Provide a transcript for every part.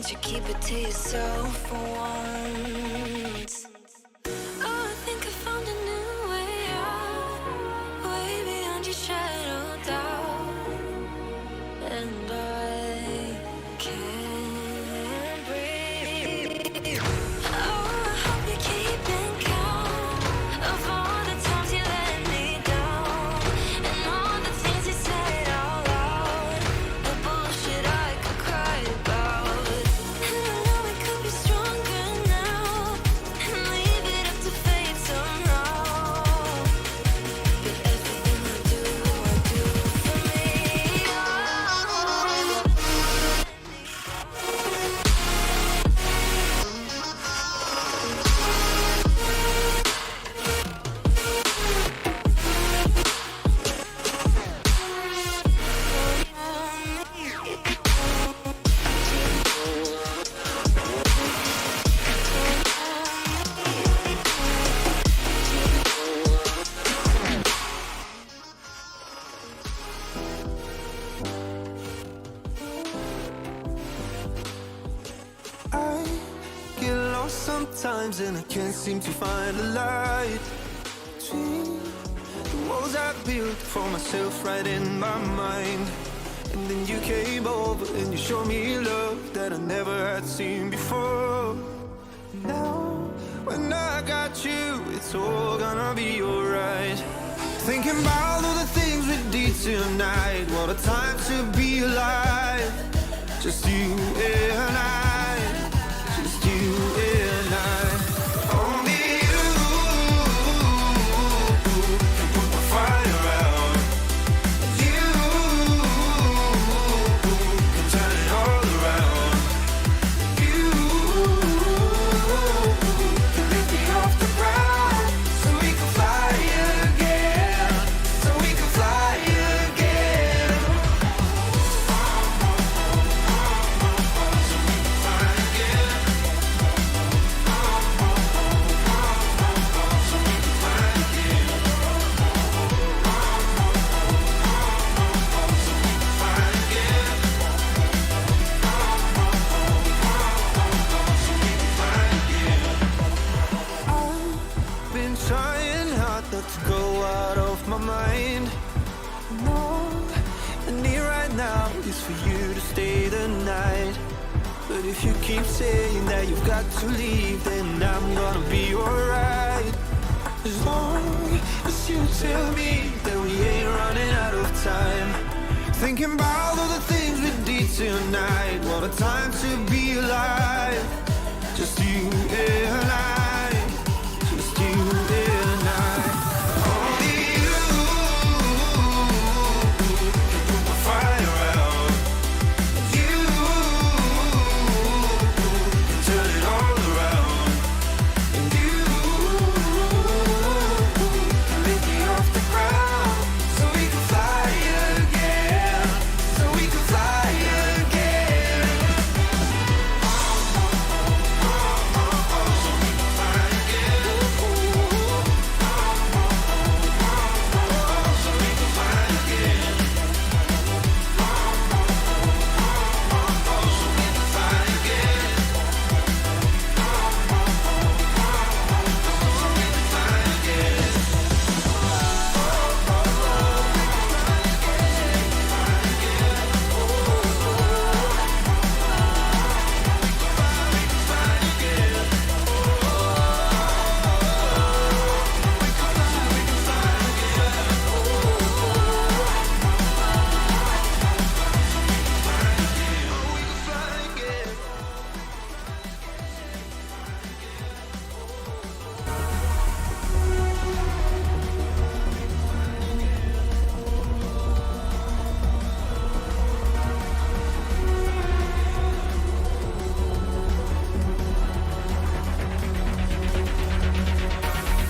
Can't you keep it to yourself for once? Oh, I think I found a new way out, way beyond your shadow doubt. And I can't breathe. Oh, I hope you're keeping count of all the times you let me down, and all the things you said out loud, the bullshit I could cry about. And I know we could be stronger now, and leave it up to fate somehow. But everything I do for me. I get lost sometimes and I can't seem to find a light between the walls I built for myself right in my mind. And then you came over and you showed me love that I never had seen before. Now, when I got you, it's all gonna be alright. Thinking about all the things we did tonight. What a time to be alive. Just you and I, just you and I. Only you can put the fire out. You can turn it all around. You can lift me off the ground, so we can fly again, so we can fly again. I've been trying hard not to go out of my mind. No, the need right now is for you to stay the night. But if you keep saying that you've got to leave, then I'm gonna be alright. As long as you tell me that we ain't running out of time. Thinking about all the things we did tonight. What a time to be alive. Just you and I, just you and I. Only you can put the fire out. You can turn it all around. And you can lift me off the ground, so we can fly again, so we can fly again.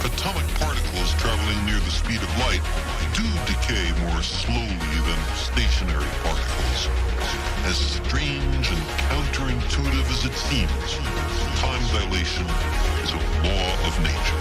Atomic particles traveling near the speed of light do decay more slowly than stationary particles. As strange and counterintuitive as it seems, time dilation is a law of nature.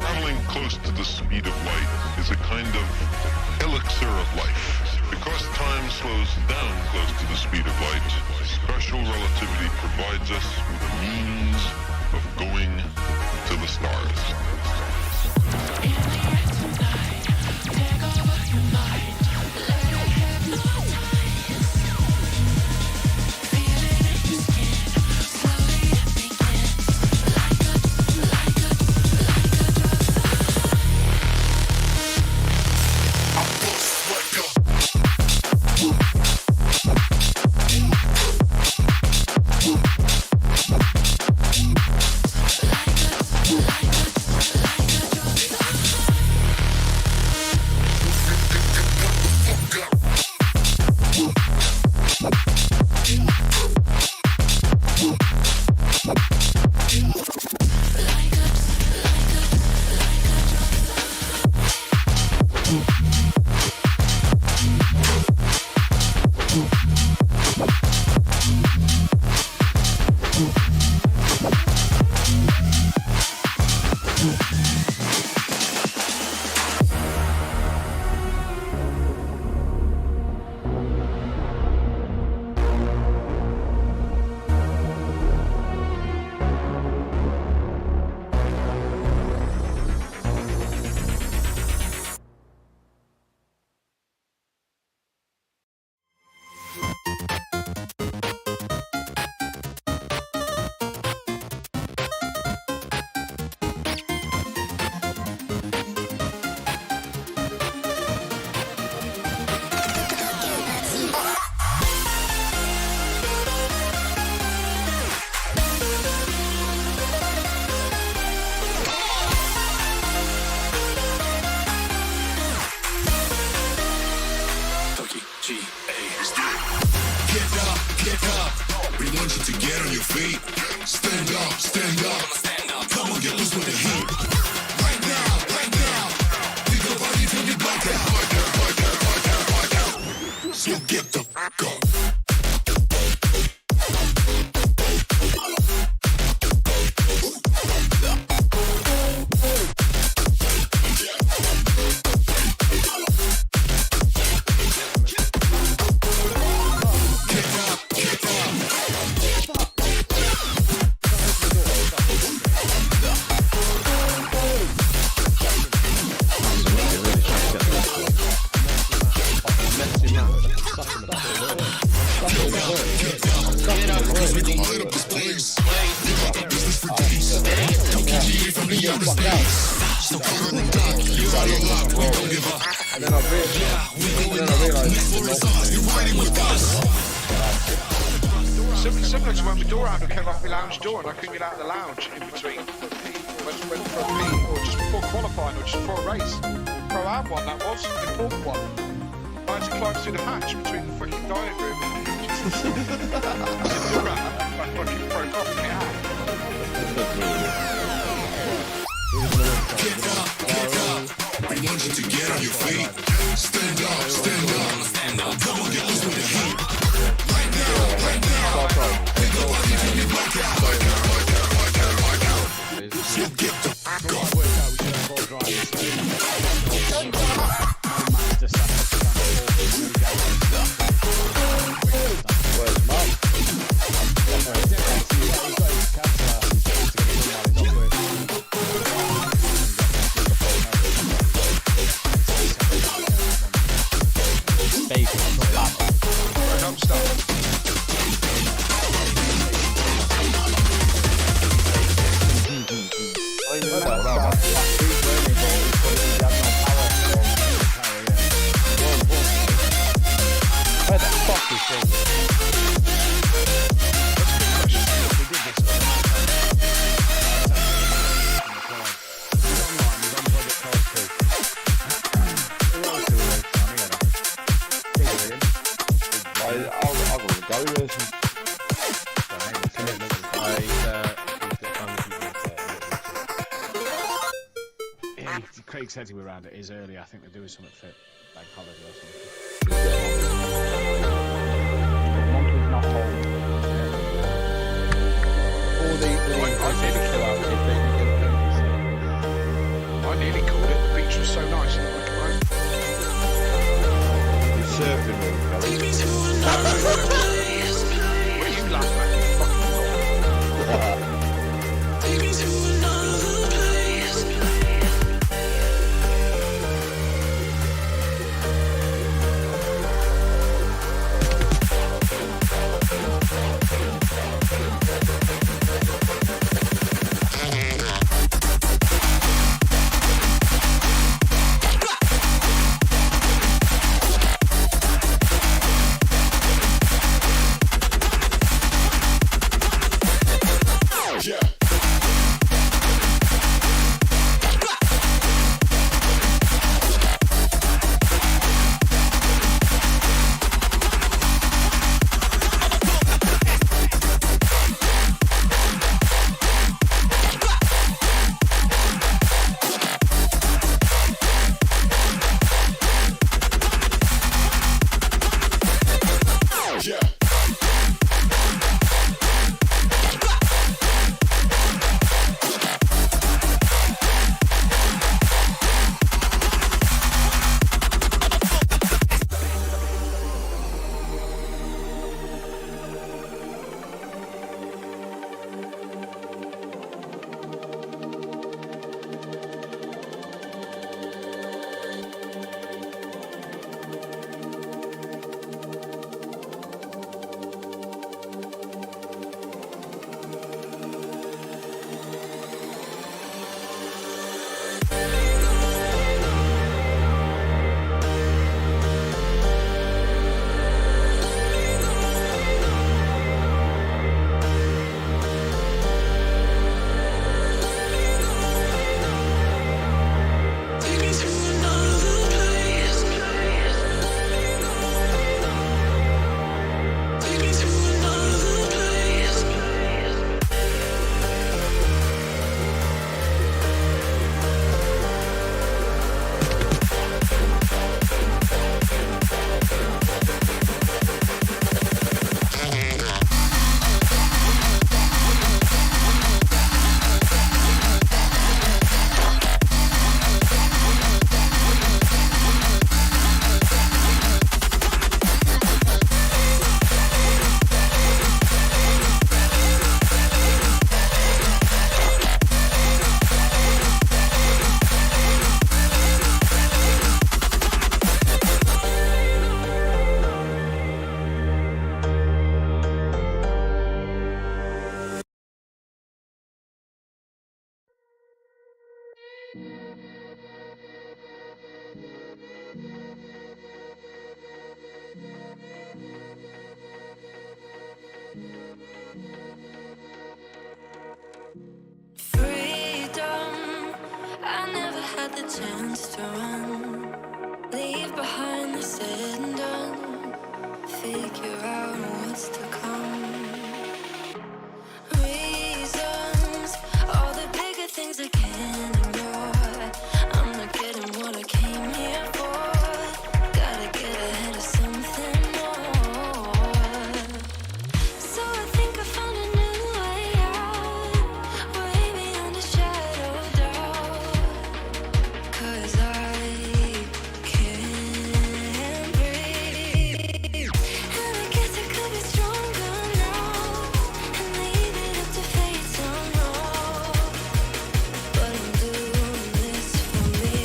Traveling close to the speed of light is a kind of elixir of life. Because time slows down close to the speed of light, special relativity provides us with a means of going to the stars. Similar to when my door handle came off my lounge door and I couldn't get out of the lounge in between when for a meet or just before qualifying or just before a race. Pro-Am one that was, the important one. I had to climb through the hatch between the fucking dining room and the door handle. I fucking broke off my hand. Get up. We want you to get on your feet. Stand up, stand up, stand up. Come on, get loose with the heat. Right now, right now. Think about it till you black out. So get the fuck off. Where's Mum? Where the fuck is this? Rollers and commitments. Yeah, Craig said he was around. It is early. I think they're doing something for bank holiday or something. Monty's not home. All the I nearly called it. The beach was so nice. Right? You're surfing with Where you laugh at? The chance to run, leave behind the said and done, figure out what's to come. Reasons, all the bigger things I can't ignore. I'm not getting what I came here for. Gotta get ahead of something more. So I think I found a new way out, way beyond a shadow of doubt. 'Cause I can't breathe, and I guess I could be stronger now and leave it up to fate somehow. But I'm doing this for me.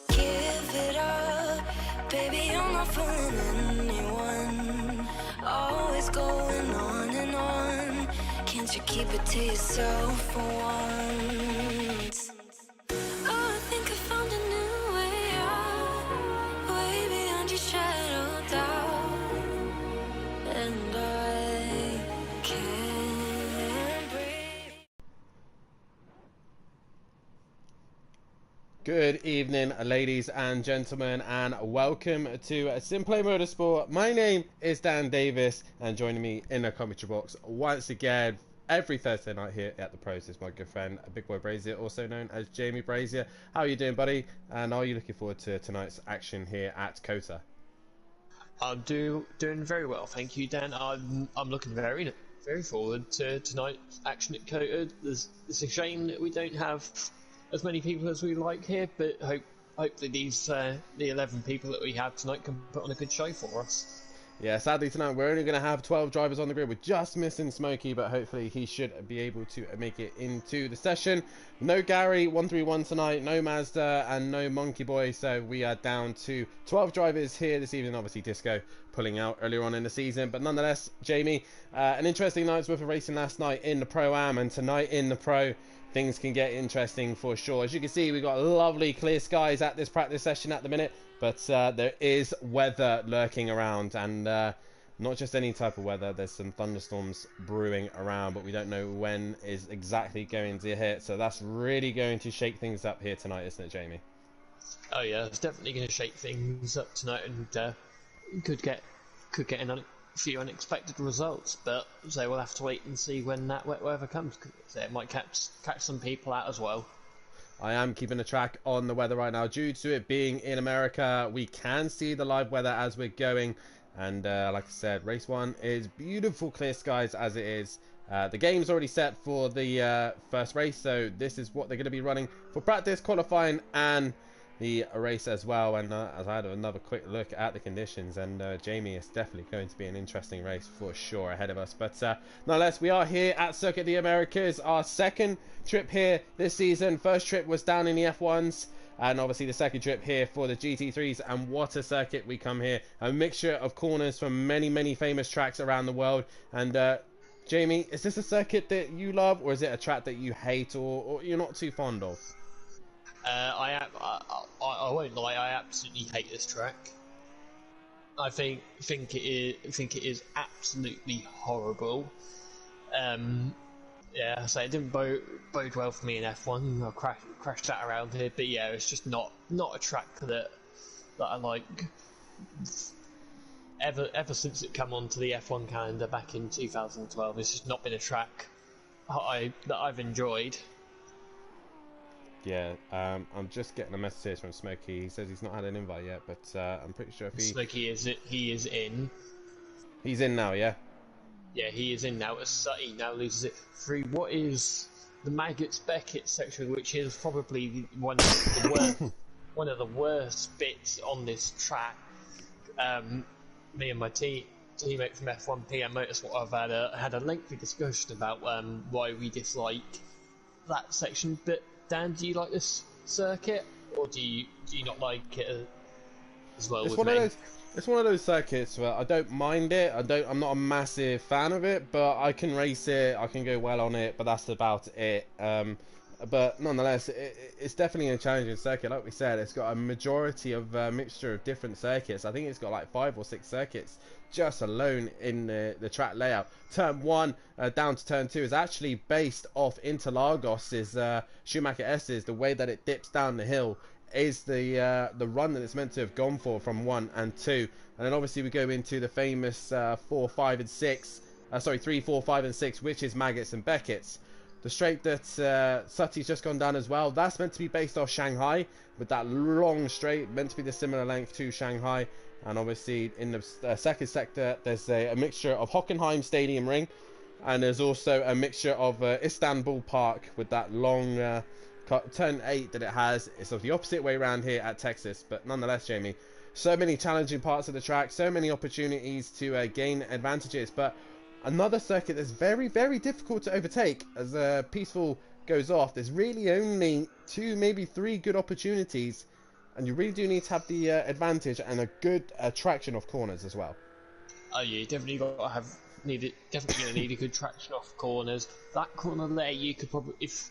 Give it up, baby, I'm not fooling anyone. Always going on and on. can't you keep it to yourself for once? Oh, I think I found a new way out, way beyond your shadow doubt, and I can't breathe. Good evening, ladies and gentlemen, and welcome to Simplay Motorsport. My name is Dan Davis, and joining me in the commentary box once again every Thursday night here at the Pros is my good friend, Big Boy Brasier, also known as Jamie Brasier. How are you doing, buddy? And are you looking forward to tonight's action here at COTA? I'm doing very well, thank you, Dan. I'm looking very forward to tonight's action at COTA. It's a shame that we don't have as many people as we like here, but hopefully these the 11 people that we have tonight can put on a good show for us. Yeah, sadly tonight we're only going to have 12 drivers on the grid. We're just missing Smokey, but hopefully he should be able to make it into the session. No Gary 131 tonight, no Mazda, and no Monkey Boy, so we are down to 12 drivers here this evening. Obviously Disco pulling out earlier on in the season, but nonetheless, Jamie, an interesting night's worth of racing last night in the Pro-Am, and tonight in the Pro, things can get interesting for sure. As you can see, we've got lovely clear skies at this practice session at the minute, but there is weather lurking around, and not just any type of weather. There's some thunderstorms brewing around, but we don't know when is exactly going to hit, so that's really going to shake things up here tonight, isn't it, Jamie? Oh yeah, it's definitely going to shake things up tonight, and could get a few unexpected results, but so we'll have to wait and see when that wet weather comes. So it might catch some people out as well. I am keeping a track on the weather right now. Due to it being in America, we can see the live weather as we're going, and like I said, race 1 is beautiful clear skies as it is. The game's already set for the first race, so this is what they're going to be running for practice, qualifying, and the race as well. And as I had another quick look at the conditions, and Jamie, is definitely going to be an interesting race for sure ahead of us. But nonetheless, we are here at Circuit of the Americas, our second trip here this season. First trip was down in the F1s, and obviously the second trip here for the GT3s. And what a circuit we come here, a mixture of corners from many famous tracks around the world. And Jamie, is this a circuit that you love, or is it a track that you hate, or you're not too fond of? I won't lie, I absolutely hate this track. I think it is absolutely horrible. Yeah, so it didn't bode well for me in F1. I crashed that around here, but yeah, it's just not a track that I like. Ever since it came onto the F1 calendar back in 2012, it's just not been a track that I've enjoyed. Yeah, I'm just getting a message here from Smokey. He says he's not had an invite yet, but I'm pretty sure if Smokey he is in. He's in now, yeah? Yeah, he is in now. He now loses it through what is the Maggots Beckett section, which is probably one of the worst bits on this track. Me and my teammate from F1 PM Motorsport have had a lengthy discussion about why we dislike that section. But Dan, do you like this circuit, or do you not like it as well? It's one of those circuits where I don't mind it. I'm not a massive fan of it, but I can race it. I can go well on it, but that's about it. But nonetheless, it's definitely a challenging circuit. Like we said, it's got a majority of mixture of different circuits. I think it's got like 5 or 6 circuits just alone in the track layout. Turn 1 down to turn 2 is actually based off Interlagos's Schumacher S's. The way that it dips down the hill is the run that it's meant to have gone for from 1 and 2. And then obviously we go into the famous 4, 5 and 6. 3, 4, 5 and 6, which is Maggots and Beckett's. The straight that Sutty's just gone down as well, that's meant to be based off Shanghai, with that long straight, meant to be the similar length to Shanghai. And obviously in the second sector, there's a mixture of Hockenheim Stadium Ring, and there's also a mixture of Istanbul Park with that long turn 8 that it has. It's of the opposite way around here at Texas, but nonetheless, Jamie, so many challenging parts of the track, so many opportunities to gain advantages, but another circuit that's very difficult to overtake. As Peaceful goes off, there's really only 2, maybe 3 good opportunities, and you really do need to have the advantage and a good traction of corners as well. Oh, yeah, definitely got to have definitely going to need a good traction off corners. That corner there, you could probably, if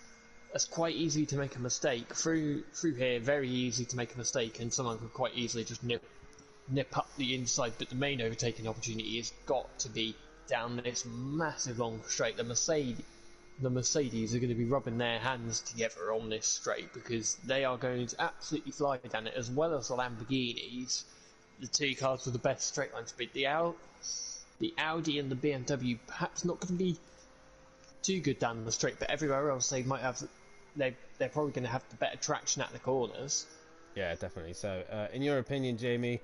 that's quite easy to make a mistake through here, very easy to make a mistake, and someone could quite easily just nip up the inside. But the main overtaking opportunity has got to be down this massive long straight. The Mercedes are going to be rubbing their hands together on this straight because they are going to absolutely fly down it, as well as the Lamborghinis, the two cars with the best straight line speed. The Audi and the BMW perhaps not going to be too good down the straight, but everywhere else they might have. They're probably going to have the better traction at the corners. Yeah, definitely. So, in your opinion, Jamie,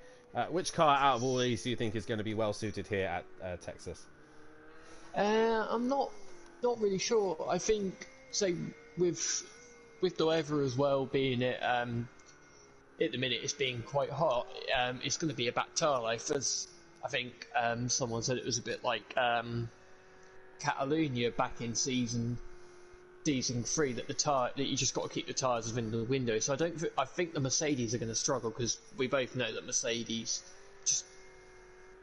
which car out of all these do you think is going to be well suited here at Texas? I'm not really sure. I think, say, with the weather as well being it at the minute it's being quite hot. It's going to be about tire life, as I think someone said it was a bit like Catalunya back in season 3, that you just got to keep the tyres within the window. So I think the Mercedes are going to struggle, because we both know that Mercedes just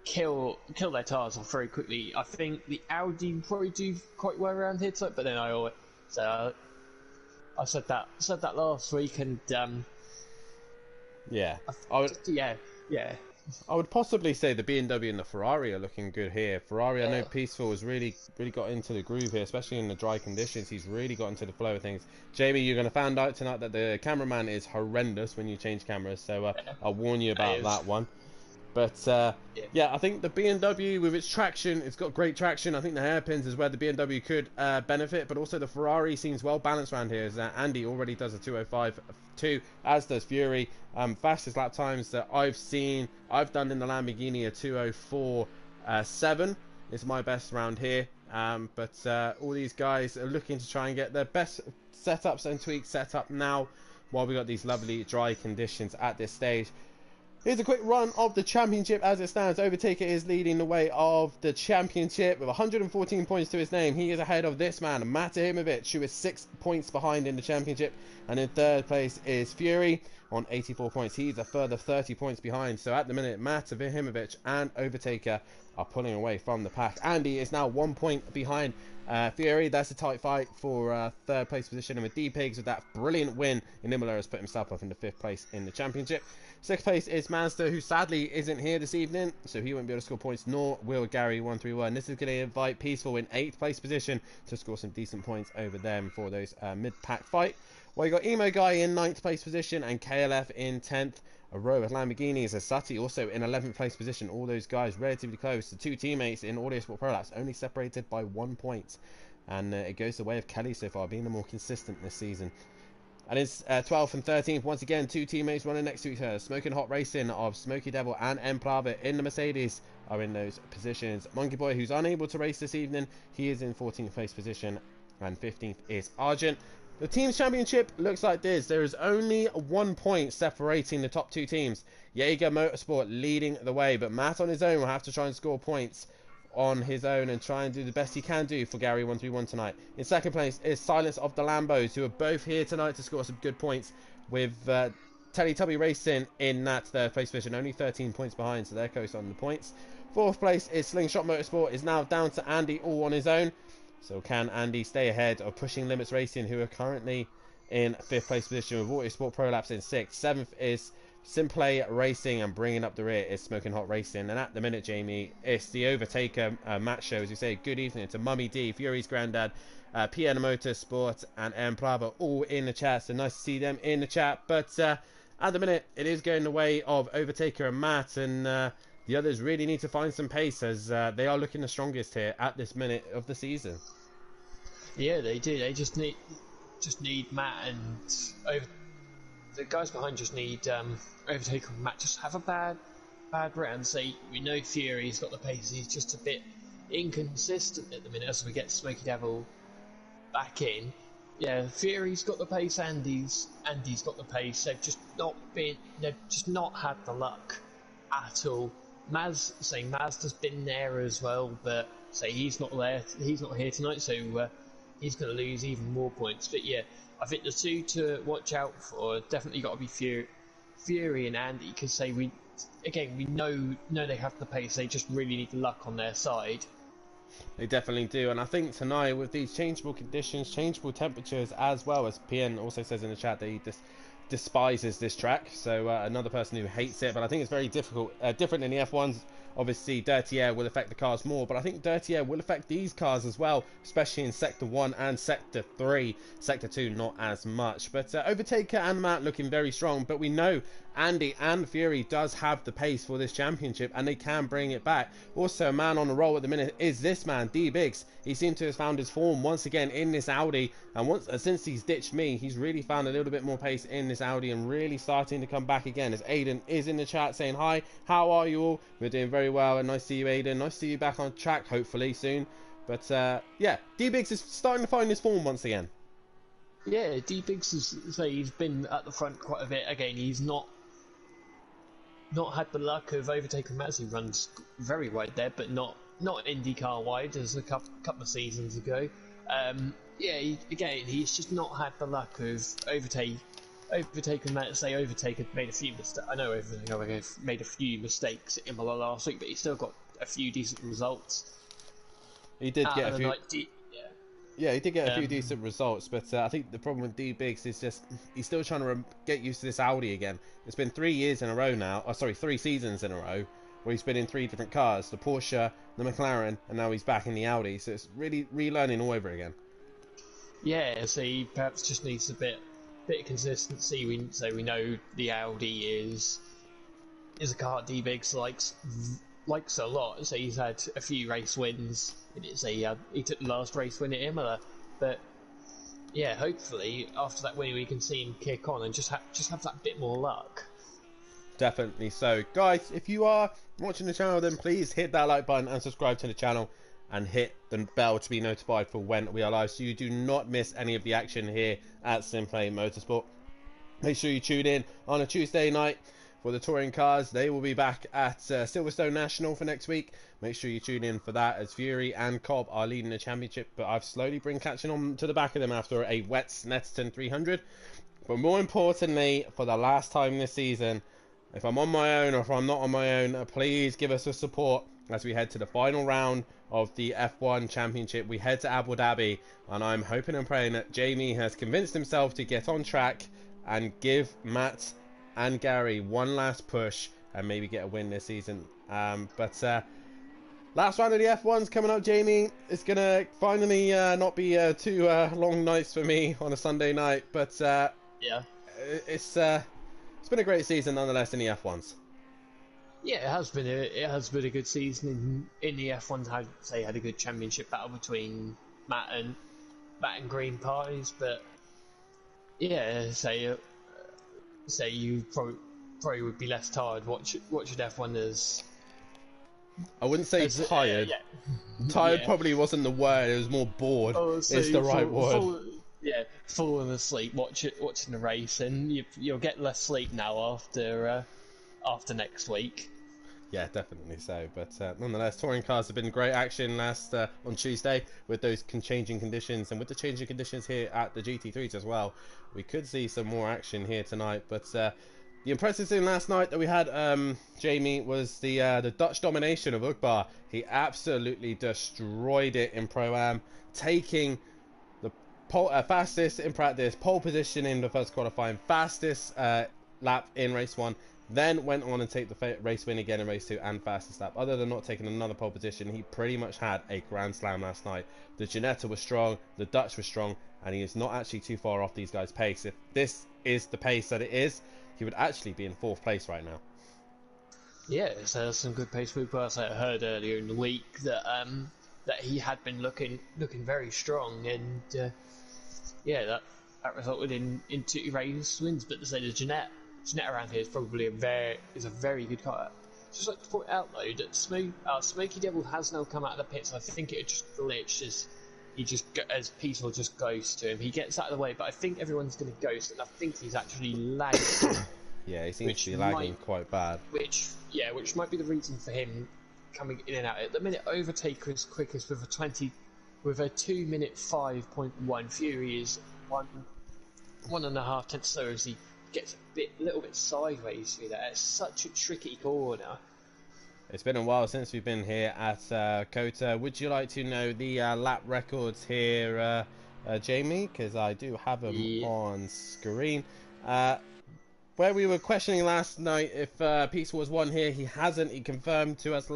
kill their tyres off very quickly. I think the Audi probably do quite well around here, but then I said that last week, and yeah, I would possibly say the BMW and the Ferrari are looking good here. Ferrari, I know Peaceful has really got into the groove here, especially in the dry conditions. He's really got into the flow of things. Jamie, you're going to find out tonight that the cameraman is horrendous when you change cameras, so I'll warn you about that one. But yeah, I think the BMW with its traction, it's got great traction. I think the hairpins is where the BMW could benefit, but also the Ferrari seems well balanced around here. As Andy already does a 2:05.2, as does Fury. Fastest lap times that I've done in the Lamborghini a 2:04.7 is my best round here. But all these guys are looking to try and get their best setups and tweaks set up now, while we got these lovely dry conditions at this stage. Here's a quick run of the championship as it stands. Overtaker is leading the way of the championship with 114 points to his name. He is ahead of this man, Matt Ahimovic, who is 6 points behind in the championship. And in third place is Fury on 84 points. He's a further 30 points behind. So at the minute, Matt Ahimovic and Overtaker are pulling away from the pack. Andy is now 1 point behind Fury. That's a tight fight for third place position. And with D-Pigs, with that brilliant win in Imola, has put himself up into 5th place in the championship. 6th place is Mazda, who sadly isn't here this evening, so he won't be able to score points, nor will Gary 131. This is going to invite Peaceful in 8th place position to score some decent points over them for those mid-pack fight. Well, you got Emo Guy in 9th place position and KLF in 10th. A row of Lamborghinis, as Sati also in 11th place position. All those guys relatively close. The two teammates in Audio Sport Pro Laps only separated by 1 point. And it goes the way of Kelly so far, being the more consistent this season. And it's 12th and 13th. Once again, two teammates running next to each other. Smoking Hot Racing of Smokey Devil and M Plava in the Mercedes are in those positions. Monkey Boy, who's unable to race this evening, he is in 14th place position. And 15th is Argent. The team's championship looks like this. There is only 1 point separating the top two teams. Jaeger Motorsport leading the way, but Matt on his own will have to try and score points on his own and try and do the best he can do for Gary 131 tonight. In second place is Silence of the Lambos, who are both here tonight to score some good points, with Teletubby Racing in that third place position, only 13 points behind, so they're close on the points. 4th place is Slingshot Motorsport, is now down to Andy all on his own. So can Andy stay ahead of Pushing Limits Racing, who are currently in 5th place position with Auto Sport Pro Laps in 6th. 7th is Simplay Racing, and bringing up the rear is Smoking Hot Racing. And at the minute, Jamie, it's the Overtaker match show. As you say, good evening to Mummy D, Fury's Granddad, PN Motorsport, and M Plava all in the chat. So nice to see them in the chat. But at the minute, it is going the way of Overtaker and Matt, and the others really need to find some pace, as they are looking the strongest here at this minute of the season. Yeah, they do. They just need Matt, and the guys behind just need Overtaker and Matt just have a bad round. Say, we know Fury's got the pace. He's just a bit inconsistent at the minute as we get Smokey Devil back in. Yeah, Fury's got the pace. Andy's got the pace. They've just not had the luck at all. Mazda's been there as well, but he's not there. He's not here tonight, so he's going to lose even more points. But yeah, I think the two to watch out for definitely got to be Fury and Andy, because again, we know they have the pace. They just really need the luck on their side. They definitely do, and I think tonight with these changeable conditions, changeable temperatures, as well as PN also says in the chat that he despises this track. So another person who hates it, but I think it's very difficult, different in the F1s. Obviously, dirty air will affect the cars more, but I think dirty air will affect these cars as well, especially in Sector 1 and Sector 3. Sector 2, not as much. But Overtaker and Matt looking very strong, but we know Andy and Fury does have the pace for this championship, and they can bring it back. Also, a man on the roll at the minute is this man, D-Biggs. He seems to have found his form once again in this Audi, and since he's ditched me, he's really found a little bit more pace in this Audi and really starting to come back again. As Aiden is in the chat saying, hi, how are you all? We're doing very well, and nice to see you, Aiden. Nice to see you back on track, hopefully, soon. But, yeah, D-Biggs is starting to find his form once again. Yeah, D-Biggs he's been at the front quite a bit. Again, he's not had the luck of overtaking Matt. He runs very wide there, but not IndyCar wide as a couple of seasons ago. Yeah, he's just not had the luck of overtaking Matt. Overtaker made a few mistakes. I know Overtaker made a few mistakes in Imola last week, but he still got a few decent results. He did get a few. Yeah, he did get a few decent results, but I think the problem with D-Biggs is just he's still trying to get used to this Audi again. It's been 3 years in a row now, 3 seasons in a row, where he's been in 3 different cars, the Porsche, the McLaren, and now he's back in the Audi, so it's really relearning all over again. Yeah, so he perhaps just needs a bit of consistency. We know the Audi is a car D-Biggs likes a lot, so he's had a few race wins. He took the last race win at Imola, but yeah, hopefully after that win we can see him kick on and just have that bit more luck. Definitely so. Guys, if you are watching the channel, then please hit that like button and subscribe to the channel and hit the bell to be notified for when we are live, so you do not miss any of the action here at Simplay Motorsport. Make sure you tune in on a Tuesday night for the touring cars. They will be back at Silverstone National for next week. Make sure you tune in for that, as Fury and Cobb are leading the championship, but I've slowly been catching on to the back of them after a wet Snetterton 300. But more importantly, for the last time this season, if I'm on my own or if I'm not on my own, please give us a support as we head to the final round of the F1 Championship. We head to Abu Dhabi, and I'm hoping and praying that Jamie has convinced himself to get on track and give Matt and Gary one last push and maybe get a win this season. Last round of the F1's coming up, Jamie. It's gonna finally not be two long nights for me on a Sunday night, but yeah, it's been a great season nonetheless in the F1's. Yeah, it has been a good season in the F1. Had a good championship battle between Matt and Green parties, but yeah, say you probably would be less tired watching F1 as. I wouldn't say tired. Tired probably wasn't the word. It was more bored. Is the right word. Falling asleep watching the race, and you'll get less sleep now after next week. Yeah, definitely so. But nonetheless, touring cars have been great action last on Tuesday with those changing conditions, and with the changing conditions here at the GT3s as well. We could see some more action here tonight. But the impressive thing last night that we had, Jamie, was the Dutch domination of Ukbar. He absolutely destroyed it in Pro-Am, taking the fastest in practice, pole position in the first qualifying, fastest lap in race 1. Then went on and take the race win again in race 2 and fastest lap. Other than not taking another pole position, he pretty much had a grand slam last night. The Ginetta was strong, the Dutch was strong, and he is not actually too far off these guys' pace. If this is the pace that it is, he would actually be in 4th place right now. Yeah, so there's some good pace movement. As I heard earlier in the week that he had been looking very strong, and that resulted in 2 race wins. But to say the Ginetta around here is probably a very good car. Just like to point out though that Smoky Devil has now come out of the pits. I think it just glitched as Peter just goes to him. He gets out of the way, but I think everyone's going to ghost, and I think he's actually lagging. Yeah, he seems to be lagging quite bad. Which might be the reason for him coming in and out. At the minute, Overtaker is quickest with a 2-minute 5.1. Fury is 1.5 tenths slower as he gets little bit sideways through there. It's such a tricky corner. It's been a while since we've been here at COTA. Would you like to know the lap records here, Jamie? Because I do have them on screen. Where we were questioning last night if Pizza was won here, he hasn't. He confirmed to us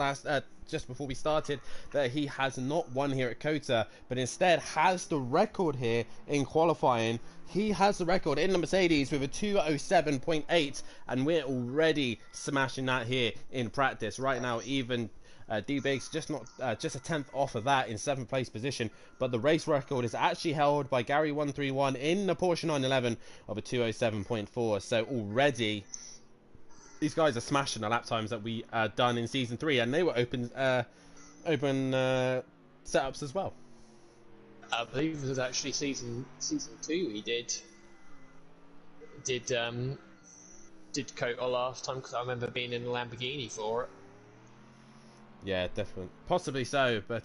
just before we started that he has not won here at COTA, but instead has the record here in qualifying. He has the record in the Mercedes with a 2:07.8, and we're already smashing that here in practice. Right now, even D-Biggs just a tenth off of that in 7th place position, but the race record is actually held by Gary 131 in the Porsche 911 of a 2:07.4. So already these guys are smashing the lap times that we done in season 3, and they were open setups as well. I believe it was actually season 2 he did COTA last time, because I remember being in the Lamborghini for it. Yeah, definitely. Possibly so, but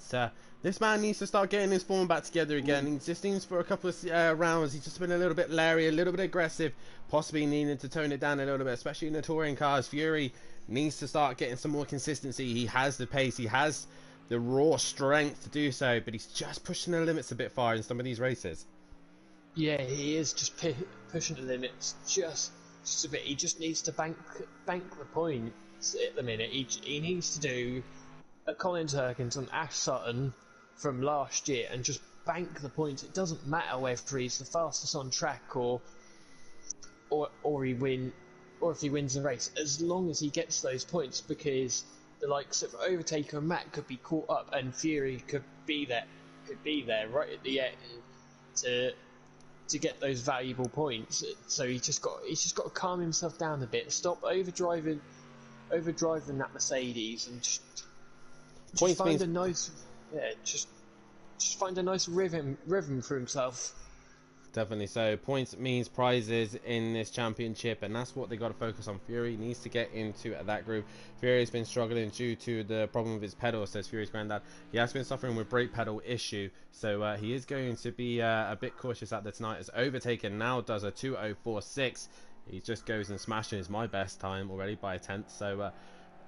this man needs to start getting his form back together again. He just seems for a couple of rounds, he's just been a little bit leery, a little bit aggressive, possibly needing to tone it down a little bit, especially in the touring cars. Fury needs to start getting some more consistency. He has the pace, he has the raw strength to do so, but he's just pushing the limits a bit far in some of these races. Yeah, he is just pushing the limits just a bit. He just needs to bank the points at the minute. He needs to do a Colin Turkins and Ash Sutton from last year and just bank the points. It doesn't matter whether he's the fastest on track or if he wins the race, as long as he gets those points, because the likes of Overtaker and Matt could be caught up, and Fury could be there right at the end to get those valuable points. So he's just got to calm himself down a bit, stop overdriving that Mercedes, and just find a nice find a nice rhythm for himself. Definitely so. Points means prizes in this championship, and that's what they got to focus on. Fury needs to get into that group. Fury's been struggling due to the problem with his pedal, says Fury's granddad. He has been suffering with brake pedal issue, so he is going to be a bit cautious at the tonight, as Overtaker now does a 2:04.6. He just goes and smashes my best time already by a tenth. So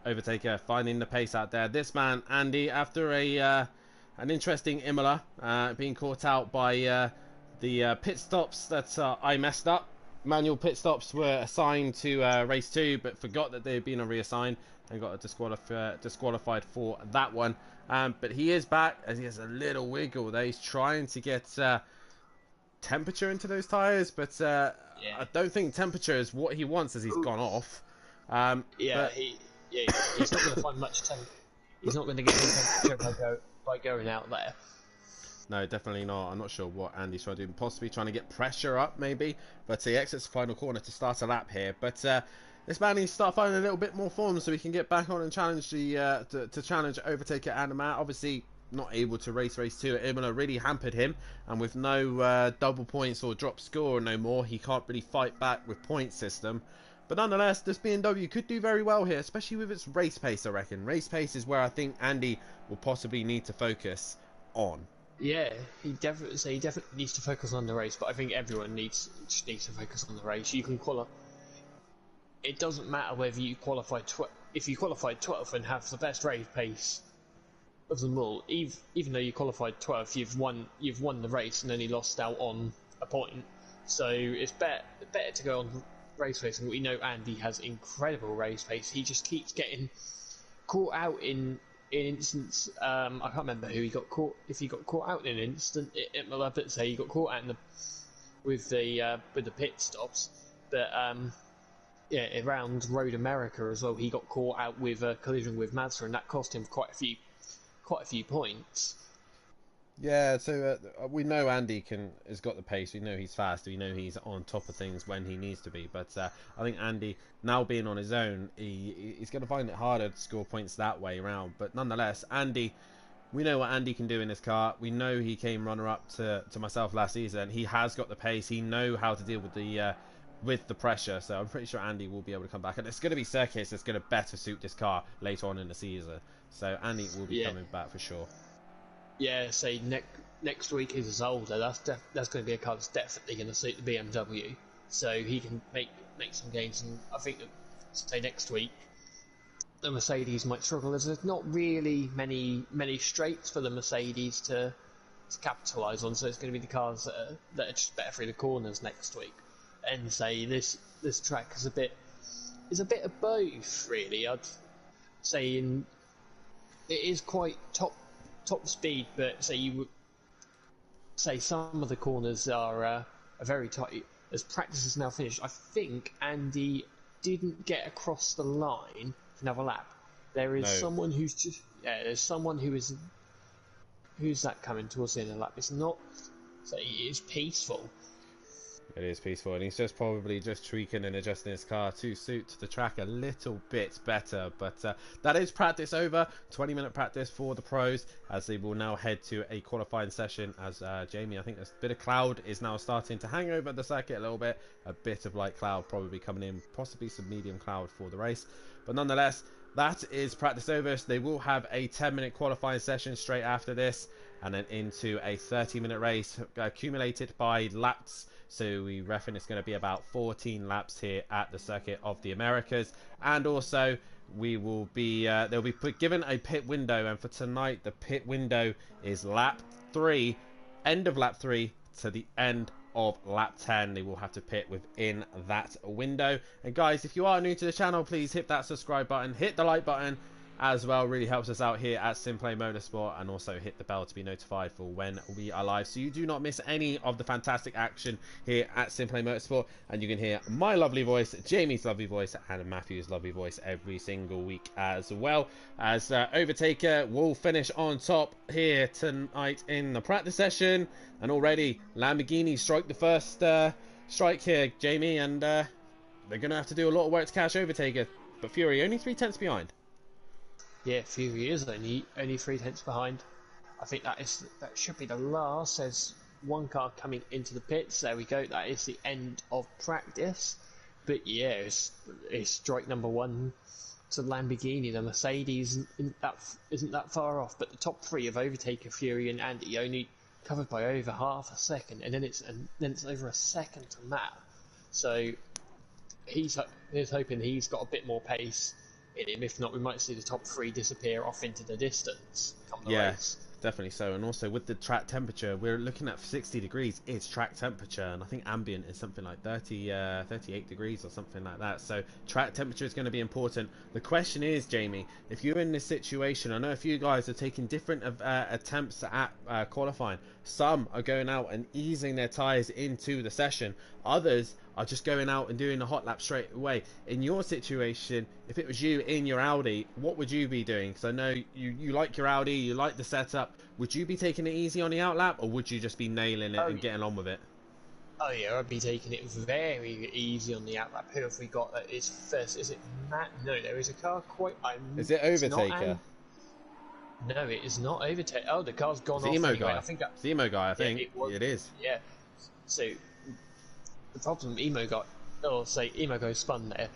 Overtaker finding the pace out there. This man, Andy, after an interesting Imola, being caught out by the pit stops that I messed up. Manual pit stops were assigned to race 2, but forgot that they had been reassigned and got disqualified for that one. But he is back, as he has a little wiggle there. He's trying to get temperature into those tyres, but I don't think temperature is what he wants, as he's gone off. He's not going to find much temperature. He's not going to get any temperature by going out there. No, definitely not. I'm not sure what Andy's trying to do. Possibly trying to get pressure up, maybe. But he exits the final corner to start a lap here. But this man needs to start finding a little bit more form so he can get back on and challenge to challenge Overtaker and Matt. Obviously, not able to race 2 at Imola really hampered him. And with no double points or drop score no more, he can't really fight back with point system. But nonetheless, this BMW could do very well here, especially with its race pace, I reckon. Race pace is where I think Andy will possibly need to focus on. Yeah, he definitely needs to focus on the race, but I think everyone needs to focus on the race. You can qualify. It doesn't matter whether you qualify if you qualified 12th and have the best race pace of them all. Even though you qualified 12th, you've won the race and only lost out on a point. So it's better to go on race pace. And we know Andy has incredible race pace. He just keeps getting caught out in instance. I can't remember who he got caught. If he got caught out in an instant, it might have say he got caught out with the pit stops. But around Road America as well, he got caught out with a collision with Mazda, and that cost him quite a few points. Yeah, so we know Andy has got the pace. We know he's fast. We know he's on top of things when he needs to be. But I think Andy, now being on his own, he's going to find it harder to score points that way around. But nonetheless, Andy, we know what Andy can do in this car. We know he came runner-up to myself last season. He has got the pace. He knows how to deal with the pressure. So I'm pretty sure Andy will be able to come back. And it's going to be circuits that's going to better suit this car later on in the season. So Andy will be coming back for sure. Yeah, say next week is older. That's going to be a car that's definitely going to suit the BMW. so he can make some gains. And I think that, say next week, the Mercedes might struggle. There's not really many straights for the Mercedes to capitalise on, so it's going to be the cars that are just better through the corners next week. And say this track is a bit of both, really. I'd say it is quite top speed, but say some of the corners are very tight. As practice is now finished, I think Andy didn't get across the line for another lap. There is someone who's there's someone who's that coming towards the end of the lap. It's not, so it is peaceful. It is peaceful, and he's just probably just tweaking and adjusting his car to suit the track a little bit better. But that is practice over. 20-minute practice for the pros, as they will now head to a qualifying session. As Jamie, I think a bit of cloud is now starting to hang over the circuit a little bit. A bit of light cloud probably coming in, possibly some medium cloud for the race. But nonetheless, that is practice over. So they will have a 10-minute qualifying session straight after this, and then into a 30-minute race accumulated by laps. So we reckon it's going to be about 14 laps here at the Circuit of the Americas. And also we will be they'll be given a pit window, and for tonight the pit window is lap 3, end of lap 3 to the end of lap 10. They will have to pit within that window. And guys, if you are new to the channel, please hit that subscribe button, hit the like button as well, really helps us out here at Simplay Motorsport, and also hit the bell to be notified for when we are live, so you do not miss any of the fantastic action here at Simplay Motorsport. And you can hear my lovely voice, Jamie's lovely voice, and Matthew's lovely voice every single week, as well as Overtaker will finish on top here tonight in the practice session. And already Lamborghini strike the first strike here, Jamie, and they're gonna have to do a lot of work to catch Overtaker, but Fury only 3/10 behind. Yeah, Fury is only 3/10 behind. I think that should be the last. There's one car coming into the pits. There we go. That is the end of practice. But yeah, it's strike number 1 to Lamborghini. The Mercedes isn't that far off, but the top 3 of Overtaker, Fury, and Andy only covered by over half a second, and then it's over a second to Matt. So he's hoping he's got a bit more pace in him. If not, we might see the top 3 disappear off into the distance come the race. Definitely so. And also with the track temperature, we're looking at 60 degrees. It's track temperature, and I think ambient is something like 38 degrees or something like that. So track temperature is going to be important. The question is, Jamie, if you're in this situation, I know a few guys are taking different attempts at qualifying. Some are going out and easing their tyres into the session. Others are just going out and doing a hot lap straight away. In your situation, if it was you in your Audi, what would you be doing? Because I know you like your Audi, you like the setup. Would you be taking it easy on the outlap, or would you just be nailing it and getting on with it? Oh yeah, I'd be taking it very easy on the outlap. Who have we got that is first? Is it Matt? No, there is a car quite... Is it Overtaker? No, it is not Overtaker. Oh, the car's gone off Emo anyway. guy. I think that... The Emo guy, I think. It is. Yeah. So the problem Emo guy spun there,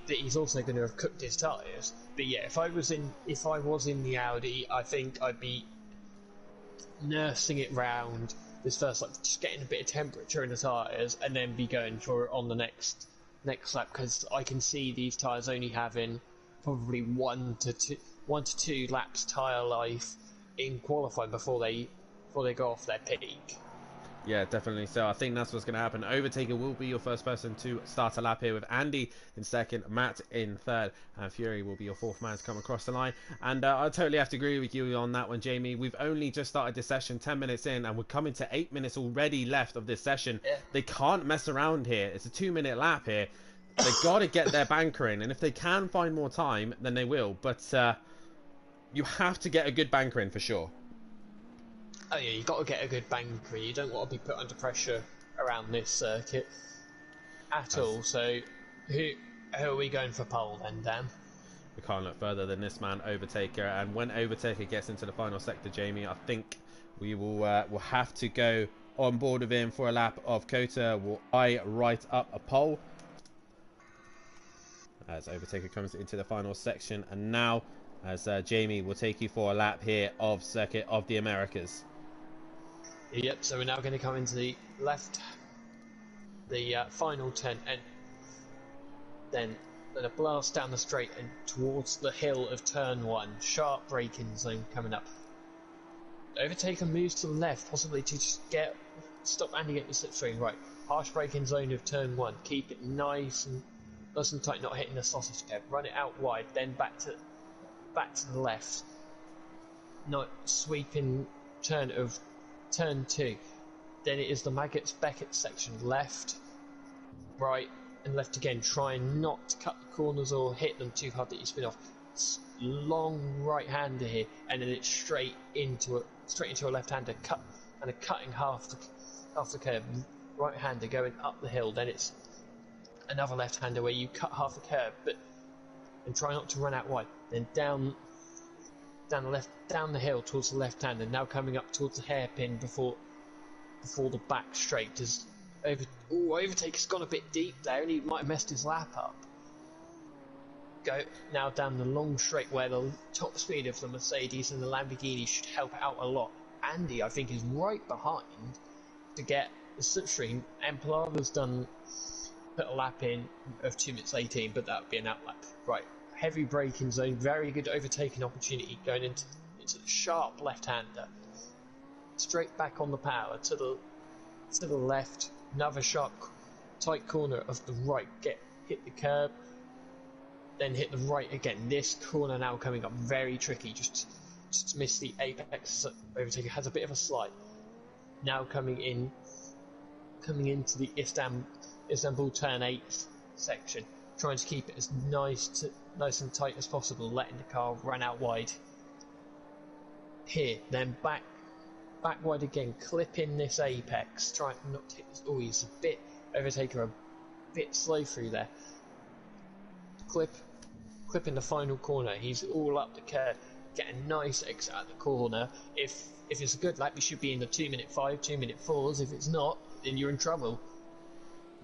that he's also going to have cooked his tyres. But yeah, if I was in the Audi, I think I'd be nursing it round this first lap, just getting a bit of temperature in the tyres, and then be going for it on the next lap, because I can see these tyres only having probably 1 to 2 laps tyre life in qualifying before they go off their peak. Yeah, definitely. So I think that's what's going to happen. Overtaker will be your first person to start a lap here, with Andy in second, Matt in third, and Fury will be your 4th man to come across the line. And I totally have to agree with you on that one, Jamie. We've only just started this session 10 minutes in, and we're coming to 8 minutes already left of this session. Yeah. They can't mess around here. It's a 2-minute lap here. They've got to get their banker in, and if they can find more time, then they will. But you have to get a good banker in for sure. Oh yeah, you've got to get a good banker. You don't want to be put under pressure around this circuit at all. So who are we going for pole then, Dan? We can't look further than this man, Overtaker. And when Overtaker gets into the final sector, Jamie, I think we will have to go on board with him for a lap of COTA. Will I write up a pole as Overtaker comes into the final section? And now, as Jamie will take you for a lap here of Circuit of the Americas. Yep, so we're now going to come into the left the final turn, and then a blast down the straight and towards the hill of turn 1. Sharp braking zone coming up. Overtaker moves to the left, possibly to just stop Andy at the slipstream. Right, harsh braking zone of turn 1. Keep it nice and tight, not hitting the sausage curb. Run it out wide, then back to the left. Not sweeping turn of turn 2. Then it is the Maggots Beckett section. Left, right, and left again. Trying not to cut the corners or hit them too hard that you spin off. Long right-hander here, and then it's straight into a left-hander, cutting half the curve. Right-hander going up the hill, then it's another left-hander where you cut half the curve, and try not to run out wide. Then down the hill towards the left-hander. Now coming up towards the hairpin before the back straight. Overtaker's gone a bit deep there, and he might have messed his lap up. Go now down the long straight where the top speed of the Mercedes and the Lamborghini should help out a lot. Andy, I think, is right behind to get the slipstream, and Palava's put a lap in of 2 minutes 18, but that would be an outlap. Right, heavy braking zone, very good overtaking opportunity going into the sharp left-hander. Straight back on the power to the left, another sharp tight corner of the right. Hit the curb. Then hit the right again. This corner now coming up very tricky. Just to miss the apex. Overtaker has a bit of a slide. Now coming into the Istanbul turn 8 section. Trying to keep it as nice and tight as possible. Letting the car run out wide. Here, then back wide again. Clipping this apex. Trying not to hit this. Oh, he's a bit Overtaker a bit slow through there. Clipping the final corner. He's all up the curve, getting a nice exit at the corner. If it's a good lap, you should be in the 2-minute 5, 2-minute 4s. If it's not, then you're in trouble.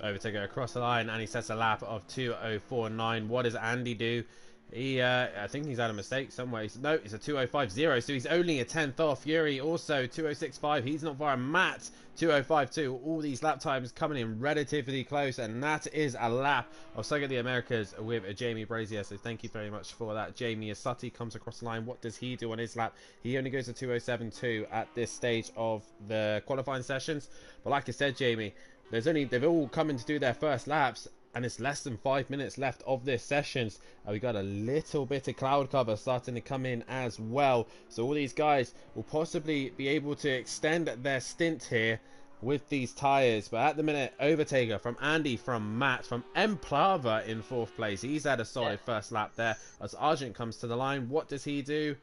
Overtaker across the line, and he sets a lap of 2:04.9. What does Andy do? I think he's had a mistake somewhere. No, it's a 2:05.0, so he's only a 10th off. Fury also 2:06.5. He's not far. Matt 2:05.2. All these lap times coming in relatively close, and that is a lap of Saga the Americas with Jamie Brasier. So thank you very much for that. Jamie Asati comes across the line. What does he do on his lap? He only goes to 2:07.2 at this stage of the qualifying sessions. But like I said, Jamie, they've all come in to do their first laps, and it's less than 5 minutes left of this sessions. We got a little bit of cloud cover starting to come in as well, so all these guys will possibly be able to extend their stint here with these tires. But at the minute, Overtaker from Andy, from Matt, from M Plava in 4th place. He's had a solid first lap there. As Argent comes to the line, what does he do?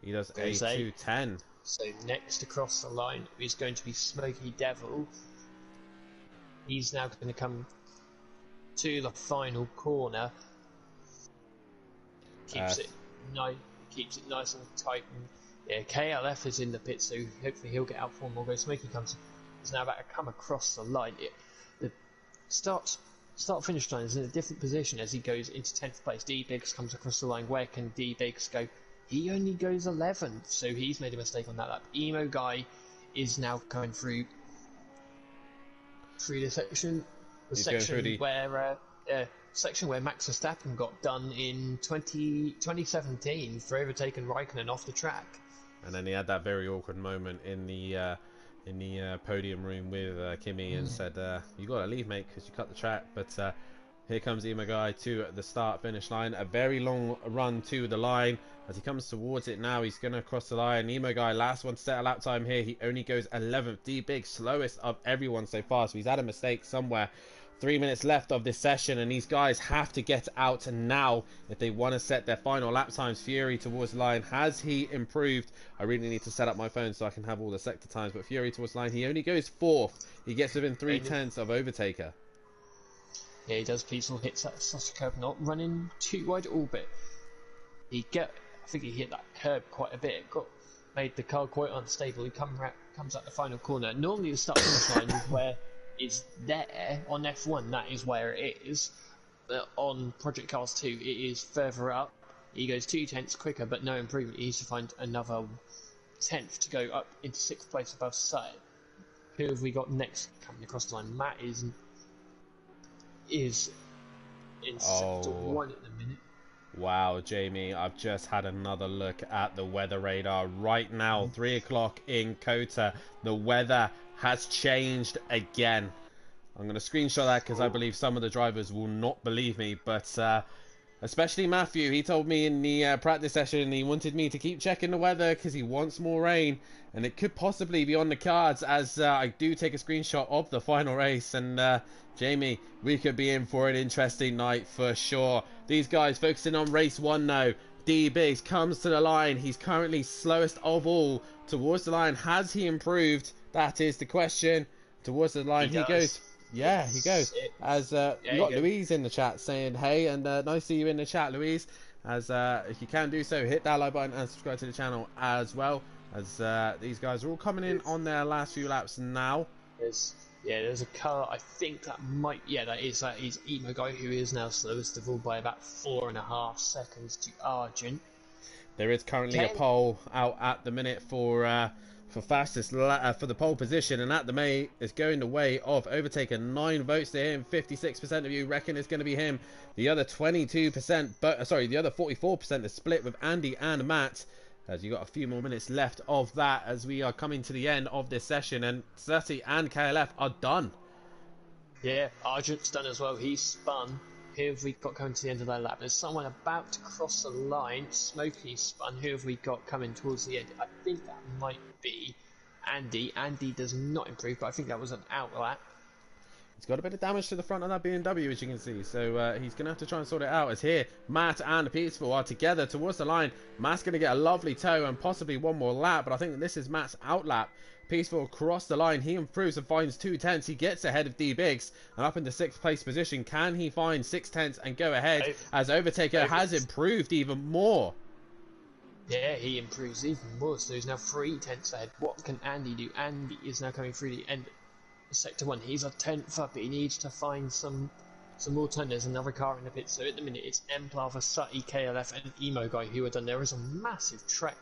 He does a 2:10. So next across the line is going to be Smoky Devil. He's now going to come to the final corner. Keeps it nice and tight. And, yeah, KLF is in the pit, so hopefully he'll get out for more. Smoky is now about to come across the line. The start finish line is in a different position as he goes into 10th place. D Biggs comes across the line. Where can D Biggs go? He only goes 11th, so he's made a mistake on that lap. Emo Guy is now going through the section. Section where Max Verstappen got done in 2017 for overtaking Raikkonen off the track. And then he had that very awkward moment in the podium room with Kimi and said, "You got to leave, mate, because you cut the track." But here comes Emo Guy to the start finish line. A very long run to the line. As he comes towards it now, he's going to cross the line. Emo Guy, last one to set a lap time here. He only goes 11th. D-Big, slowest of everyone so far. So he's had a mistake somewhere. 3 minutes left of this session, and these guys have to get out now if they want to set their final lap times. Fury towards the line. Has he improved? I really need to set up my phone so I can have all the sector times. But Fury towards the line, he only goes 4th. He gets within 3/10 of Overtaker. Yeah, he does. Peaceful hits that sausage curb, not running too wide at all, but I think he hit that curb quite a bit. Made the car quite unstable. He comes at the final corner. Normally the start finish line is where it's there on F1. That is where it is. But on Project Cars 2, it is further up. He goes 2/10 quicker, but no improvement. He needs to find another 10th to go up into 6th place above Sutton. Who have we got next coming across the line? Matt is is in sector 1 at the minute. Wow, Jamie, I've just had another look at the weather radar right now. 3 o'clock in COTA. The weather has changed again. I'm going to screenshot that because I believe some of the drivers will not believe me, but especially Matthew. He told me in the practice session he wanted me to keep checking the weather because he wants more rain, and it could possibly be on the cards as I do take a screenshot of the final race. And Jamie, we could be in for an interesting night for sure. These guys focusing on race 1 now. D Biggs comes to the line. He's currently slowest of all towards the line. Has he improved? That is the question. Towards the line he goes. Yeah, he goes. As we got Louise in the chat saying hey, and nice to see you in the chat, Louise. As if you can do so, hit that like button and subscribe to the channel as well. As these guys are all coming in on their last few laps now. There's a car. I think that might. Yeah, that is Emo Guy, who is now slowest of all by about 4.5 seconds to Argent. There is currently a poll out at the minute for fastest for the pole position, and at the May is going the way of Overtaker. 9 votes to him. 56% of you reckon it's going to be him. The other 22%, the other 44% is split with Andy and Matt. As you got a few more minutes left of that, as we are coming to the end of this session, and Surti and KLF are done. Yeah, Argent's done as well. He's spun. Who have we got coming to the end of that lap? There's someone about to cross the line. Smokey spun. Who have we got coming towards the end? I think that might be Andy. Andy does not improve, but I think that was an out lap. He's got a bit of damage to the front of that BMW, as you can see, so he's going to have to try and sort it out. As here, Matt and Peaceful are together towards the line. Matt's going to get a lovely tow and possibly one more lap, but I think that this is Matt's out lap. Peaceful across the line. He improves and finds 2 tenths. He gets ahead of D Biggs and up into 6th place position. Can he find 6 tenths and go ahead as Overtaker has improved even more? Yeah, he improves even more, so he's now 3 tenths ahead. What can Andy do? Andy is now coming through the end of sector 1. He's a 10th up, but he needs to find some more turn. There's another car in the pit, so at the minute it's Emplava, Sutty, KLF and Emo Guy who are done. There is a massive track.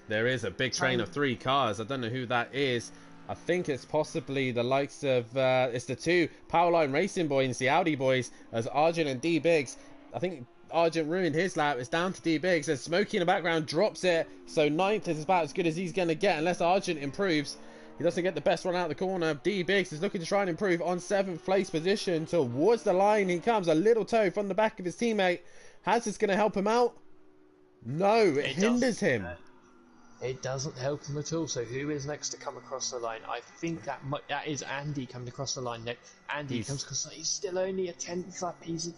There is a big train of 3 cars. I don't know who that is. I think it's possibly the likes of it's the 2 Powerline Racing boys, the Audi boys, as Argent and D Biggs. I think Argent ruined his lap. It's down to D Biggs. There's Smokey in the background, drops it. So 9th is about as good as he's going to get unless Argent improves. He doesn't get the best one out of the corner. D Biggs is looking to try and improve on 7th place position. Towards the line he comes. A little tow from the back of his teammate. How's this going to help him out? No, it hinders him. It doesn't help him at all. So who is next to come across the line? I think that is Andy coming across the line next. Andy comes across the line. He's still only a 10th up. He's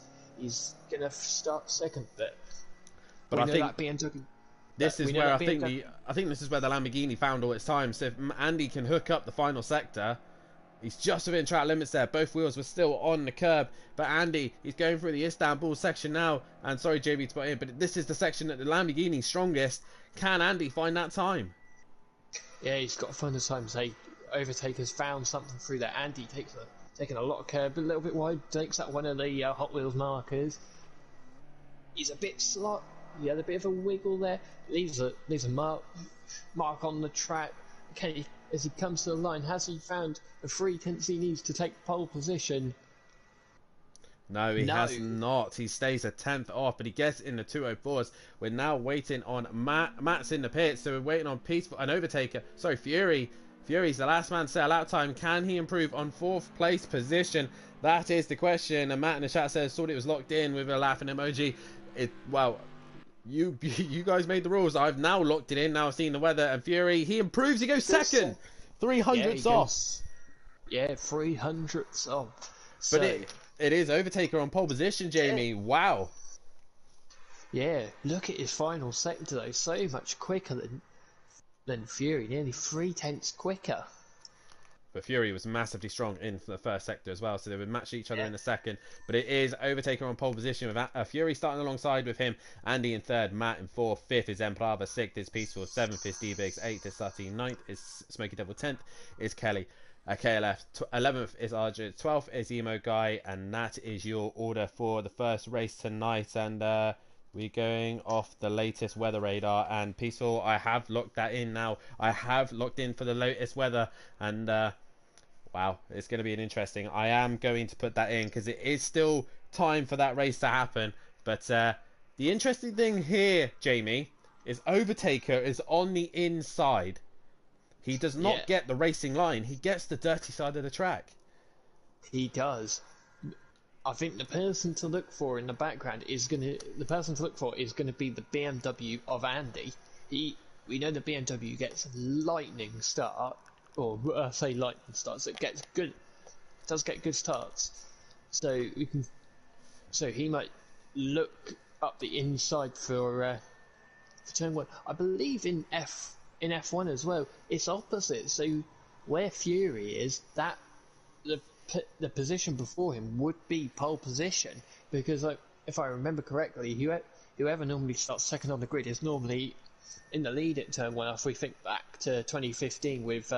going to start 2nd, but I think that BMW... This is where I think this is where the Lamborghini found all its time. So if Andy can hook up the final sector, he's just within track limits there. Both wheels were still on the curb, but Andy, he's going through the Istanbul section now. And sorry, JB, to put in, but this is the section that the Lamborghini's strongest. Can Andy find that time? Yeah, he's got to find the time. Say, Overtaker's found something through there. Andy taking a lot of curb, a little bit wide. Takes that one of the Hot Wheels markers. He's a bit slot. He had a bit of a wiggle there. Leaves a mark on the track. Okay, as he comes to the line, has he found the 3 tenths he needs to take pole position? No, he has not. He stays a 10th off, but he gets in the 204s. We're now waiting on Matt. Matt's in the pit, so we're waiting on Peaceful and Overtaker. Sorry, Fury. Fury's the last man set out time. Can he improve on 4th place position? That is the question. And Matt in the chat says, thought it was locked in with a laughing emoji. Well, you guys made the rules. I've now locked it in. Now I've seen the weather. And Fury, he improves. He goes 2nd. 300ths off. Yeah, 300ths off. But it is Overtaker on pole position, Jamie. Wow. Yeah, look at his final sector though. So much quicker than Fury. Nearly 3 tenths quicker. But Fury was massively strong in the first sector as well, so they would match each other in the second. But it is Overtaker on pole position with Fury starting alongside with him. Andy in 3rd, Matt in 4th, 5th is Emplava, 6th is Peaceful, 7th is D-Biggs, 8th is Sutty, 9th is Smoky Devil, 10th is Kelly. KLF, 11th is Argent, 12th is Emo Guy, and that is your order for the first race tonight. And we're going off the latest weather radar. And Peaceful, I have locked that in now. I have locked in for the latest weather, and Wow, it's going to be an interesting. I am going to put that in because it is still time for that race to happen. But the interesting thing here, Jamie, is Overtaker is on the inside. He does not get the racing line. He gets the dirty side of the track. He does. I think the person to look for in the background is gonna be the BMW of Andy. We know the BMW gets lightning start, or say lightning starts. It does get good starts. So he might look up the inside for turn 1. I believe in F1 as well, it's opposite. So where Fury is, that the position before him would be pole position, because if I remember correctly, whoever normally starts second on the grid is normally in the lead at turn 1. If we think back to 2015 with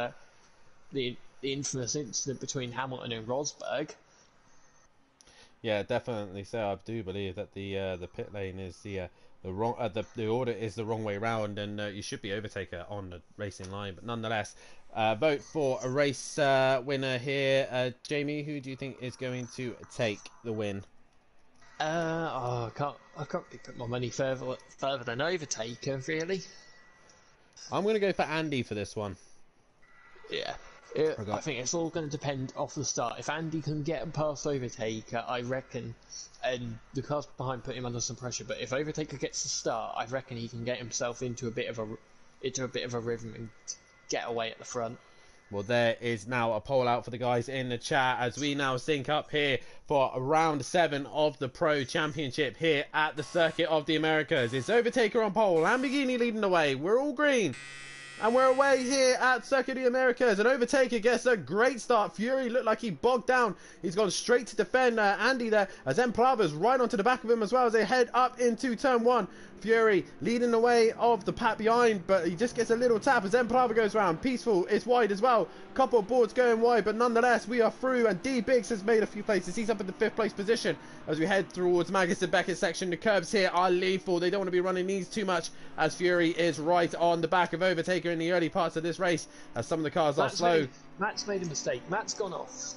the infamous incident between Hamilton and Rosberg. Yeah, definitely. So I do believe that the pit lane is the wrong the order is the wrong way round, and you should be Overtaker on the racing line. But nonetheless, vote for a race winner here. Jamie, who do you think is going to take the win? I can't really put my money further than Overtaker, really. I'm going to go for Andy for this one. Yeah. I think it's all going to depend off the start. If Andy can get past Overtaker, I reckon, and the cars behind put him under some pressure. But if Overtaker gets the start, I reckon he can get himself into a bit of a rhythm and get away at the front. Well, there is now a poll out for the guys in the chat as we now sync up here for round 7 of the Pro Championship here at the Circuit of the Americas. It's Overtaker on pole, Lamborghini leading the way. We're all green. And we're away here at Circuit of the Americas. And Overtaker gets a great start. Fury looked like he bogged down. He's gone straight to defend Andy there. As Emplava's right onto the back of him as well as they head up into turn 1. Fury leading the way of the pack behind, but he just gets a little tap as Emplava goes round. Peaceful is wide as well. Couple of boards going wide, but nonetheless we are through, and D Biggs has made a few places. He's up in the 5th place position as we head towards Magus and Beckett's section. The curbs here are lethal. They don't want to be running these too much as Fury is right on the back of Overtaker in the early parts of this race as some of the cars are slow. Matt's made a mistake. Matt's gone off.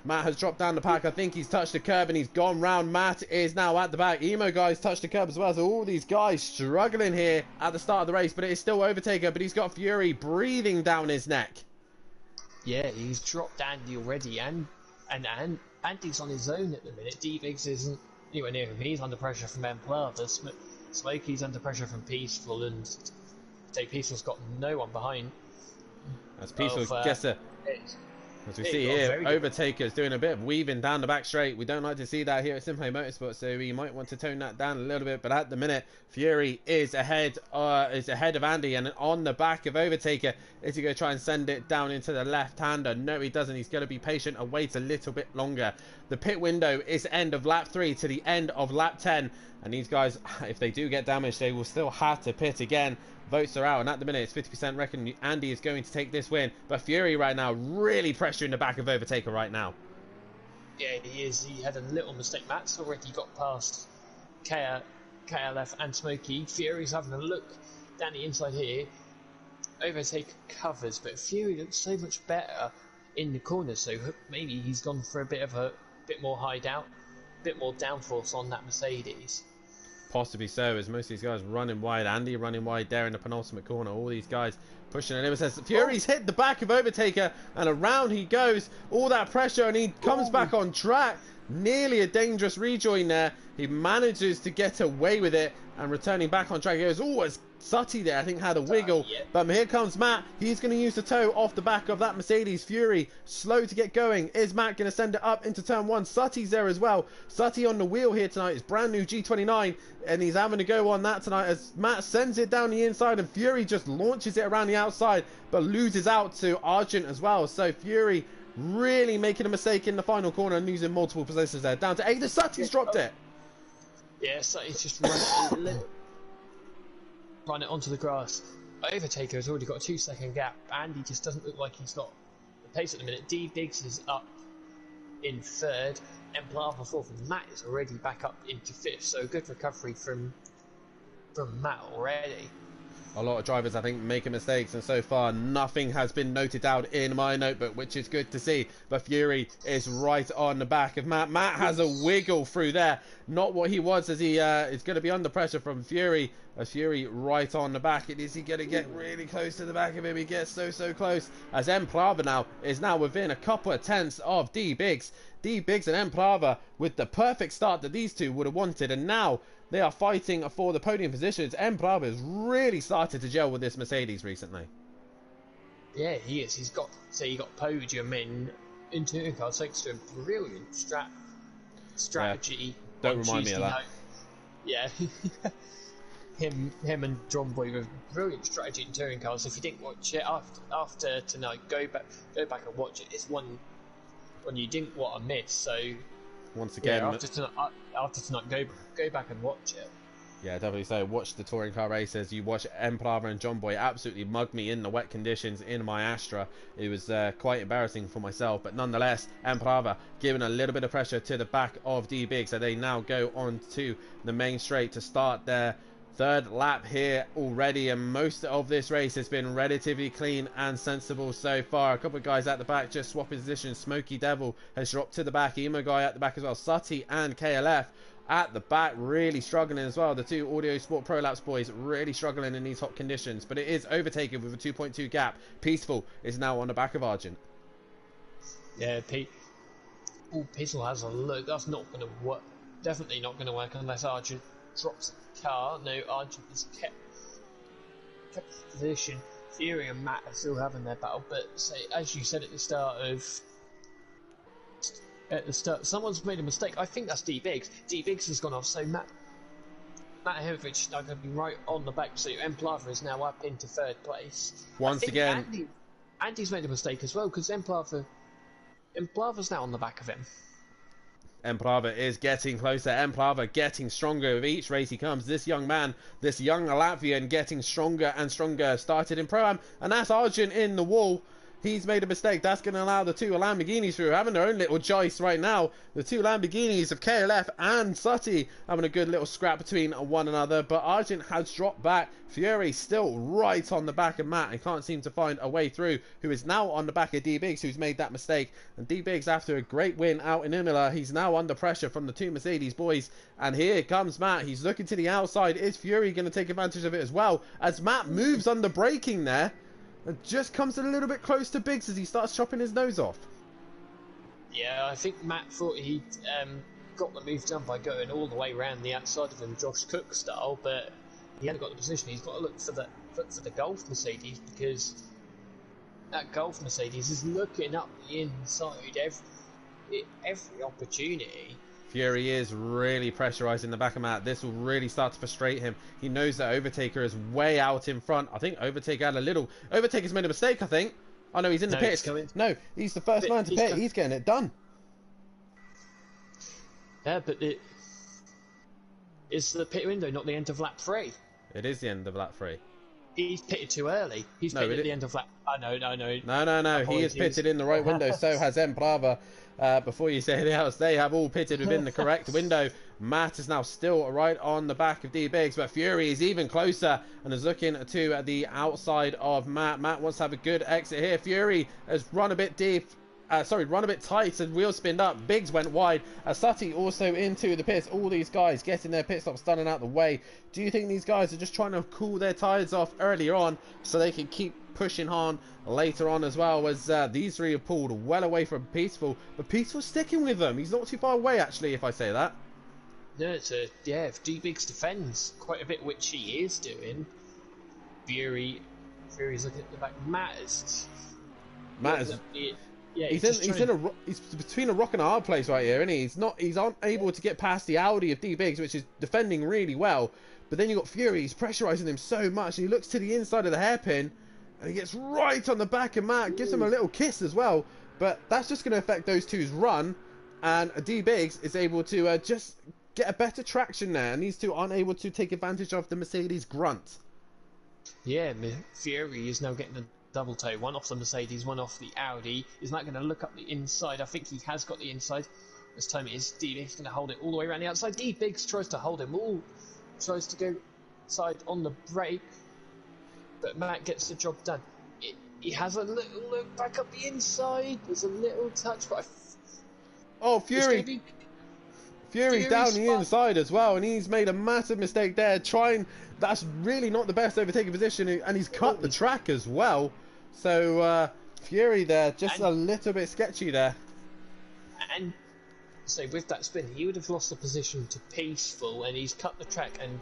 Matt has dropped down the pack. I think he's touched the curb and he's gone round. Matt is now at the back. Emo guys touched the curb as well. So all these guys struggling here at the start of the race, but it is still Overtaker, but he's got Fury breathing down his neck. Yeah, he's dropped Andy already, and Andy's on his own at the minute. D-Biggs isn't anywhere near him. He's under pressure from Emplava. Smokey's under pressure from Peaceful, and Peaceful's got no one behind. As Peaceful gets a... As we see here, Overtaker's doing a bit of weaving down the back straight. We don't like to see that here at Simplay Motorsport, so we might want to tone that down a little bit. But at the minute, Fury is ahead of Andy, and on the back of Overtaker. Is he going to try and send it down into the left-hander? No, he doesn't. He's going to be patient and wait a little bit longer. The pit window is end of lap 3 to the end of lap 10. And these guys, if they do get damaged, they will still have to pit again. Votes are out, and at the minute it's 50% reckon Andy is going to take this win. But Fury right now really pressuring the back of Overtaker right now. Yeah, he is. He had a little mistake. Matt's already got past KLF and Smokey. Fury's having a look down the inside here. Overtaker covers, but Fury looks so much better in the corner, so maybe he's gone for a bit more hideout, a bit more downforce on that Mercedes. Possibly so, as most of these guys running wide. Andy running wide there in the penultimate corner. All these guys pushing the limits. As Fury's hit the back of Overtaker, and around he goes. All that pressure, and he comes back on track. Nearly a dangerous rejoin there. He manages to get away with it, and returning back on track. He goes, oh, as Sutty there, I think, had a wiggle. Yeah. But here comes Matt. He's going to use the toe off the back of that Mercedes. Fury slow to get going. Is Matt going to send it up into turn 1? Sutty's there as well. Sutty on the wheel here tonight. It's brand new G29, and he's having to go on that tonight as Matt sends it down the inside, and Fury just launches it around the outside, but loses out to Argent as well. So Fury really making a mistake in the final corner and losing multiple positions there. Down to 8. Sutty's dropped it. Yeah, Sutty's just run it onto the grass. Overtaker has already got a 2-second gap. Andy just doesn't look like he's got the pace at the minute. D Biggs is up in 3rd, Emplava 4th, and Matt is already back up into 5th. So good recovery from Matt already. A lot of drivers, I think, making mistakes, and so far nothing has been noted down in my notebook, which is good to see. But Fury is right on the back of Matt. Matt has a wiggle through there, not what he was, as he is going to be under pressure from Fury. As Fury right on the back, is he going to get really close to the back of him? He gets so close, as M Plava now is within a couple of tenths of D Biggs. D Biggs and M Plava with the perfect start that these two would have wanted, and now they are fighting for the podium positions. M Plava has really started to gel with this Mercedes recently. Yeah, he is. He got podium in touring cars thanks to a brilliant strategy. Yeah, don't remind me of that. Night. Yeah. him and John Boy with brilliant strategy in touring cars. If you didn't watch it after tonight, go back and watch it. It's one you didn't want to miss. So once again, yeah, after tonight, go back and watch it. Yeah, definitely so. Watch the touring car races. You watch M Plava and John Boy absolutely mug me in the wet conditions in my Astra. It was quite embarrassing for myself, but nonetheless, M Plava giving a little bit of pressure to the back of D Big, so they now go on to the main straight to start their third lap here already, and most of this race has been relatively clean and sensible so far. A couple of guys at the back just swapping positions. Smoky Devil has dropped to the back. Emo guy at the back as well. Sutty and KLF at the back really struggling as well. The two Audio Sport Pro Laps boys really struggling in these hot conditions, but it is overtaken with a 2.2 gap. Peaceful is now on the back of Argent. Yeah, Peaceful has a look. That's not going to work. Definitely not going to work unless Argent drops the car. No, Argent has kept his position. Fury and Matt are still having their battle, but as you said at the start, someone's made a mistake. I think that's D Biggs. D Biggs has gone off, so Matt Hevich is now going to be right on the back. So M Plava is now up into third place. Once again, Andy's made a mistake as well, because M Plava's now on the back of him. M Plava is getting closer. M Plava getting stronger with each race he comes. This young man, this young Latvian, getting stronger and stronger. Started in Pro-Am, and that's Argent in the wall. He's made a mistake. That's going to allow the two Lamborghinis through, having their own little joist right now. The two Lamborghinis of KLF and Sutty having a good little scrap between one another. But Argent has dropped back. Fury still right on the back of Matt and can't seem to find a way through, who is now on the back of D Biggs, who's made that mistake. And D Biggs, after a great win out in Imola, he's now under pressure from the two Mercedes boys. And here comes Matt. He's looking to the outside. Is Fury going to take advantage of it as well, as Matt moves under braking there and just comes a little bit close to Biggs as he starts chopping his nose off? Yeah, I think Matt thought he'd got the move done by going all the way around the outside of him, Josh Cook style, but he hadn't got the position. He's got to look for the Golf Mercedes, because that Golf Mercedes is looking up the inside every opportunity. Fury is really pressurising the back of Matt. This will really start to frustrate him. He knows that Overtaker is way out in front. I think Overtaker had a little... Overtaker's made a mistake, I think. Oh, no, he's in the pits. No, he's the first man to pit. He's getting it done. Yeah, but it's the pit window, not the end of lap 3. It is the end of lap 3. He's pitted too early. He's pitted at the end of lap... No. No. He is pitted in the right window. So has M Plava. Before you say anything else, they have all pitted within the correct window. Matt is now still right on the back of D Biggs, but Fury is even closer and is looking to the outside of Matt. Matt wants to have a good exit here. Fury has run a bit deep. Run a bit tight and wheel spinned up. Biggs went wide. Sutty also into the pits. All these guys getting their pit stops done and out the way. Do you think these guys are just trying to cool their tyres off earlier on so they can keep pushing on later on as well, as these three are pulled well away from Peaceful, but Peaceful's sticking with them. He's not too far away, actually, if I say that. No, if D Biggs defends quite a bit, which he is doing, Fury's looking at the back. Matt is he's between a rock and a hard place right here, isn't he? He's unable to get past the Audi of D Biggs, which is defending really well, but then you've got Fury. He's pressurising him so much, and he looks to the inside of the hairpin, and he gets right on the back of Matt, gives him a little kiss as well, but that's just going to affect those two's run, and D Biggs is able to just get a better traction there, and these two aren't able to take advantage of the Mercedes grunt. Yeah, Fury is now getting a double toe, one off the Mercedes, one off the Audi. He's not going to look up the inside. I think he has got the inside. This time it is D Biggs going to hold it all the way around the outside. D Biggs tries to hold him all, tries to go side on the brake. but Matt gets the job done. He has a little look back up the inside. There's a little touch, but Oh, Fury! Fury's down the inside as well, and he's made a massive mistake there. That's really not the best overtaking position, and he's cut the track as well. So Fury there, just a little bit sketchy there. And so with that spin, he would have lost the position to Peaceful, and he's cut the track and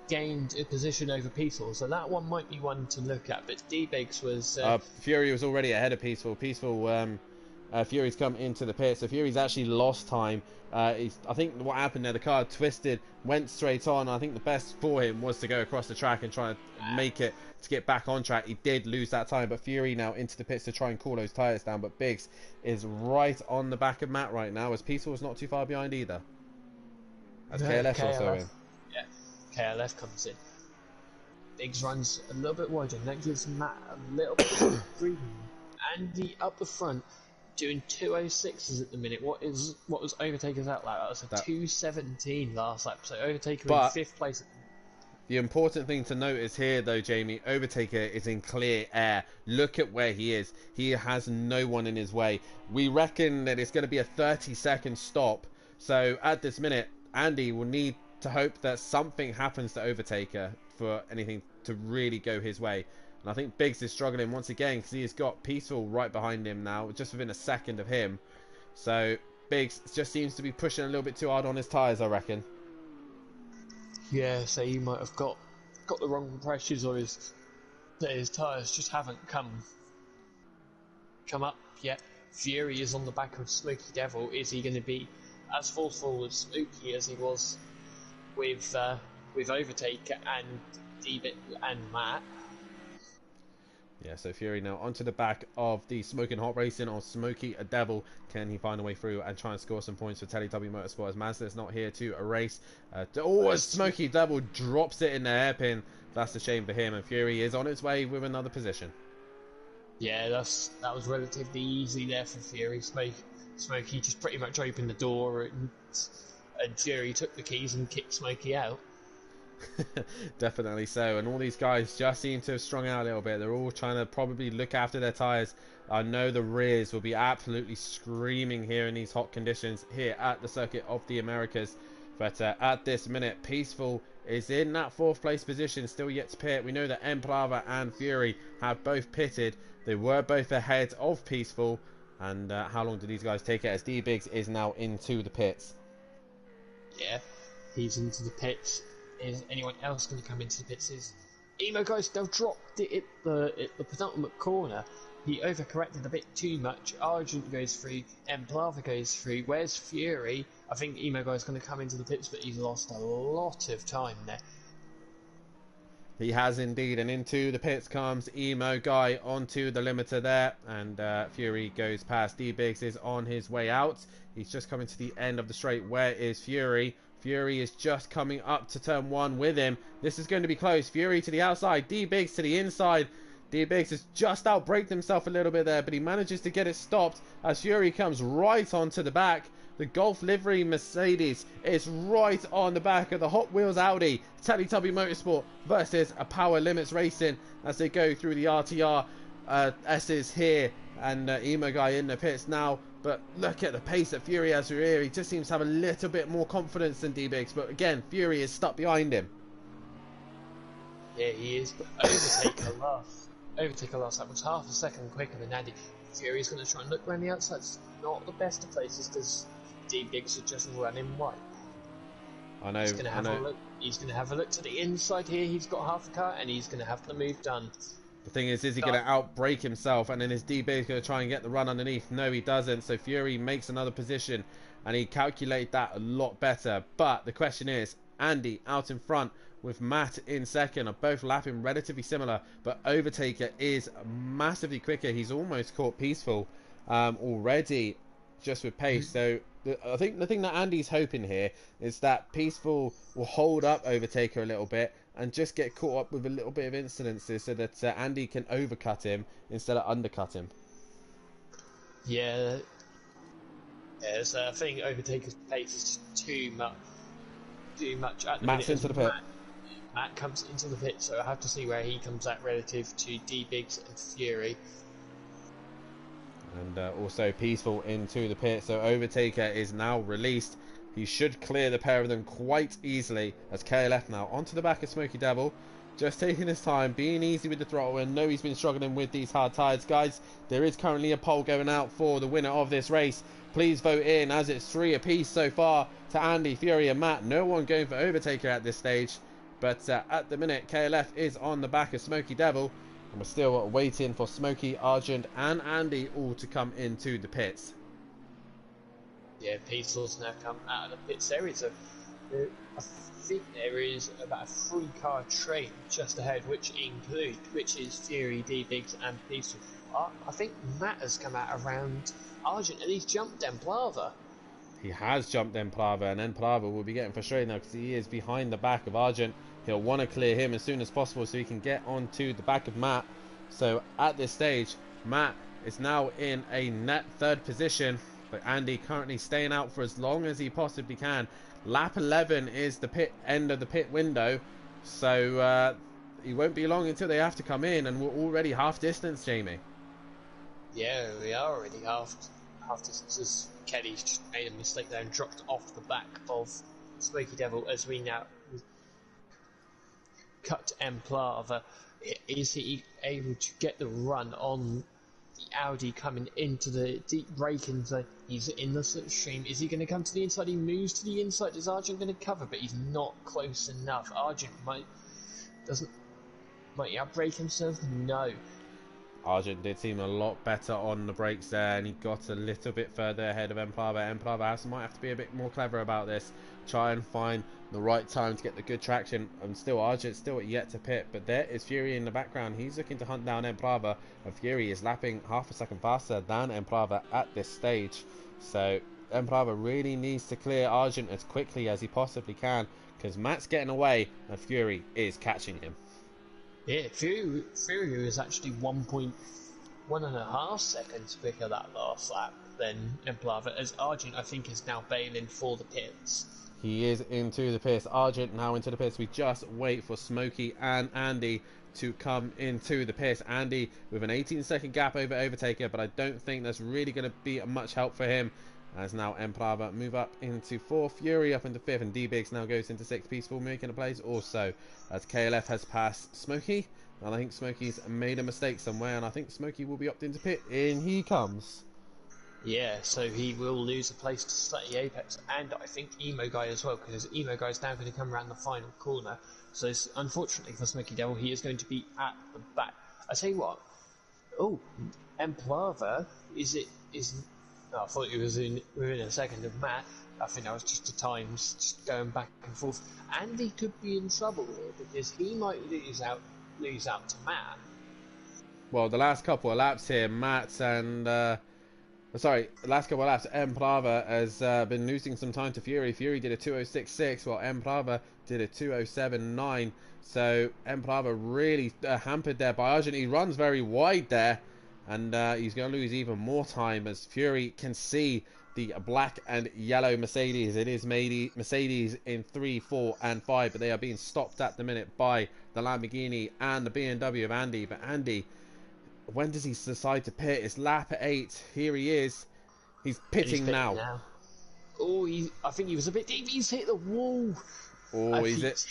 gained a position over Peaceful. So that one might be one to look at. But D-Biggs was Fury was already ahead of Peaceful. Fury's come into the pit, so Fury's actually lost time. I think what happened there, the car twisted, went straight on. I think the best for him was to go across the track and try and make it to get back on track. He did lose that time, but Fury now into the pits to try and cool those tyres down. But Biggs is right on the back of Matt right now, as Peaceful's not too far behind either. As KLF also in. Yeah, KLF comes in. Biggs runs a little bit wider, and that gives Matt a little bit of breathing. Andy up the front, doing 2:06s at the minute. What was Overtaker's out like? That was a 2:17 last lap. So Overtaker in 5th place. The important thing to note is here, though, Jamie, Overtaker is in clear air. Look at where he is. He has no one in his way. We reckon that it's going to be a 30-second stop. So at this minute, Andy will need to hope that something happens to Overtaker for anything to really go his way. And I think Biggs is struggling once again because he has got Peaceful right behind him now, just within a second of him. So Biggs just seems to be pushing a little bit too hard on his tyres, I reckon. Yeah, so he might have got the wrong pressures, or his tyres just haven't come up yet. Fury is on the back of Smoky Devil. Is he going to be as forceful as Smoky as he was with Overtaker and D-Bit and Matt? Yeah, so Fury now onto the back of the Smoking Hot Racing on Smoky a Devil. Can he find a way through and try and score some points for Teletubby Motorsport as Mazda's not here to erase? As Smoky Devil drops it in the hairpin. That's a shame for him, and Fury is on its way with another position. Yeah, that was relatively easy there for Fury. Smoky just pretty much opened the door, and Fury took the keys and kicked Smoky out. Definitely so, and all these guys just seem to have strung out a little bit. They're all trying to probably look after their tyres. I know the rears will be absolutely screaming here in these hot conditions here at the Circuit of the Americas. But at this minute, Peaceful is in that 4th place position, still yet to pit. We know that Emplava and Fury have both pitted. They were both ahead of Peaceful. And how long do these guys take it, as D-Biggs is now into the pits? Yeah, he's into the pits. Is anyone else going to come into the pits? Is Emo guys? They'll drop it at the penultimate corner. He overcorrected a bit too much. Argent goes through, Emplava goes through. Where's Fury? I think Emo guy's going to come into the pits, but he's lost a lot of time there. He has indeed, and into the pits comes Emo Guy onto the limiter there, and Fury goes past. D-Biggs is on his way out. He's just coming to the end of the straight. Where is Fury? Fury is just coming up to turn 1 with him. This is going to be close. Fury to the outside, D-Biggs to the inside. D-Biggs has just outbraked himself a little bit there, but he manages to get it stopped as Fury comes right onto the back. The Golf livery Mercedes is right on the back of the Hot Wheels Audi. Teletubby Motorsport versus a Power Limits Racing as they go through the RTR S's here, and Emo Guy in the pits now. But look at the pace that Fury has here. He just seems to have a little bit more confidence than D-Biggs. But again, Fury is stuck behind him. Yeah, he is. But Overtaker last lap was half a second quicker than Andy. Fury's going to try and look around the outside. It's not the best of places because D-Biggs are just running wide. I know. He's going to have a look. He's going to have a look to the inside here. He's got half a car, and he's going to have the move done. The thing is he going to outbrake himself, and then is D-Biggs going to try and get the run underneath? No, he doesn't. So Fury makes another position, and he calculates that a lot better. But the question is, Andy out in front with Matt in second are both lapping relatively similar, but Overtaker is massively quicker. He's almost caught Peaceful already just with pace. So I think the thing that Andy's hoping here is that Peaceful will hold up Overtaker a little bit and just get caught up with a little bit of incidences so that Andy can overcut him instead of undercut him. Yeah. So I think Overtaker's pace is too much at the Matt's minute. into the pit. Matt comes into the pit, so I have to see where he comes at relative to D-Biggs and Fury. And also Peaceful into the pit, so Overtaker is now released. He should clear the pair of them quite easily, as KLF now onto the back of Smoky Devil. Just taking his time, being easy with the throttle, and know he's been struggling with these hard tyres. Guys, there is currently a poll going out for the winner of this race. Please vote in, as it's 3 apiece so far to Andy, Fury and Matt. No one going for Overtaker at this stage. But at the minute, KLF is on the back of Smoky Devil. And we're still waiting for Smokey, Argent and Andy all to come into the pits. Yeah, Peaceful's now come out of the pits. I think there is about a 3-car train just ahead, which is Fury, D-Biggs and Peaceful. I think Matt has come out around Argent and he's jumped Emplava. He has jumped Emplava, and Emplava will be getting frustrated now because he is behind the back of Argent. He'll want to clear him as soon as possible so he can get onto the back of Matt. So at this stage, Matt is now in a net 3rd position, but Andy currently staying out for as long as he possibly can. Lap 11 is the end of the pit window, so he won't be long until they have to come in, and we're already half distance, Jamie. Yeah, we are already half distance. Kelly's just made a mistake there and dropped off the back of Smoky Devil as we now cut Emplava. Is he able to get the run on the Audi coming into the deep braking zone? He's in the slipstream. Is he going to come to the inside? He moves to the inside. Is Argent going to cover? But he's not close enough. Argent might he outbrake himself? No. Argent did seem a lot better on the brakes there, and he got a little bit further ahead of Emplava. Emplava might have to be a bit more clever about this. Try and find the right time to get the good traction. And still, Argent's still yet to pit, but there is Fury in the background. He's looking to hunt down Emplava, and Fury is lapping half a second faster than Emplava at this stage. So Emplava really needs to clear Argent as quickly as he possibly can, because Matt's getting away and Fury is catching him. Yeah, Fury was actually 1.5 seconds quicker that last lap than Emplava, as Argent, I think, is now bailing for the pits. He is into the pits. Argent now into the pits. We just wait for Smokey and Andy to come into the pits. Andy with an 18-second gap over Overtaker, but I don't think that's really going to be much help for him, as now Emplava move up into 4th, Fury up into 5th, and D-Biggs now goes into 6th. Peaceful making a place also, as KLF has passed Smokey, and I think Smokey's made a mistake somewhere, and I think Smokey will be opted into pit. In he comes. Yeah, so he will lose a place to Slutty Apex, and I think Emo Guy as well, because Emo Guy is now going to come around the final corner. So unfortunately for Smoky Devil, he is going to be at the back. I tell you what, Emplava I thought he was within a second of Matt. I think that was just the times just going back and forth. Andy could be in trouble here because he might lose out to Matt. Well, the last couple of laps here, Matt and Emplava has been losing some time to Fury. Fury did a 2:06.6, while Emplava did a 2:07.9. So Emplava really hampered there by Argent. He runs very wide there, and he's going to lose even more time as Fury can see the black and yellow Mercedes. It is Mercedes in 3, 4 and 5, but they are being stopped at the minute by the Lamborghini and the BMW of Andy. But Andy, when does he decide to pit? It's lap 8. Here he is. He's pitting now. Oh, I think he was a bit deep. He's hit the wall. Oh, is it?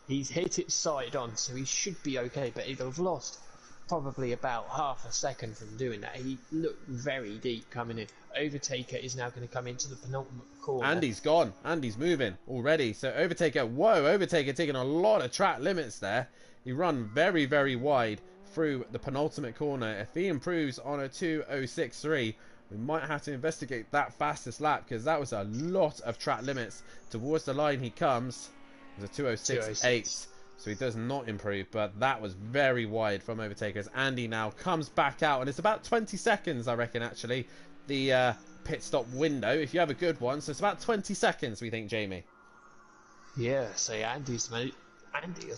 He's hit it side on, so he should be okay, but he'll have lost probably about half a second from doing that. He looked very deep coming in. Overtaker is now going to come into the penultimate corner. Andy's gone. Andy's moving already. So Overtaker, Overtaker taking a lot of track limits there. He run very, very wide through the penultimate corner. If he improves on a 2:06.3, we might have to investigate that fastest lap, because that was a lot of track limits. Towards the line he comes. It was a 2:06.8. So he does not improve, but that was very wide from Overtaker. As Andy now comes back out, and it's about 20 seconds, I reckon, actually, the pit stop window, if you have a good one. So it's about 20 seconds, we think, Jamie. Yeah, so Andy has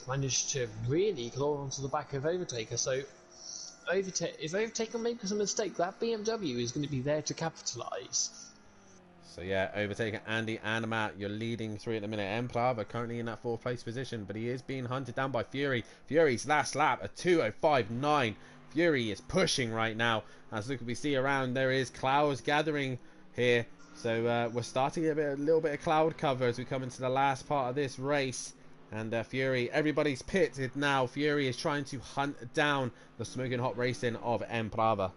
managed to really claw onto the back of Overtaker. So if Overtaker makes a mistake, that BMW is going to be there to capitalise. So yeah, overtaking Andy and Matt. You're leading 3 at the minute. Emperor currently in that 4th place position, but he is being hunted down by Fury. Fury's last lap, a 2:05.9. Fury is pushing right now. As we see around, there is clouds gathering here. So we're starting to get a little bit of cloud cover as we come into the last part of this race. And Fury, everybody's pitted now. Fury is trying to hunt down the smoking hot racing of Emperor.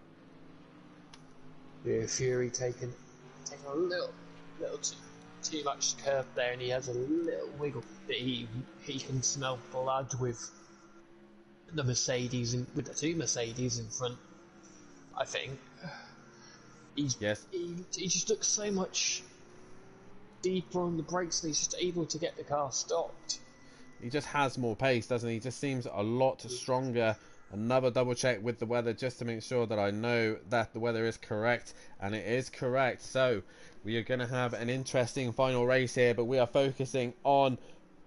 Yeah, Fury taking a little too much curve there, and he has a little wiggle that he can smell blood with the Mercedes with the 2 Mercedes in front. I think he just looks so much deeper on the brakes, and he's just able to get the car stopped. He just has more pace, doesn't he? He just seems a lot stronger. Another double check with the weather just to make sure that I know that the weather is correct, and it is correct. So we are going to have an interesting final race here, but we are focusing on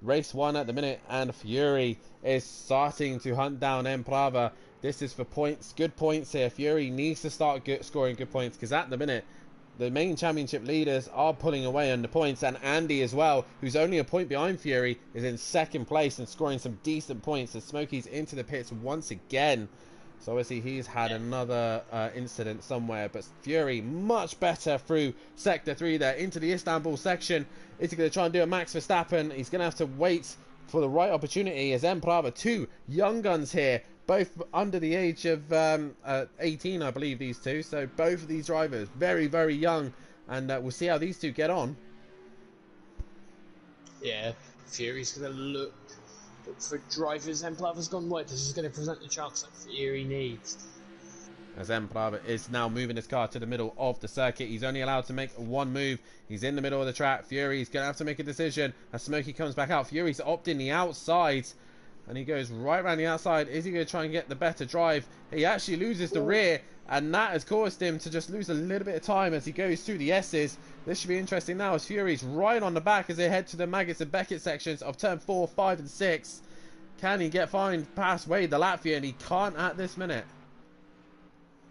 race 1 at the minute, and Fury is starting to hunt down Emperor. This is for points, good points here. Fury needs to start scoring good points, because at the minute the main championship leaders are pulling away on the points, and Andy as well, who's only a point behind Fury, is in 2nd place and scoring some decent points. And Smokey's into the pits once again, so obviously he's had another incident somewhere. But Fury much better through sector 3 there into the Istanbul section. Is he going to try and do a Max Verstappen? He's going to have to wait for the right opportunity as Emperor, 2 young guns here, both under the age of 18, I believe, these 2. So both of these drivers very, very young, and we'll see how these 2 get on. Yeah, Fury's going to look for drivers. Emperor's gone wide. This is going to present the chance that Fury needs. As Emperor is now moving his car to the middle of the circuit. He's only allowed to make 1 move. He's in the middle of the track. Fury's going to have to make a decision as Smokey comes back out. Fury's opting the outside, and he goes right around the outside. Is he going to try and get the better drive? He actually loses the rear, and that has caused him to just lose a little bit of time as he goes through the S's. This should be interesting now as Fury's right on the back as they head to the Maggots and Beckett sections of turn 4, 5 and 6. Can he get past Wade the Latvian? And he can't at this minute.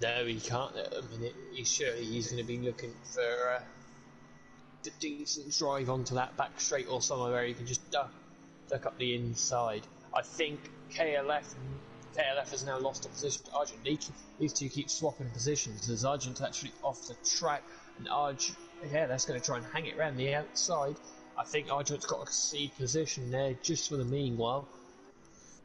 No, he can't at a minute. He's going to be looking for a decent drive onto that back straight or somewhere where he can just duck up the inside. I think KLF has now lost a position to Argent. These 2 keep swapping positions as Argent's actually off the track, and that's going to try and hang it around the outside. I think Argent's got a C position there just for the meanwhile.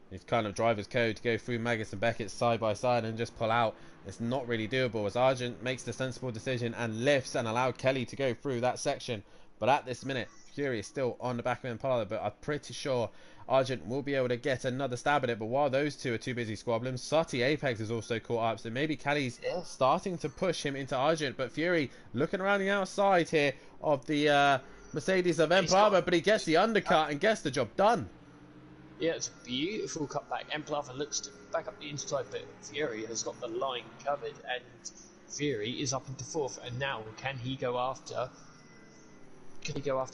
It's kind of driver's code to go through Maggots and Beckett side by side and just pull out. It's not really doable as Argent makes the sensible decision and lifts and allowed Kelly to go through that section. But at this minute, Fury is still on the back of Impala, but I'm pretty sure Argent will be able to get another stab at it. But while those 2 are too busy squabbling, Sutty Apex is also caught up, so maybe Kelly's starting to push him into Argent. But Fury looking around the outside here of the Mercedes of Empalava, but he gets the undercut and gets the job done. Yeah, it's a beautiful cutback. Empalava looks to back up the inside, but Fury has got the line covered, and Fury is up into 4th. And now, can he go after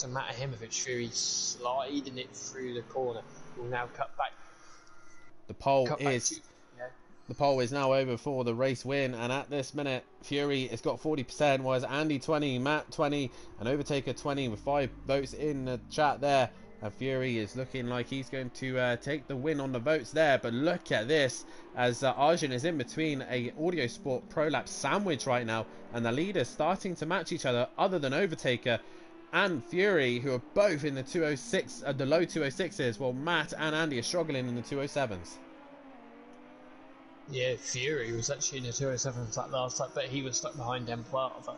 Matt Ahimovic? Fury sliding it through the corner. Will now cut back. The poll is now over for the race win, and at this minute, Fury has got 40%, whereas Andy 20, Matt 20, and Overtaker 20 with 5 votes in the chat there. And Fury is looking like he's going to take the win on the votes there. But look at this, as Arjun is in between a Audio Sport Pro Lap sandwich right now, and the leaders starting to match each other, other than Overtaker and Fury, who are both in the 206, the low 206s, while Matt and Andy are struggling in the 207s. Yeah, Fury was actually in the 207s that last time, but he was stuck behind Empalava.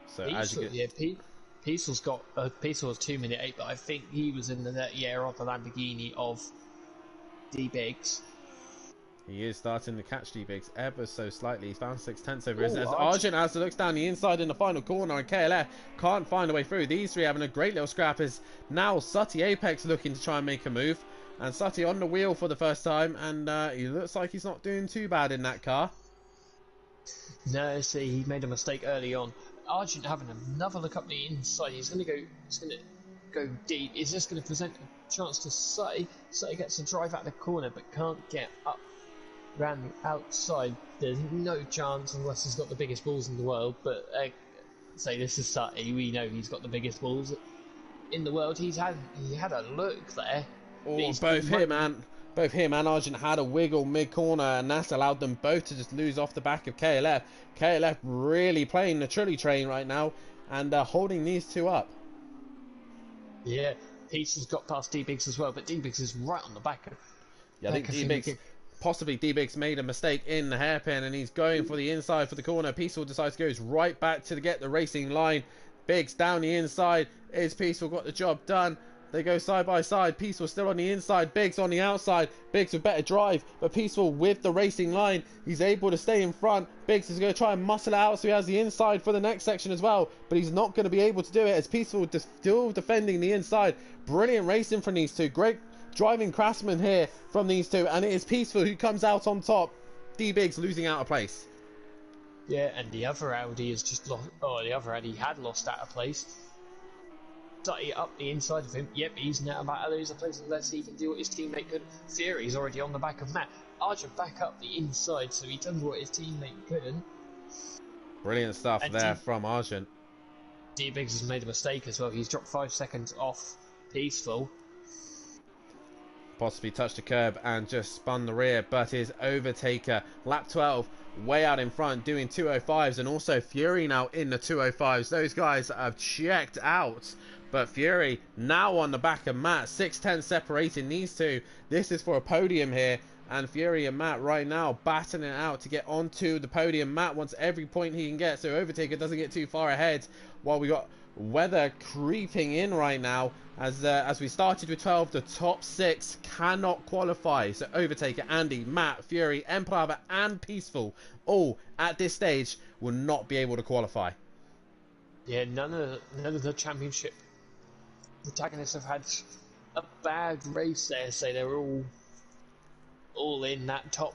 So as you get... Piesel's got Piesel was 2 minute 8, but I think he was in the of the Lamborghini of D Biggs. He is starting to catch D Biggs ever so slightly. He's found 6/10 over as Arjun as looks down the inside in the final corner, and KLF can't find a way through. These 3 having a great little scrap as now Sutty Apex looking to try and make a move, and Sutty on the wheel for the first time, and he looks like he's not doing too bad in that car. No, see, he made a mistake early on. Argent having another look up the inside. He's going to go deep. Is this going to present a chance to Sutty? Sutty gets a drive out of the corner but can't get up round the outside, there's no chance unless he's got the biggest balls in the world. But say this is Sutty, we know he's got the biggest balls in the world. He had a look there. Oh, both him and Argent had a wiggle mid-corner, and that's allowed them both to just lose off the back of KLF. KLF really playing the trolley train right now and holding these two up. Yeah, Peace has got past D-Biggs as well, but D-Biggs is right on the back of... Yeah, I think D-Biggs, possibly D-Biggs made a mistake in the hairpin, and he's going for the inside for the corner. Peaceful decides to go right back to get the racing line. Biggs down the inside. Is Peaceful got the job done? They go side by side. Peaceful still on the inside. Biggs on the outside. Biggs with better drive, but Peaceful with the racing line. He's able to stay in front. Biggs is going to try and muscle it out so he has the inside for the next section as well, but he's not going to be able to do it as Peaceful still defending the inside. Brilliant racing from these two. Great driving craftsman here from these two, and it is Peaceful who comes out on top. D-Biggs losing out of place. Yeah, and the other Audi has just lost... Oh, the other Audi had lost out of place. Sutty up the inside of him. Yep, he's now about to lose a place unless he can do what his teammate could. Fury's already on the back of Matt. Argent back up the inside, so he done what his teammate couldn't. Brilliant stuff and there from Argent. D-Biggs has made a mistake as well. He's dropped 5 seconds off Peaceful. Possibly touched the curb and just spun the rear, but his overtaker, lap 12, way out in front, doing 205s, and also Fury now in the 205s. Those guys have checked out, but Fury now on the back of Matt, 6'10" separating these two. This is for a podium here, and Fury and Matt right now battling it out to get onto the podium. Matt wants every point he can get, so Overtaker doesn't get too far ahead, while we got weather creeping in right now. As we started with 12, the top 6 cannot qualify. So Overtaker, Andy, Matt, Fury, Emperor, and Peaceful, all at this stage will not be able to qualify. Yeah, none of the championship protagonists have had a bad race there. So they're all in that top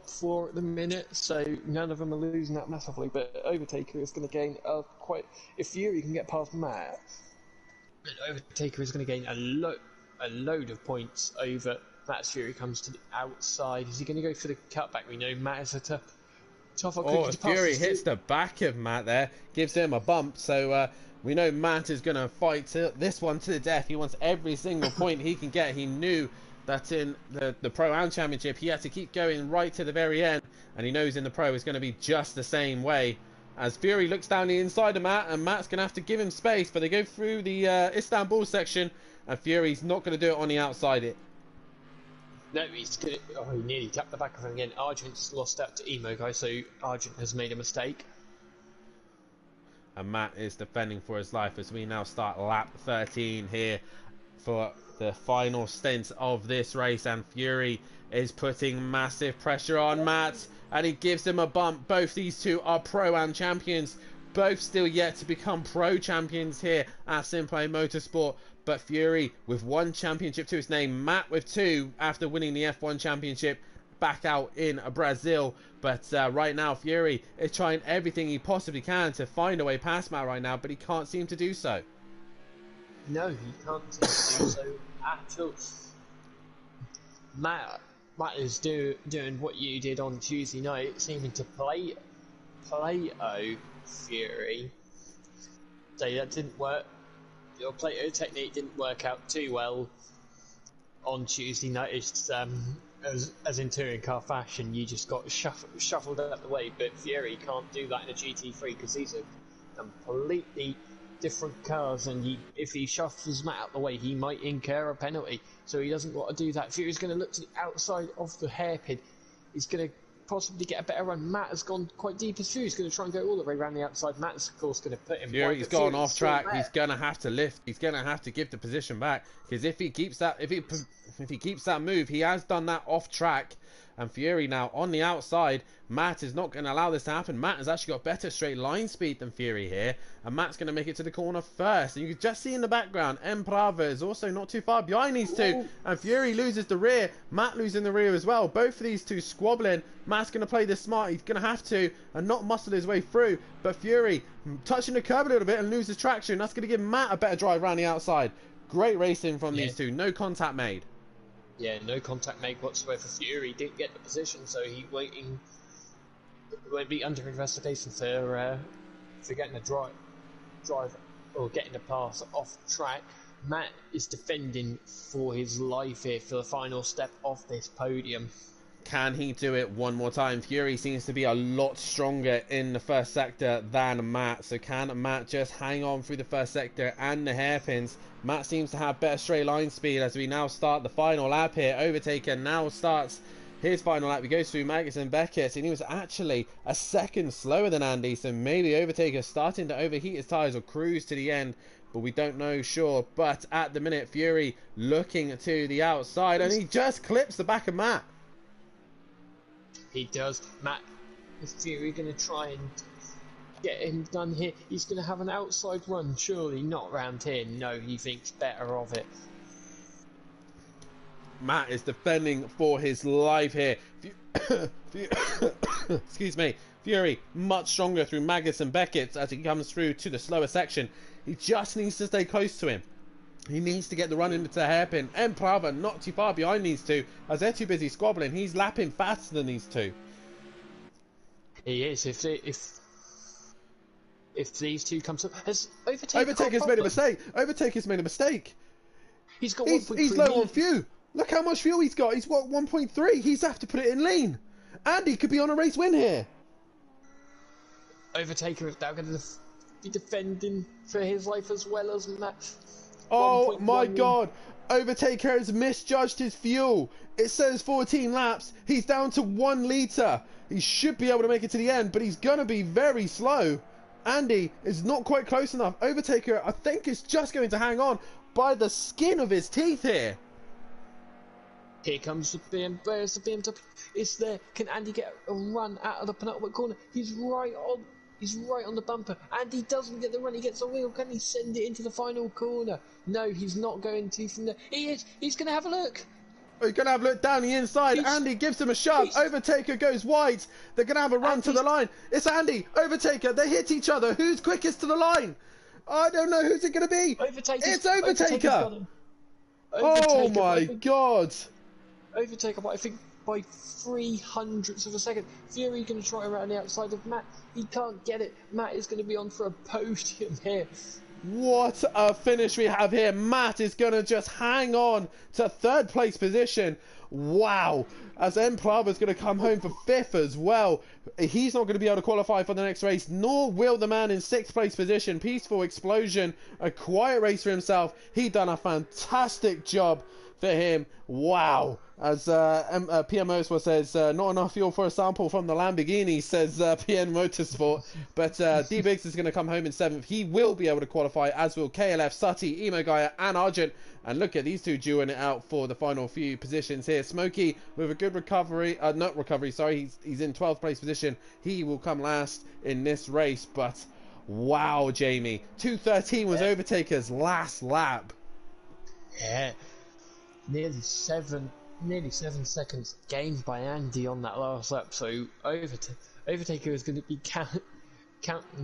4 at the minute. So none of them are losing that massively. But Overtaker is going to gain quite. If Fury can get past Matt, Overtaker is going to gain a load of points over Matt. Fury comes to the outside. Is he going to go for the cutback? We know Matt is a tougher cookie to pass. Fury hits the back of Matt there, gives him a bump. So we know Matt is going to fight this one to the death. He wants every single point he can get. He knew that in the Pro-Am Championship he had to keep going right to the very end, and he knows in the Pro it's going to be just the same way. As Fury looks down the inside of Matt, and Matt's going to have to give him space, but they go through the Istanbul section, and Fury's not going to do it on the outside. No, he's going to... Oh, he nearly tapped the back of him again. Argent's lost out to Emo Guy, so Argent has made a mistake. And Matt is defending for his life as we now start lap 13 here for the final stint of this race, and Fury is putting massive pressure on Matt, and he gives him a bump. Both these two are Pro-Am champions, both still yet to become Pro champions here at Simplay Motorsport, but Fury with 1 championship to his name, Matt with 2 after winning the F1 championship back out in Brazil. But right now Fury is trying everything he possibly can to find a way past Matt right now, but he can't seem to do so. No, he can't seem to do so at all. Matt is doing what you did on Tuesday night, seeming to play Fury. So that didn't work. Your Plato technique didn't work out too well on Tuesday night. It's, as in touring car fashion, you just got shuffled out of the way. But Fury can't do that in a GT3 because these are completely different cars, and if he shuffles Matt out the way, he might incur a penalty. So he doesn't want to do that. Fury's going to look to the outside of the hairpin. He's going to possibly get a better run. Matt has gone quite deep as Fury's going to try and go all the way around the outside. Matt's of course going to put him. Fury's gone off track. He's going to have to lift. He's going to have to give the position back, because if he keeps that move, he has done that off track. And Fury now on the outside. Matt is not going to allow this to happen. Matt has actually got better straight line speed than Fury here, and Matt's going to make it to the corner first. And you can just see in the background, Emprava is also not too far behind these two, and Fury loses the rear. Matt losing the rear as well. Both of these two squabbling. Matt's going to play this smart. He's going to have to and not muscle his way through, but Fury touching the curb a little bit and loses traction. That's going to give Matt a better drive around the outside. Great racing from these two. No contact made. Yeah, no contact made whatsoever. Fury didn't get the position, so he won't be under investigation for getting a drive or getting a pass off track. Matt is defending for his life here for the final step of this podium. Can he do it one more time? Fury seems to be a lot stronger in the first sector than Matt. So can Matt just hang on through the first sector and the hairpins? Matt seems to have better straight line speed as we now start the final lap here. Overtaker now starts his final lap. He goes through Magnus and Beckett, and he was actually a second slower than Andy. So maybe Overtaker starting to overheat his tyres or cruise to the end. But we don't know sure. But at the minute, Fury looking to the outside, and he just clips the back of Matt. He does. Matt, is Fury going to try and get him done here? He's going to have an outside run, surely not round here. No, he thinks better of it. Matt is defending for his life here. Excuse me. Fury much stronger through Magnus and Beckett as he comes through to the slower section. He just needs to stay close to him. He needs to get the run into the hairpin. Prava not too far behind these two as they're too busy squabbling. He's lapping faster than these two. He is. If these two comes up, has Overtaker's made a mistake. Overtaker's made a mistake. He's got he's low on fuel. Look how much fuel he's got. He's got 1.3. He's have to put it in lean. Andy could be on a race win here. Overtaker is now going to be defending for his life as well as Matt. Oh my god, Overtaker has misjudged his fuel. It says 14 laps. He's down to 1 litre. He should be able to make it to the end, but he's going to be very slow. Andy is not quite close enough. Overtaker, I think, is just going to hang on by the skin of his teeth here. Here comes the BMW. Where's the BMW? It's there. Can Andy get a run out of the penultimate corner? He's right on the bumper. Andy doesn't get the run. He gets a wheel. Can he send it into the final corner? No, he's not going to from there. He is. He's going to have a look. Oh, he's going to have a look down the inside. Andy gives him a shove. Overtaker goes wide. They're going to have a run to the line. It's Andy. Overtaker. They hit each other. Who's quickest to the line? I don't know. Who's it going to be? It's Overtaker. Oh my god. Overtaker, but I think by 300ths of a second. Fury going to try around the outside of Matt. He can't get it. Matt is going to be on for a podium here. What a finish we have here. Matt is going to just hang on to 3rd place position. Wow. As Prava is going to come home for 5th as well. He's not going to be able to qualify for the next race, nor will the man in 6th place position. Peaceful Explosion, a quiet race for himself. He done a fantastic job for him. Wow. As PM Motorsport says, not enough fuel for a sample from the Lamborghini, says PM Motorsport. But D-Biggs is going to come home in 7th. He will be able to qualify, as will KLF, Sutty, Emo Gaia, and Argent. And look at these two dueling it out for the final few positions here. Smokey with a good recovery, not recovery, sorry, he's in 12th place position. He will come last in this race. But wow, Jamie, 2:13 was Overtaker's last lap. Yeah, nearly 7 seconds gained by Andy on that last lap. So Overtaker is going to be counting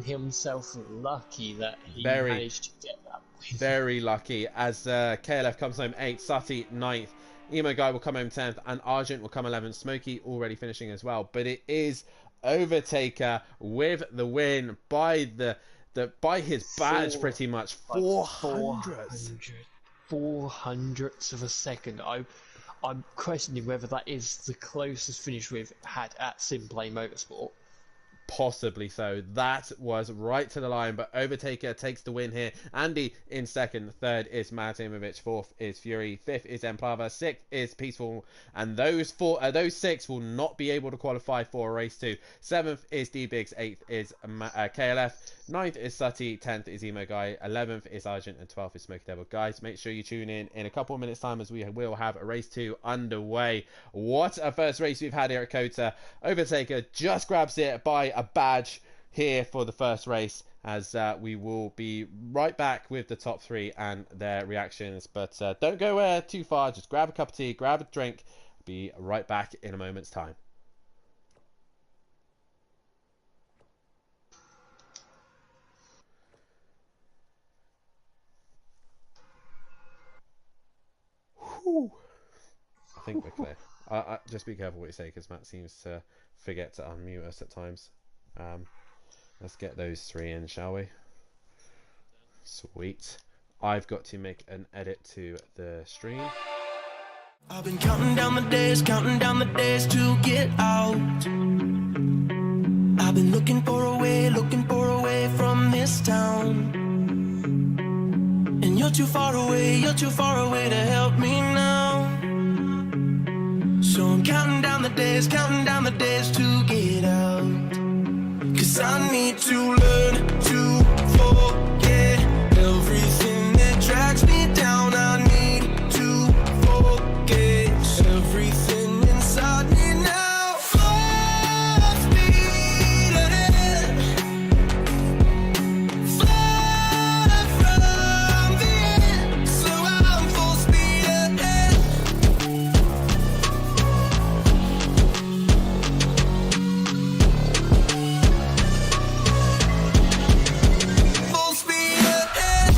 himself lucky that he managed to get that win. Very lucky, as KLF comes home 8th, Sutty 9th, Emo Guy will come home 10th, and Argent will come 11th. Smokey already finishing as well. But it is Overtaker with the win by by his badge, pretty much. 400ths of a second. I'm questioning whether that is the closest finish we've had at Simplay Motorsport. Possibly so. That was right to the line, but Overtaker takes the win here. Andy in 2nd, 3rd is Martinovic, 4th is Fury, 5th is Emplava, 6th is Peaceful, and those 6 will not be able to qualify for race 2. 7th is D-Biggs, 8th is KLF, 9th is Sutty, 10th is Emo Guy, 11th is Argent, and 12th is Smoky Devil. Guys, make sure you tune in a couple of minutes time as we will have a race 2 underway. What a first race we've had here at COTA. Overtaker just grabs it by a badge here for the first race, as we will be right back with the top 3 and their reactions. But don't go too far. Just grab a cup of tea, grab a drink. Be right back in a moment's time. Whew. think we're clear. Just be careful what you say, because Matt seems to forget to unmute us at times. Let's get those 3 in, shall we? Sweet. I've got to make an edit to the stream. I've been counting down the days to get out. I've been looking for a way from this town. And you're too far away to help me now. So I'm counting down the days to get out. 'Cause I need to learn to forget everything that drags me down. I need to forget everything inside me now. Full speed ahead, fly from the end. So I'm full speed ahead. Full speed ahead.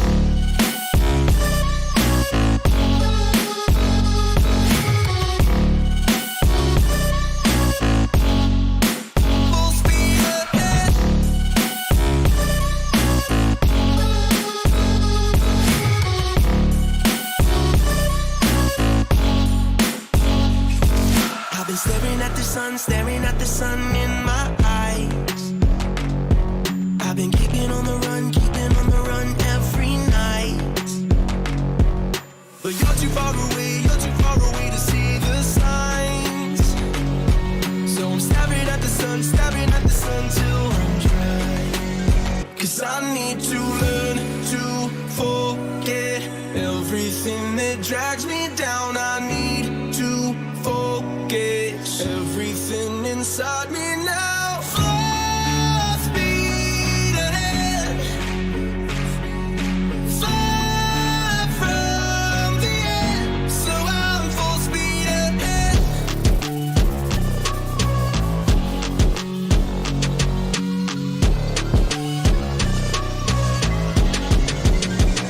Full speed ahead. I've been staring at the sun in my eyes. I've been keeping on the run every night. But you're too far away to see the signs. So I'm staring at the sun till I'm dry. 'Cause I need to learn to forget everything that drags me down. I need to forget everything inside me now. Full speed ahead, fly from the end. So I'm full speed ahead.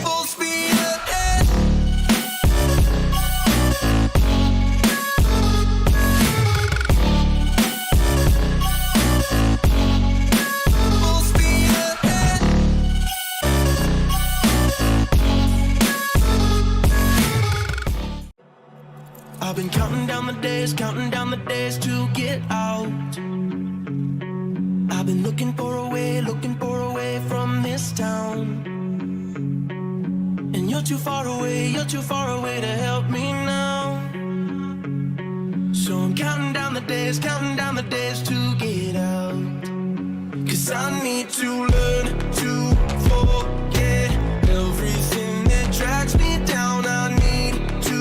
Full speed ahead. Full speed ahead. I've been counting down the days to get out. I've been looking for a way from this town. And you're too far away to help me now. So I'm counting down the days to get out. 'Cause I need to learn to forget everything that drags me down. I need to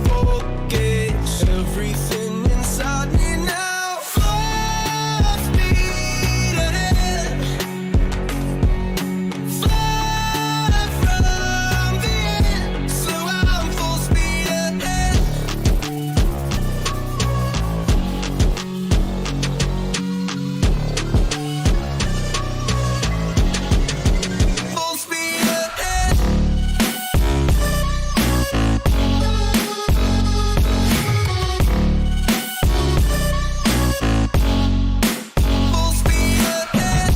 forget everything inside me now. Full speed ahead, fly from the end. So I'm full speed ahead. Full speed ahead. Full speed ahead.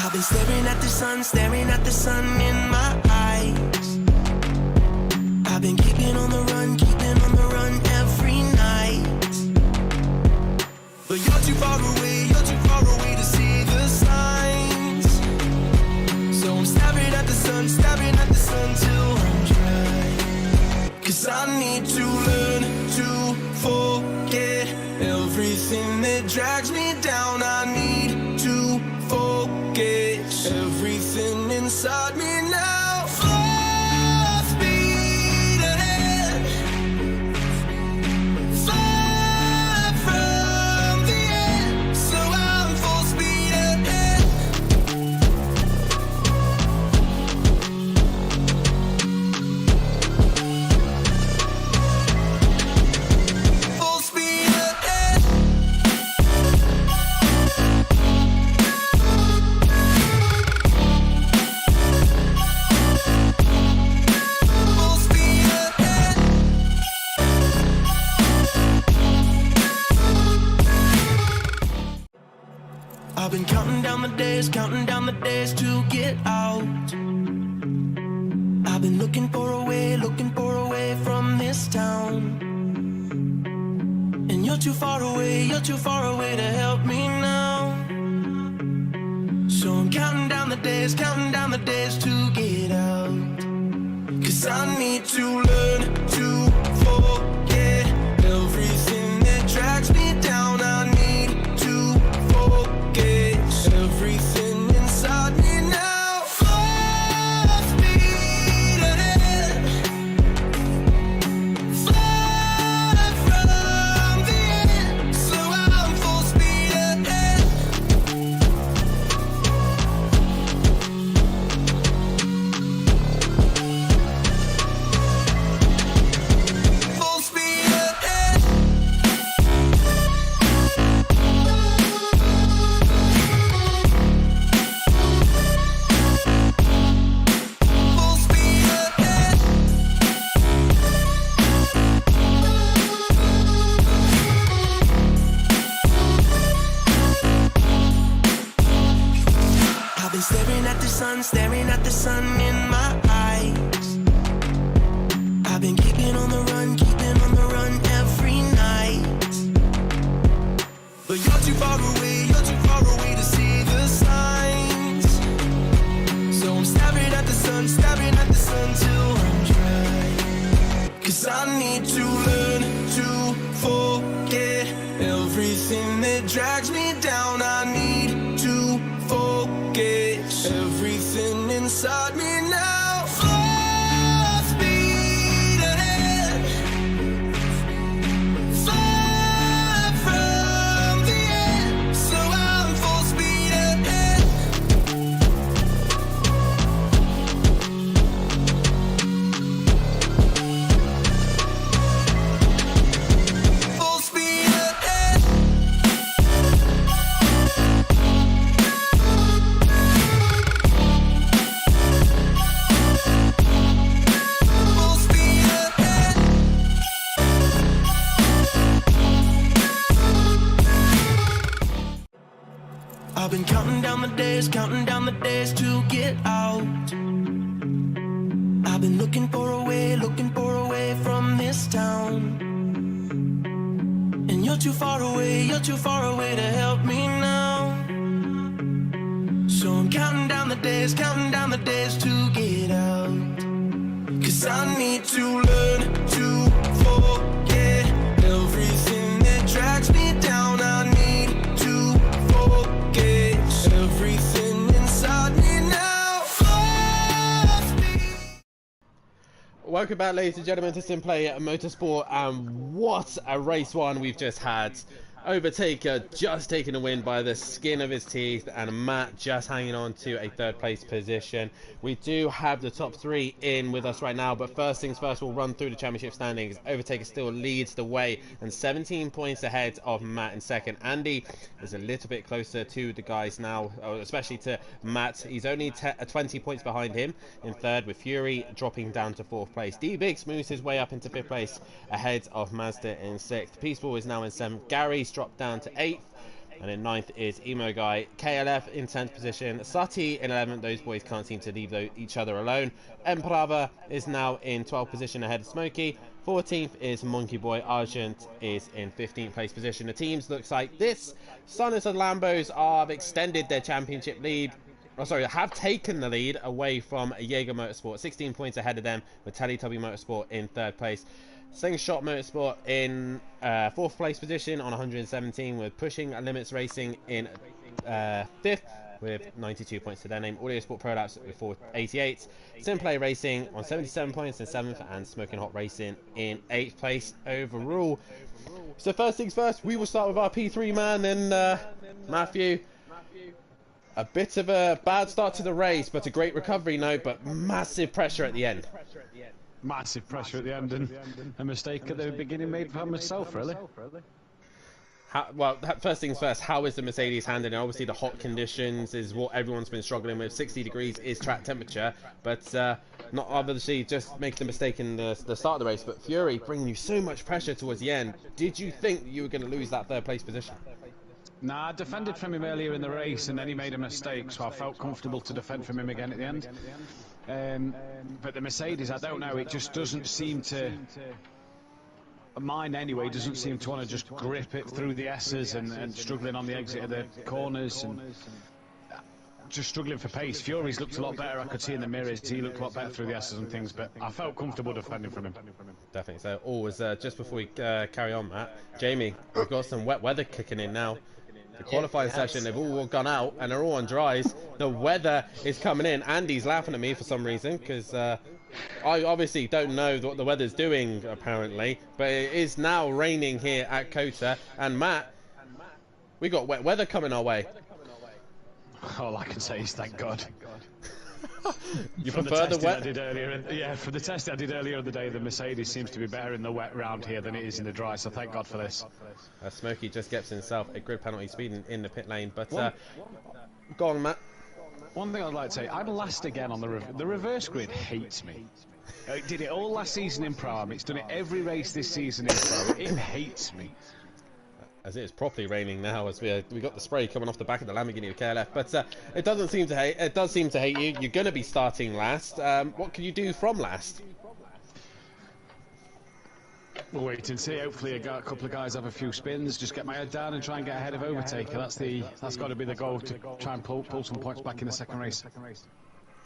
I've been staring at the sun in my eyes. I've been keeping on the run every night. But you're too far away to see the signs. So I'm staring at the sun till I'm dry. 'Cause I need to learn to forget everything that drags me down. I need to forget everything inside me now. Full speed ahead, fly from the end. So I'm full speed ahead. Full speed ahead. counting down the days to get out. I've been looking for a way from this town. And you're too far away to help me now. So I'm counting down the days to get out. 'Cause I need to learn to forget everything that drags me down. I need to forget everything inside me now. Full speed ahead, fly from the end. So I'm full speed ahead. Full speed ahead. Full speed ahead. I've been staring at the sun in my eyes. I've been keeping on the run every night. But you're too far away to see the signs. So I'm staring at the sun till I'm dry. 'Cause I need to learn to forget everything that drags me down. I need to forget everything inside me now. Full speed ahead, fly from the end. So I'm full speed ahead. Full speed ahead. Full speed ahead. I've been counting down the days to get out. I've been looking for a way from this town. And you're too far away to help me now. So I'm counting down the days to get out. 'Cause I need to learn to forget everything that drags me down. I need to forget everything inside me now. Full speed. Welcome back, ladies and gentlemen, to Simplay Motorsport, and what a race one we've just had. Overtaker just taking a win by the skin of his teeth, and Matt just hanging on to a third place position. We do have the top three in with us right now, but first things first, we'll run through the championship standings. Overtaker still leads the way and 17 points ahead of Matt in second. Andy is a little bit closer to the guys now, especially to Matt. He's only 20 points behind him in third, with Fury dropping down to fourth place. D-Biggs moves his way up into fifth place ahead of Mazda in sixth. Peaceful is now in seventh. Gary's dropped down to 8th, and in 9th is Emo Guy. KLF in 10th position, Sati in 11th. Those boys can't seem to leave each other alone. Emprava is now in 12th position ahead of Smokey. 14th is Monkey Boy. Argent is in 15th place position. The teams looks like this. Sunners and Lambos have extended their championship lead. Have taken the lead away from Jaeger Motorsport. 16 points ahead of them, with Teletubby Motorsport in third place. Slingshot Motorsport in fourth place position on 117, with Pushing Limits Racing in fifth with 92 points to their name. Audio Sport Pro Labs with 488. Simplay Racing on 77 points in 7th, and Smoking Hot Racing in 8th place overall. So first things first, we will start with our P3 man, and Matthew. A bit of a bad start to the race, but a great recovery, but massive pressure at the end. Massive pressure at the end, and a mistake at the beginning made by myself, really. First things first, how is the Mercedes handling? Obviously, the hot conditions is what everyone's been struggling with. 60 degrees is track temperature, but not obviously just making the mistake in the start of the race, but Fury bringing you so much pressure towards the end. Did you think you were going to lose that third place position? Nah, I defended from him earlier in the race, and then he made a mistake, so I felt comfortable to defend from him again at the end. But the Mercedes, I don't know, it just doesn't seem to... Mine anyway doesn't seem to want to just grip it through the S's and struggling on the exit of the corners and just struggling for pace. Fury's looked a lot better, I could see in the mirrors, he looked a lot better through the S's and things, but I felt comfortable defending from him. Definitely. So, always just before we carry on, Matt, Jamie, we've got some wet weather kicking in now. The qualifying session, they've all gone out and they're all on dries. The weather is coming in. Andy's laughing at me for some reason because I obviously don't know what the weather's doing apparently, but it is now raining here at COTA. And Matt, we got wet weather coming our way. All I can say is thank God. You From prefer the testing I wet? did earlier, yeah, for the test I did earlier in the day, the Mercedes seems to be better in the wet round here than it is in the dry, so thank God for this. Smokey just gets himself a grid penalty speeding in the pit lane, but go on, Matt. One thing I'd like to say, I'm last again on the reverse grid hates me. It did it all last season in Pro-Am, it's done it every race this season in Pro. It hates me. As it is properly raining now, as we got the spray coming off the back of the Lamborghini KLF, but it doesn't seem to hate. It does seem to hate you. You're going to be starting last. What can you do from last? We'll wait and see. Hopefully, a couple of guys have a few spins. Just get my head down and try and get ahead of Overtaker. That's got to be the goal, to try and pull some points back in the second race.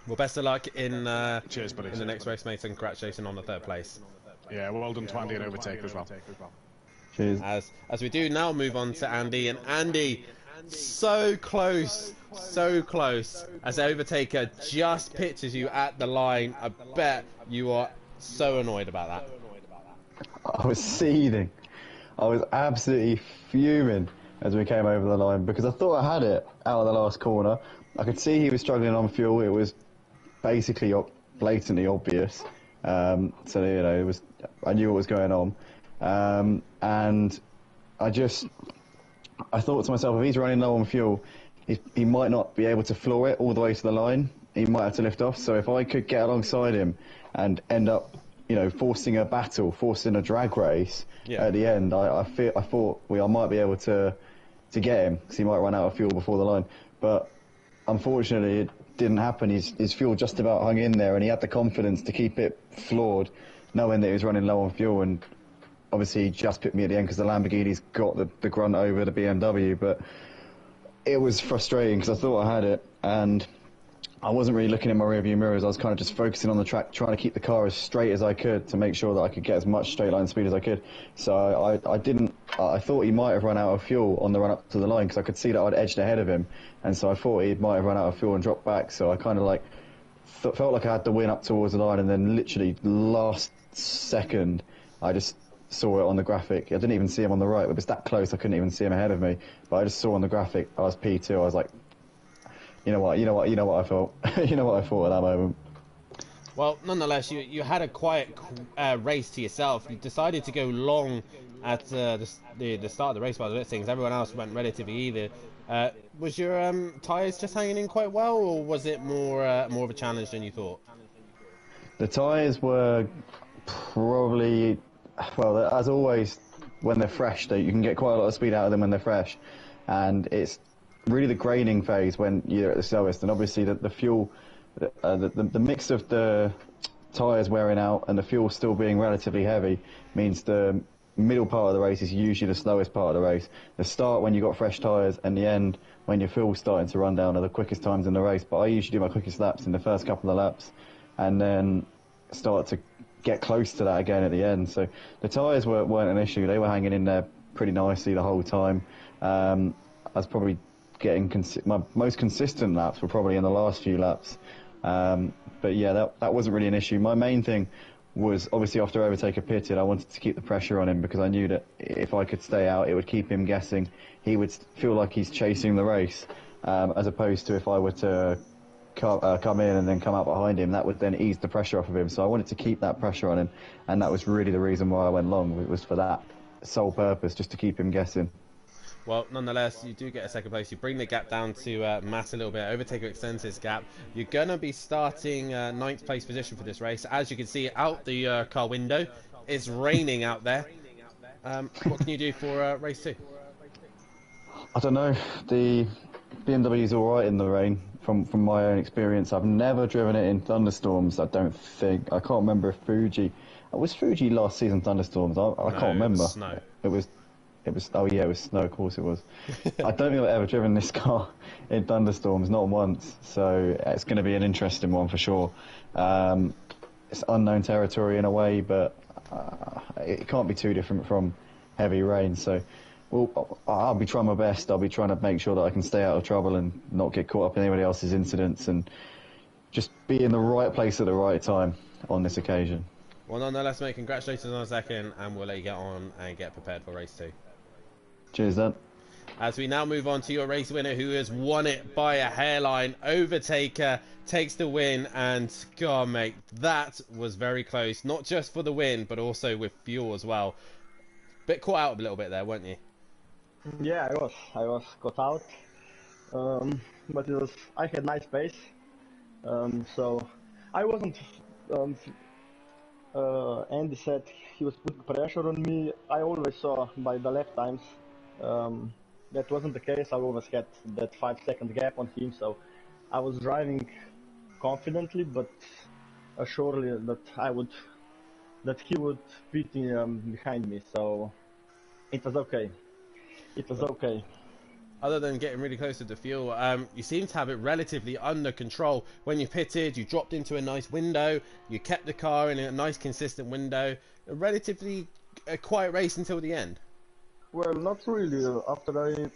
Well, best of luck in Cheers, buddy. in the next race, mate, and congratulations on the third place. Yeah, well done to Andy and Overtaker as well. Cheers. As we do now move on to Andy, and Andy, so close as Overtaker just pitches you at the line. I bet you are so annoyed about that. I was seething. I was absolutely fuming as we came over the line because I thought I had it out of the last corner. I could see he was struggling on fuel. It was basically blatantly obvious. So you know, I knew what was going on. And I thought to myself, if he's running low on fuel, he might not be able to floor it all the way to the line. He might have to lift off. So if I could get alongside him and end up, you know, forcing a battle, forcing a drag race at the end, I thought I might be able to get him because he might run out of fuel before the line. But unfortunately, it didn't happen. His fuel just about hung in there, and he had the confidence to keep it floored, knowing that he was running low on fuel. And obviously, he just picked me at the end because the Lamborghini's got the grunt over the BMW. But it was frustrating because I thought I had it, and I wasn't really looking in my rearview mirrors. I was kind of just focusing on the track, trying to keep the car as straight as I could to make sure that I could get as much straight line speed as I could. So I thought he might have run out of fuel on the run up to the line because I could see that I'd edged ahead of him, and so I thought he might have run out of fuel and dropped back. So I kind of felt like I had the win up towards the line, and then literally last second I just saw it on the graphic. I didn't even see him on the right. It was that close I couldn't even see him ahead of me. But I just saw on the graphic I was P2. I was like, you know what I felt. You know what I thought at that moment. Well, nonetheless, you had a quiet race to yourself. You decided to go long at the start of the race by the looks of things. Everyone else went relatively either. Was your tyres just hanging in quite well, or was it more of a challenge than you thought? The tyres were probably, well, as always, when they're fresh, you can get quite a lot of speed out of them when they're fresh. And it's really the graining phase when you're at the slowest, and obviously the fuel, the mix of the tyres wearing out and the fuel still being relatively heavy means the middle part of the race is usually the slowest part of the race. The start when you've got fresh tyres and the end when your fuel's starting to run down are the quickest times in the race, but I usually do my quickest laps in the first couple of laps and then start to get close to that again at the end. So the tyres weren't an issue. They were hanging in there pretty nicely the whole time. I was probably getting my most consistent laps were probably in the last few laps. But yeah, that wasn't really an issue. My main thing was obviously after Overtaker pitted, I wanted to keep the pressure on him because I knew that if I could stay out, it would keep him guessing. He would feel like he's chasing the race, as opposed to if I were to come in and then come out behind him, that would then ease the pressure off of him. So I wanted to keep that pressure on him, and that was really the reason why I went long. It was for that sole purpose, just to keep him guessing. Well, nonetheless, you do get a second place. You bring the gap down to Matt a little bit. Overtaker extends his gap. You're going to be starting 9th place position for this race. As you can see out the car window, it's raining out there. What can you do for race 2? I don't know. The BMW's all right in the rain. From my own experience, I've never driven it in thunderstorms. I don't think. I can't remember if Fuji. Was Fuji last season thunderstorms? I No, can't remember. It was snow. It was. Oh yeah, it was snow. Of course it was. I don't think I've ever driven this car in thunderstorms, not once. So it's going to be an interesting one for sure. It's unknown territory in a way, but it can't be too different from heavy rain. So. Well, I'll be trying my best. I'll be trying to make sure that I can stay out of trouble and not get caught up in anybody else's incidents and just be in the right place at the right time on this occasion. Well, nonetheless, mate, congratulations on a second, and we'll let you get on and get prepared for race 2. Cheers, Dan. As we now move on to your race winner, who has won it by a hairline. Overtaker takes the win, and God, mate, that was very close. Not just for the win, but also with fuel as well. Bit caught out a little bit there, weren't you? Yeah, I was caught out, but I had nice pace, so I wasn't. Andy said he was putting pressure on me. I always saw by the lap times that wasn't the case. I always had that 5-second gap on him, so I was driving confidently, but surely that he would beat behind me. So it was okay. It was okay. Other than getting really close to the fuel, you seem to have it relatively under control. When you pitted, you dropped into a nice window, you kept the car in a nice consistent window, a relatively quiet race until the end. Well, not really. After I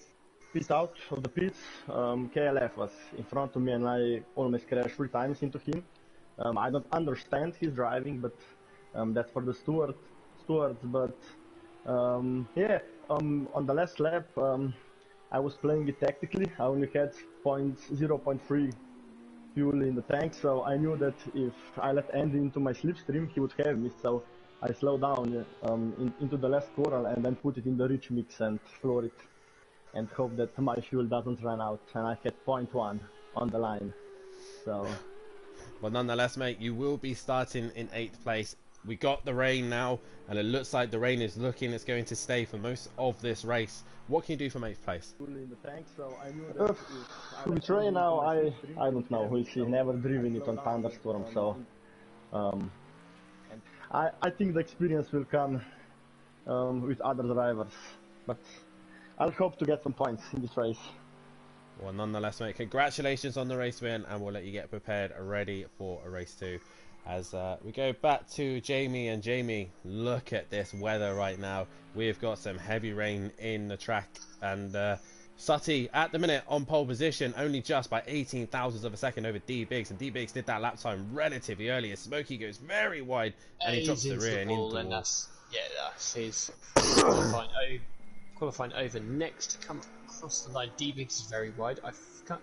pit out of the pits, KLF was in front of me and I almost crashed 3 times into him. I don't understand his driving, but that's for the stewards. But yeah, on the last lap, I was playing it tactically. I only had 0.3 fuel in the tank, so I knew that if I let Andy into my slipstream, he would have me. So I slowed down into the last corner and then put it in the rich mix and floor it, and hope that my fuel doesn't run out. And I had 0.1 on the line. So. But nonetheless, mate, you will be starting in 8th place. We got the rain now, and it looks like the rain is it's going to stay for most of this race. What can you do from 8th place? In the tank, so I knew that with rain now, I don't know. We'll see. Never driven it on thunderstorm, so I think the experience will come with other drivers. But I'll hope to get some points in this race. Well, nonetheless, mate, congratulations on the race win, and we'll let you get prepared, ready for a race 2. As we go back to Jamie, and Jamie, look at this weather right now. We've got some heavy rain in the track, and Sutty at the minute on pole position, only just by 18 thousandths of a second over D Biggs, and D Biggs did that lap time relatively early. As Smokey goes very wide, and he drops the rear and into the wall. That's his qualifying over next to come across the line. D Biggs is very wide. I can't.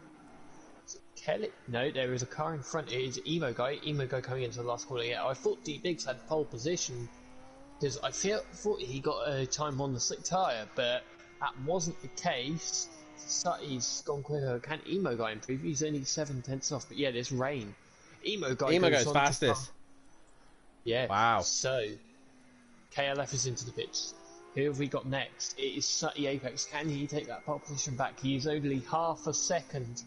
Kelly? No, there is a car in front. It is Emo Guy. Emo Guy coming into the last corner. Yeah, I thought D Biggs had pole position because I thought he got a time on the slick tyre, but that wasn't the case. Sutty's gone quicker. Can Emo Guy improve? He's only 7 tenths off. But yeah, there's rain. Emo goes fastest. Yeah. Wow. So KLF is into the pits. Who have we got next? It is Sutty Apex. Can he take that pole position back? He is only half a second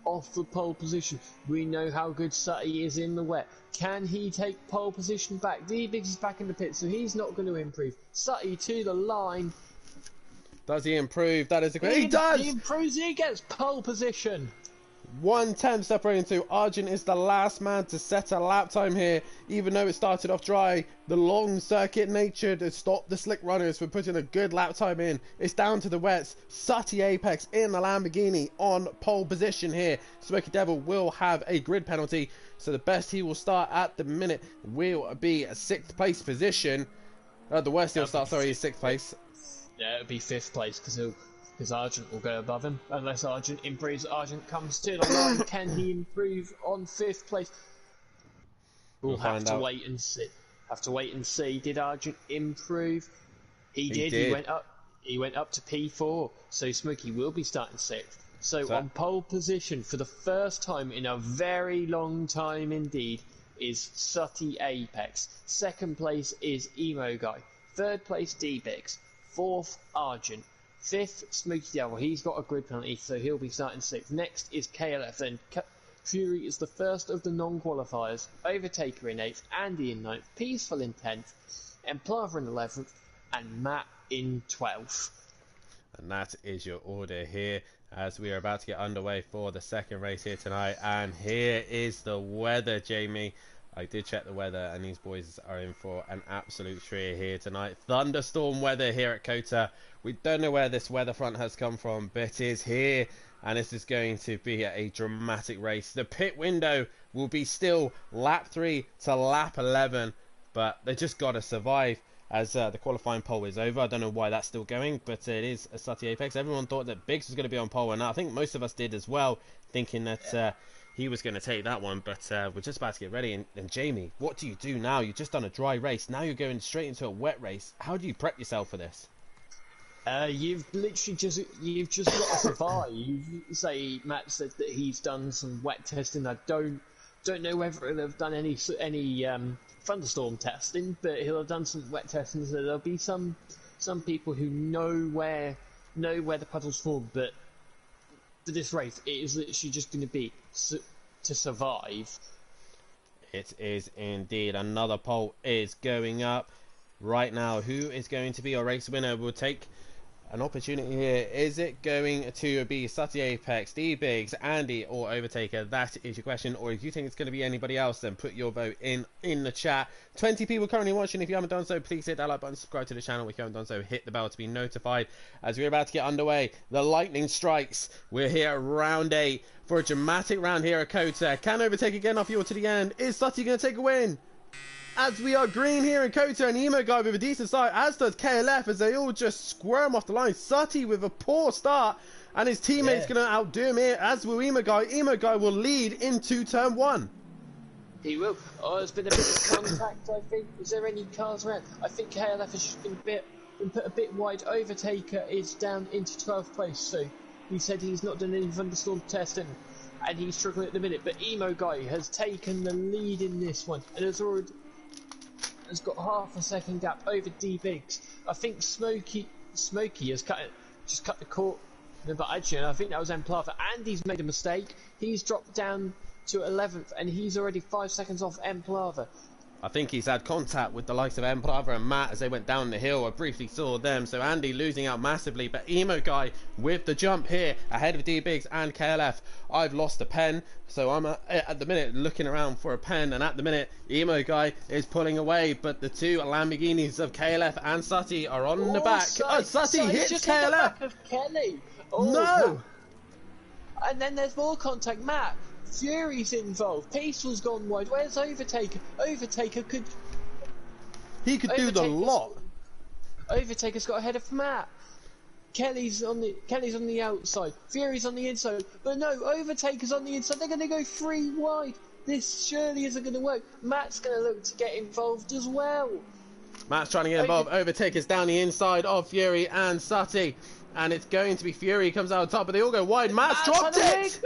off the pole position. We know how good Sutty is in the wet. Can he take pole position back? D-Biggs is back in the pit, so he's not going to improve. Sutty to the line. Does he improve? That is a great... He does! He improves, he gets pole position. 1:10 separating two. Argent is the last man to set a lap time here, even though it started off dry. The long circuit nature to stop the slick runners from putting a good lap time in. It's down to the wets. Sutty Apex in the Lamborghini on pole position here. Smoky Devil will have a grid penalty, so the best he will start at the minute will be a 6th place position. The worst he'll start, sorry, is 6th place. Yeah, it'll be 5th place because Argent will go above him unless Argent improves. Argent comes to the line. Can he improve on 5th place? We'll have to wait and see. Have to wait and see. Did Argent improve? He did. He went up to P4. So Smokey will be starting 6th. So on pole position for the first time in a very long time indeed is Sutty Apex. 2nd place is Emo Guy. 3rd place D-Biggs. 4th Argent. Fifth, Smokey Devil. He's got a grid penalty, so he'll be starting 6th. Next is KLF. Then Fury is the first of the non-qualifiers. Overtaker in 8th, Andy in 9th, Peaceful in 10th, Emplava in 11th, and Matt in 12th. And that is your order here as we are about to get underway for the second race here tonight. And here is the weather, Jamie. I did check the weather, and these boys are in for an absolute treat here tonight. Thunderstorm weather here at COTA. We don't know where this weather front has come from, but it is here, and this is going to be a dramatic race. The pit window will be still lap 3 to lap 11, but they just got to survive as the qualifying pole is over. I don't know why that's still going, but it is a Sutty Apex. Everyone thought that Biggs was going to be on pole, and I think most of us did as well, thinking that he was going to take that one, but we're just about to get ready. And Jamie, what do you do now? You've just done a dry race. Now you're going straight into a wet race. How do you prep yourself for this? You've literally just got to survive. Say Matt said that he's done some wet testing. I don't know whether he'll have done any thunderstorm testing, but he'll have done some wet testing. So there'll be some people who know where the puddles form, but for this race, it is literally just going to be to survive. It is indeed. Another poll is going up right now. Who is going to be our race winner? We'll take an opportunity here. Is it going to be Sutty Apex, D-Biggs, Andy, or Overtaker? That is your question. Or if you think it's going to be anybody else, then put your vote in the chat. 20 people currently watching. If you haven't done so, please hit that like button, subscribe to the channel. If you haven't done so, hit the bell to be notified as we're about to get underway. The lightning strikes. We're here at round 8 for a dramatic round here at COTA. Can Overtaker get enough fuel to the end? Is Sutty going to take a win? As we are green here in COTA, and Emo Guy with a decent start, as does KLF, as they all just squirm off the line. Sutty with a poor start, and his teammate's going to outdo him here, as will Emo Guy. Emo Guy will lead into turn 1. He will. Oh, there's been a bit of contact, I think. Is there any cars around? I think KLF has just been put a bit wide. Overtaker is down into 12th place, so he said he's not done any thunderstorm testing, and he's struggling at the minute. But Emo Guy has taken the lead in this one, and has got half a second gap over D-Biggs. I think Smokey has cut the court. But actually, I think that was Emplava. Andy's made a mistake. He's dropped down to 11th, and he's already 5 seconds off Emplava. I think he's had contact with the likes of Emplava and Matt as they went down the hill. I briefly saw them, so Andy losing out massively, but Emo Guy with the jump here ahead of D-Biggs and KLF. I've lost a pen, so I'm at the minute looking around for a pen, and at the minute Emo Guy is pulling away, but the two Lamborghinis of KLF and Sutty are on the back. Sutty hits just KLF! hit the back of Kelly. Oh, no! And then there's more contact. Matt, Fury's involved. Peaceful's gone wide. Where's Overtaker? Overtaker could... He could do the lot. Overtaker's got ahead of Matt. Kelly's on the outside. Fury's on the inside. But no, Overtaker's on the inside. They're going to go 3 wide. This surely isn't going to work. Matt's going to look to get involved as well. Matt's trying to get involved. Overtaker's down the inside of Fury and Sutty. And it's going to be Fury comes out on top, but they all go wide. Matt's dropped it!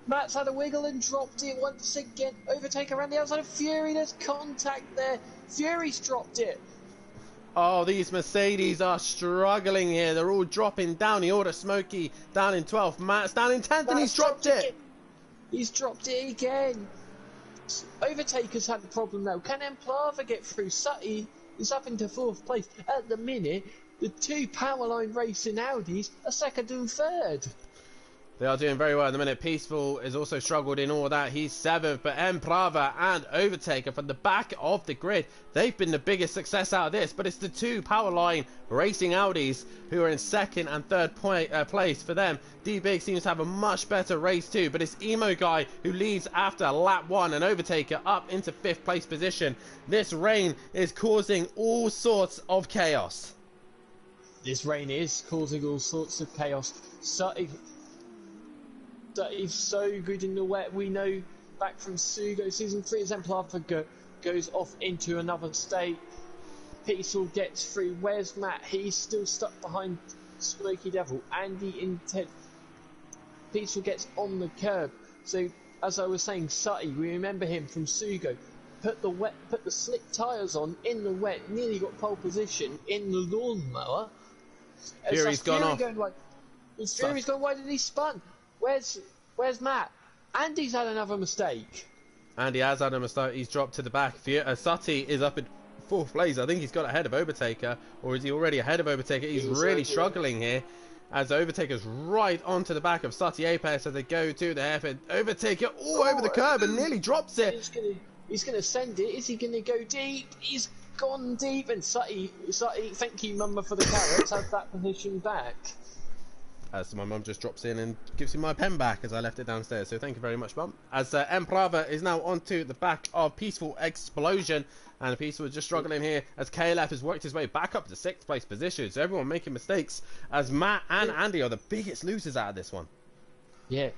Matt's had a wiggle and dropped it once again. Overtaker around the outside of Fury. There's contact there. Fury's dropped it. Oh, these Mercedes are struggling here. They're all dropping down. The order Smokey down in 12th. Matt's down in 10th, and he's dropped it. He's dropped it again. Overtaker's had a problem now. Can Emplava get through? Sutty is up into 4th place. At the minute, the two Powerline racing Audis are 2nd and 3rd. They are doing very well at the minute. Peaceful has also struggled in all that. He's 7th, but Emplava and Overtaker from the back of the grid, they've been the biggest success out of this. But it's the two Powerline racing Audis who are in 2nd and 3rd place for them. D-Big seems to have a much better race too, but it's Emo Guy who leads after lap 1 and Overtaker up into 5th place position. This rain is causing all sorts of chaos. This rain is causing all sorts of chaos. That is so good in the wet. We know back from Sugo season 3, Emplava goes off into another state. Peaceful gets through. Where's Matt? He's still stuck behind Smokey Devil. Andy in 10th. Peaceful gets on the curb. So as I was saying, Sutty, we remember him from Sugo. Put the slick tyres on in the wet. Nearly got pole position in the lawnmower. Fury's gone off. Fury's gone wide and he's spun. Where's Matt? Andy's had another mistake. Andy has had a mistake. He's dropped to the back. Sutty is up in 4th place. I think he's got ahead of Overtaker, or is he already ahead of Overtaker? He's really struggling here, as Overtaker's right onto the back of Sutty Apex as they go to the hairpin. Overtaker all over the curb and nearly drops it. He's gonna send it. Is he gonna go deep? He's gone deep, and Sutty, thank you, Mumma, for the carrots. Have that position back. As my mum just drops in and gives me my pen back as I left it downstairs. So thank you very much, Mum. As Emprava is now onto the back of Peaceful Explosion. And Peaceful is just struggling here as KLF has worked his way back up to 6th place position. So everyone making mistakes as Matt and Andy are the biggest losers out of this one. Yeah.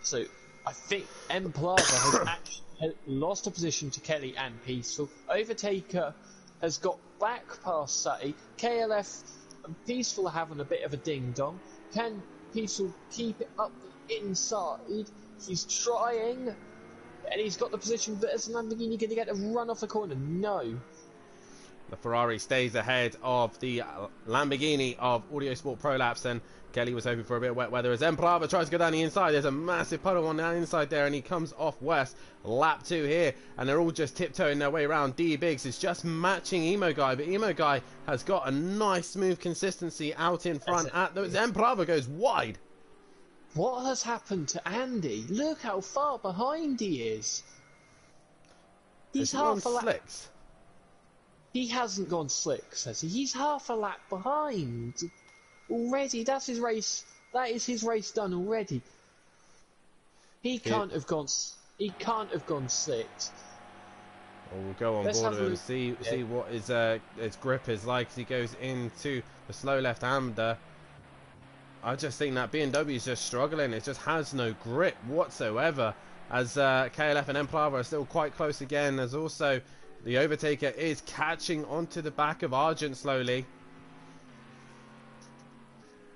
So I think Emprava has actually lost a position to Kelly and Peaceful. Overtaker has got back past Sutty. KLF and Peaceful are having a bit of a ding-dong. Can Peaceful keep it up the inside? He's trying, and he's got the position, but is Lamborghini going to get a run off the corner? No. The Ferrari stays ahead of the Lamborghini of Audio Sport Prolapse, and Kelly was hoping for a bit of wet weather as Emprava tries to go down the inside. There's a massive puddle on the inside there, and he comes off worst. Lap 2 here, and they're all just tiptoeing their way around. D Biggs is just matching Emo Guy, but Emo Guy has got a nice smooth consistency out in front. Emprava goes wide. What has happened to Andy? Look how far behind he is. He's half a lap. Slicks? He hasn't gone slick, says he. He's half a lap behind already. That's his race. That is his race done already. He can't have gone. He can't have gone slicked. Well, we'll go on board with him, see what his grip is like as he goes into the slow left-hander. I just think that BMW is just struggling. It just has no grip whatsoever. As KLF and Emprava are still quite close again. As also the Overtaker is catching onto the back of Argent slowly.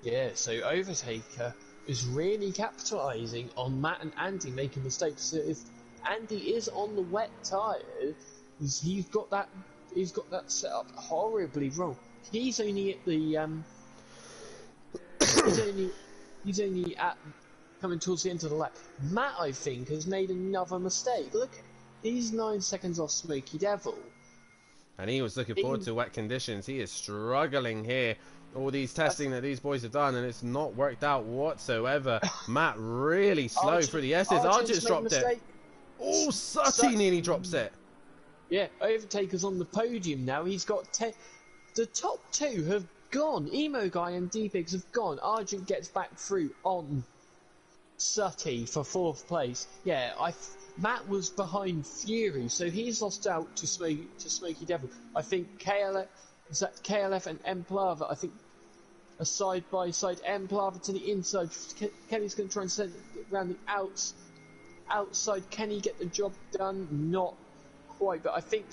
Yeah, so Overtaker is really capitalising on Matt and Andy making mistakes. So if Andy is on the wet tyre, he's got that set up horribly wrong. He's only at the he's only at coming towards the end of the lap. Matt, I think, has made another mistake. Look, he's 9 seconds off Smoky Devil. And he was looking forward to wet conditions. He is struggling here. All these testing that these boys have done, and it's not worked out whatsoever. Matt really slow through the S's. Argent's dropped it. Oh, Sutty nearly drops it. Yeah, Overtaker's on the podium now. He's got 10. The top 2 have gone. Emo Guy and D-Biggs have gone. Argent gets back through on Sutty for 4th place. Yeah, Matt was behind Fury, so he's lost out to Smoky Devil. I think KLF and Emprava, I think, are side by side. Emprava to the inside. Kenny's going to try and send it around the outside. Can he get the job done? Not quite, but I think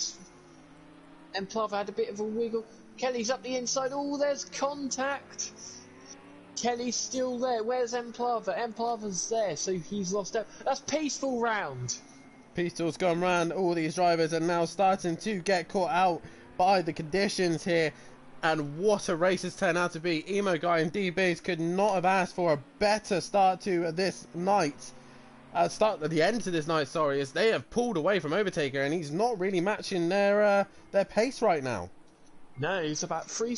Emprava had a bit of a wiggle. Kelly's up the inside. Oh, there's contact. Kelly's still there. Where's Emprava? Emplava's there, so he's lost out. That's Peaceful round. Peaceful's gone round. All these drivers are now starting to get caught out by the conditions here. And what a race it's turned out to be. Emo Guy and D-Biggs could not have asked for a better start to this night. Start at the end to this night, sorry, as they have pulled away from Overtaker, and he's not really matching their pace right now. No, he's about 3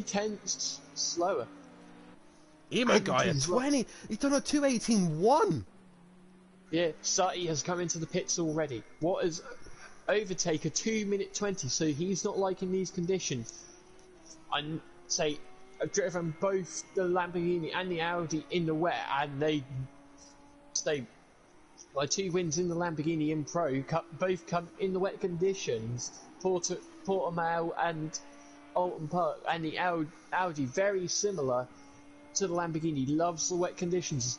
tenths slower. Emo Guy at 20. He's done a 2:18.1. Yeah, Sutty has come into the pits already. What is Overtaker 2:20? So he's not liking these conditions. I'd say I've driven both the Lamborghini and the Audi in the wet, and they my 2 wins in the Lamborghini in Pro both come in the wet conditions. Portimao and Alton Park, and the Audi very similar to the Lamborghini, loves the wet conditions.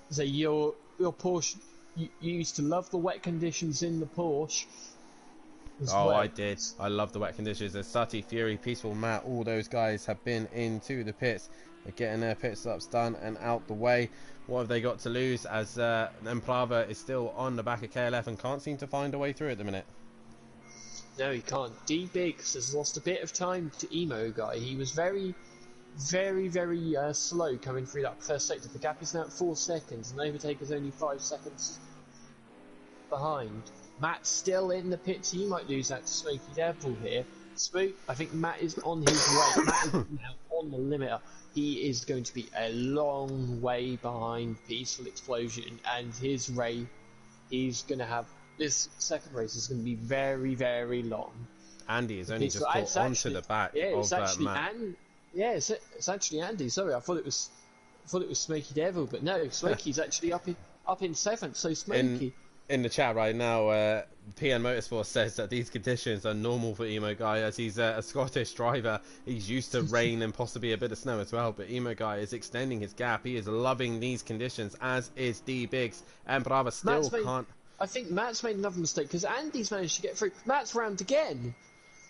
So your Porsche, you used to love the wet conditions in the Porsche. Oh, well. I did. I love the wet conditions. As Sutty, Fury, Peaceful, Matt, all those guys have been into the pits. They're getting their pit stops done and out the way. What have they got to lose? As Emprava is still on the back of KLF and can't seem to find a way through at the minute. No, he can't. D-Biggs has lost a bit of time to Emo Guy. He was very slow coming through that first sector. The gap is now at 4 seconds, and Overtake is only 5 seconds behind. Matt's still in the pits. He might lose that to Smoky Devil here. I think Matt is on his way. Matt is now on the limiter. He is going to be a long way behind Peaceful Explosion, and his race, he's going to have, this second race is going to be very long. Andy is only just caught onto the back of Matt. It's actually Andy. Sorry, I thought it was Smoky Devil, but no, Smoky's actually up in 7th. So Smoky. In the chat right now, PN Motorsport says that these conditions are normal for Emo Guy, as he's a Scottish driver. He's used to rain and possibly a bit of snow as well, but Emo Guy is extending his gap. He is loving these conditions, as is D-Biggs, and Brava still can't... I think Matt's made another mistake, because Andy's managed to get through. Matt's round again.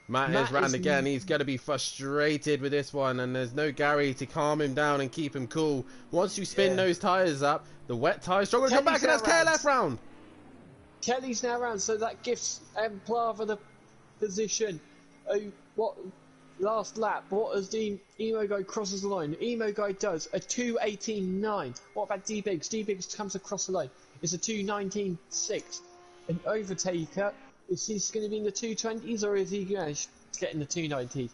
Matt is round again. He's going to be frustrated with this one, and there's no Gary to calm him down and keep him cool. Once you spin those tyres up, the wet tyres struggle to come back, and that's KLF round. Kelly's now round, so that gives Plava the position. What last lap? What as the Emo Guy crosses the line? Emo Guy does a 2:18.9. What about D-Biggs? D-Biggs comes across the line. It's a 2:19.6. An Overtaker. Is he going to be in the 2:20s, or is he going to get in the 2:19s?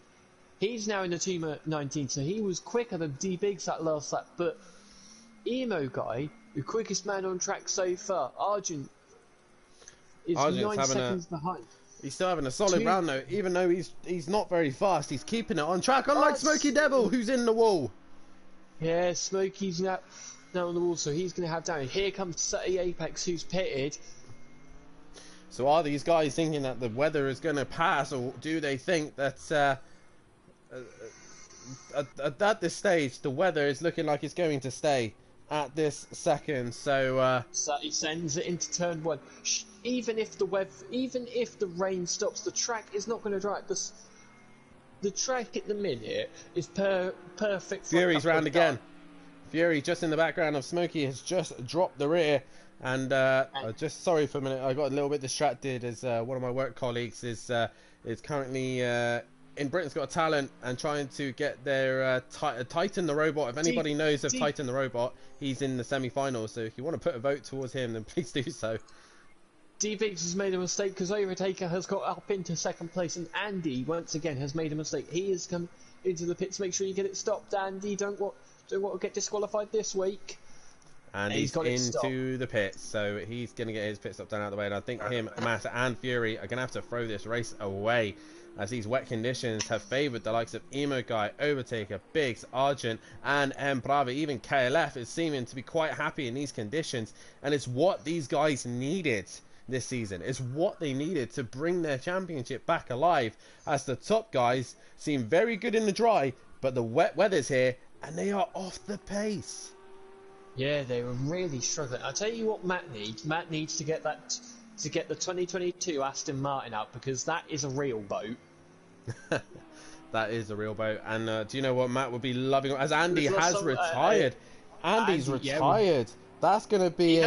He's now in the 2:19, so he was quicker than D-Biggs that last lap. But Emo Guy, the quickest man on track so far, Argent is 9 seconds behind. He's still having a solid round though, even though he's not very fast. He's keeping it on track, unlike Smoky Devil, who's in the wall. Yeah, Smoky's now on the wall, so he's going to have damage. Here comes Sutty Apex, who's pitted. So are these guys thinking that the weather is going to pass, or do they think that at this stage the weather is looking like it's going to stay at this second? So he sends it into turn 1. Even if the rain stops, the track is not going to dry. The track at the minute is perfect. Fury's round again. Fury just in the background of Smoky has just dropped the rear. And just sorry for a minute, I got a little bit distracted as one of my work colleagues is currently in Britain's Got Talent and trying to get their Titan the Robot. If anybody knows of Titan the Robot, he's in the semi-finals. So if you want to put a vote towards him, then please do so. D-Biggs has made a mistake because Overtaker has got up into 2nd place, and Andy once again has made a mistake. He has come into the pits. Make sure you get it stopped, Andy. Don't want to get disqualified this week. And he's into the pits, so he's going to get his pit stop done out of the way. And I think him, Matt, and Fury are going to have to throw this race away, as these wet conditions have favoured the likes of Emo Guy, Overtaker, Biggs, Argent, and M Brava. Even KLF is seeming to be quite happy in these conditions, and it's what these guys needed this season. It's what they needed to bring their championship back alive, as the top guys seem very good in the dry, but the wet weather's here, and they are off the pace. Yeah, they were really struggling. I'll tell you what Matt needs. Matt needs to get the 2022 Aston Martin out, because that is a real boat. That is a real boat. And do you know what Matt would be loving? As Andy has retired. Andy's retired. That's going to be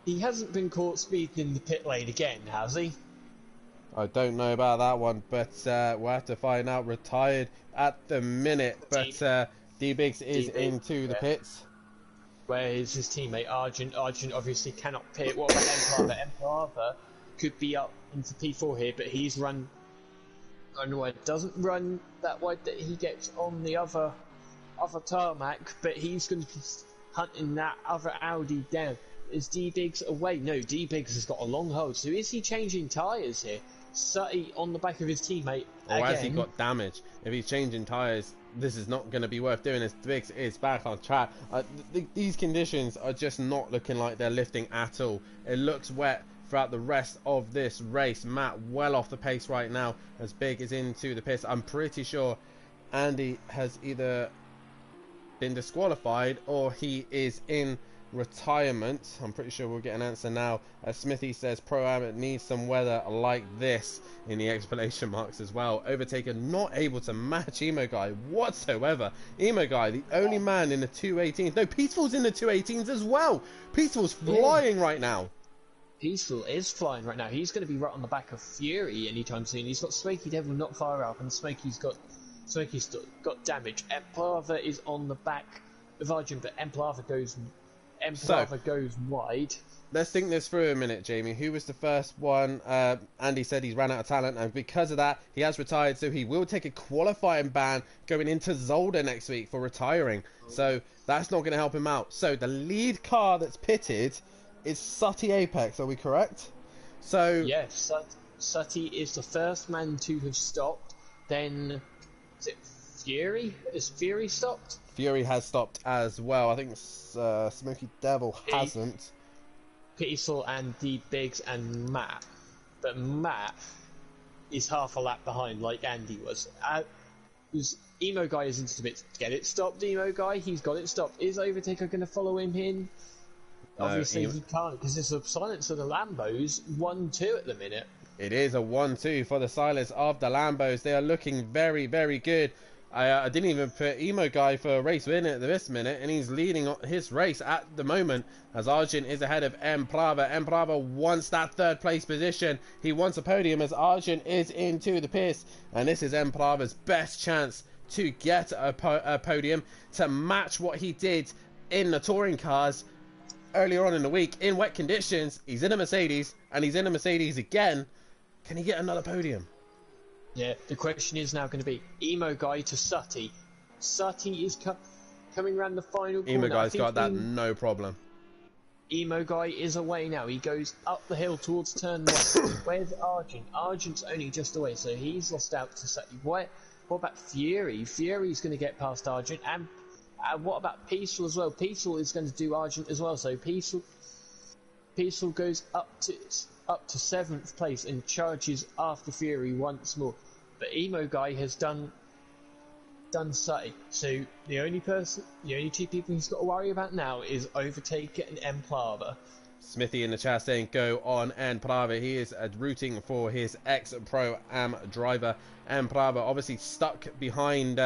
He hasn't been caught speeding in the pit lane again, has he? I don't know about that one, but we'll have to find out. Retired at the minute, but D-Biggs is into the pits. Where is his teammate Argent? Argent obviously cannot pit. What about Emperor? Emperor could be up into P4 here, but he's run wide. Doesn't run that wide that he gets on the other tarmac, but he's going to be hunting that other Audi down. Is D-Biggs away? No, D-Biggs has got a long hold. So is he changing tyres here? Sutty on the back of his teammate again. Or has he got damage? If he's changing tyres, this is not going to be worth doing, as Biggs is back on track. These conditions are just not looking like they're lifting at all. It looks wet throughout the rest of this race. Matt well off the pace right now as Big is into the pits. I'm pretty sure Andy has either been disqualified or he is in retirement. I'm pretty sure we'll get an answer now, as Smithy says Pro-Am needs some weather like this in the explanation marks as well. Overtaker not able to match Emo Guy whatsoever. Emo Guy the only man in the 218s. No, Peaceful's in the 218s as well. Peaceful's flying right now. Peaceful is flying right now. He's going to be right on the back of Fury anytime soon. He's got Smoky Devil not far up, and Smoky's got damage. Emplava is on the back of Arjun, but Emplava goes wide. Let's think this through a minute, Jamie. Who was the first one? Andy said he's ran out of talent, and because of that, he has retired. So he will take a qualifying ban going into Zolder next week for retiring. So that's not going to help him out. So the lead car that's pitted is Sutty Apex. Are we correct? So yes, Sutty is the first man to have stopped. Then is it Fury? Is Fury stopped? Fury has stopped as well. I think Smoky Devil hasn't. Peaceful and D Biggs and Matt, but Matt is half a lap behind, like Andy was. Emo Guy is into bits. Get it stopped, Emo Guy. He's got it stopped. Is Overtaker going to follow him in? Obviously he can't, because it's a silence of the Lambos. 1-2 at the minute. It is a 1-2 for the silence of the Lambos. They are looking very, very good. I didn't even put Emo Guy for a race win at this minute, and he's leading his race at the moment as Arjun is ahead of Emplava. Emplava wants that third place position. He wants a podium as Arjun is into the pits, and this is Emplava's best chance to get a podium to match what he did in the touring cars earlier on in the week in wet conditions. He's in a Mercedes, and he's in a Mercedes again. Can he get another podium? Yeah, the question is now going to be Emo Guy to Sutty. Sutty is coming around the final corner. Emo Guy's got that no problem. Emo Guy is away now. He goes up the hill towards turn 1. Where's Arjun? Arjun's only just away, so he's lost out to Sutty. What about Fury? Fury's going to get past Arjun. And what about Peaceful as well? Peaceful is going to do Arjun as well, so Peaceful goes up to 7th place and charges after Fury once more. But Emo Guy has done Sutty. So the only two people he's got to worry about now is Overtaker and Emplava. Smithy in the chat saying go on Emplava. He is rooting for his ex-Pro-Am driver. Emplava obviously stuck behind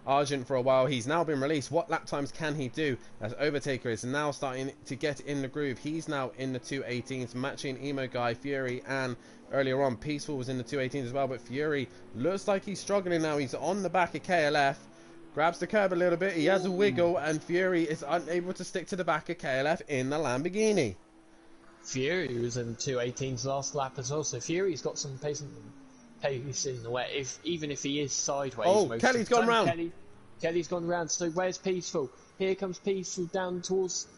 Arjun for a while. He's now been released. What lap times can he do as Overtaker is now starting to get in the groove? He's now in the 218s, matching Emo Guy, Fury, and earlier on Peaceful was in the 218s as well, but Fury looks like he's struggling now. He's on the back of KLF, grabs the curb a little bit, he has a wiggle, and Fury is unable to stick to the back of KLF in the Lamborghini. Fury was in the 218s last lap as well, so Fury's got some pace in the wet, even if he is sideways. Oh, Kelly's gone round. Kelly's gone round, so where's Peaceful? Here comes Peaceful down towards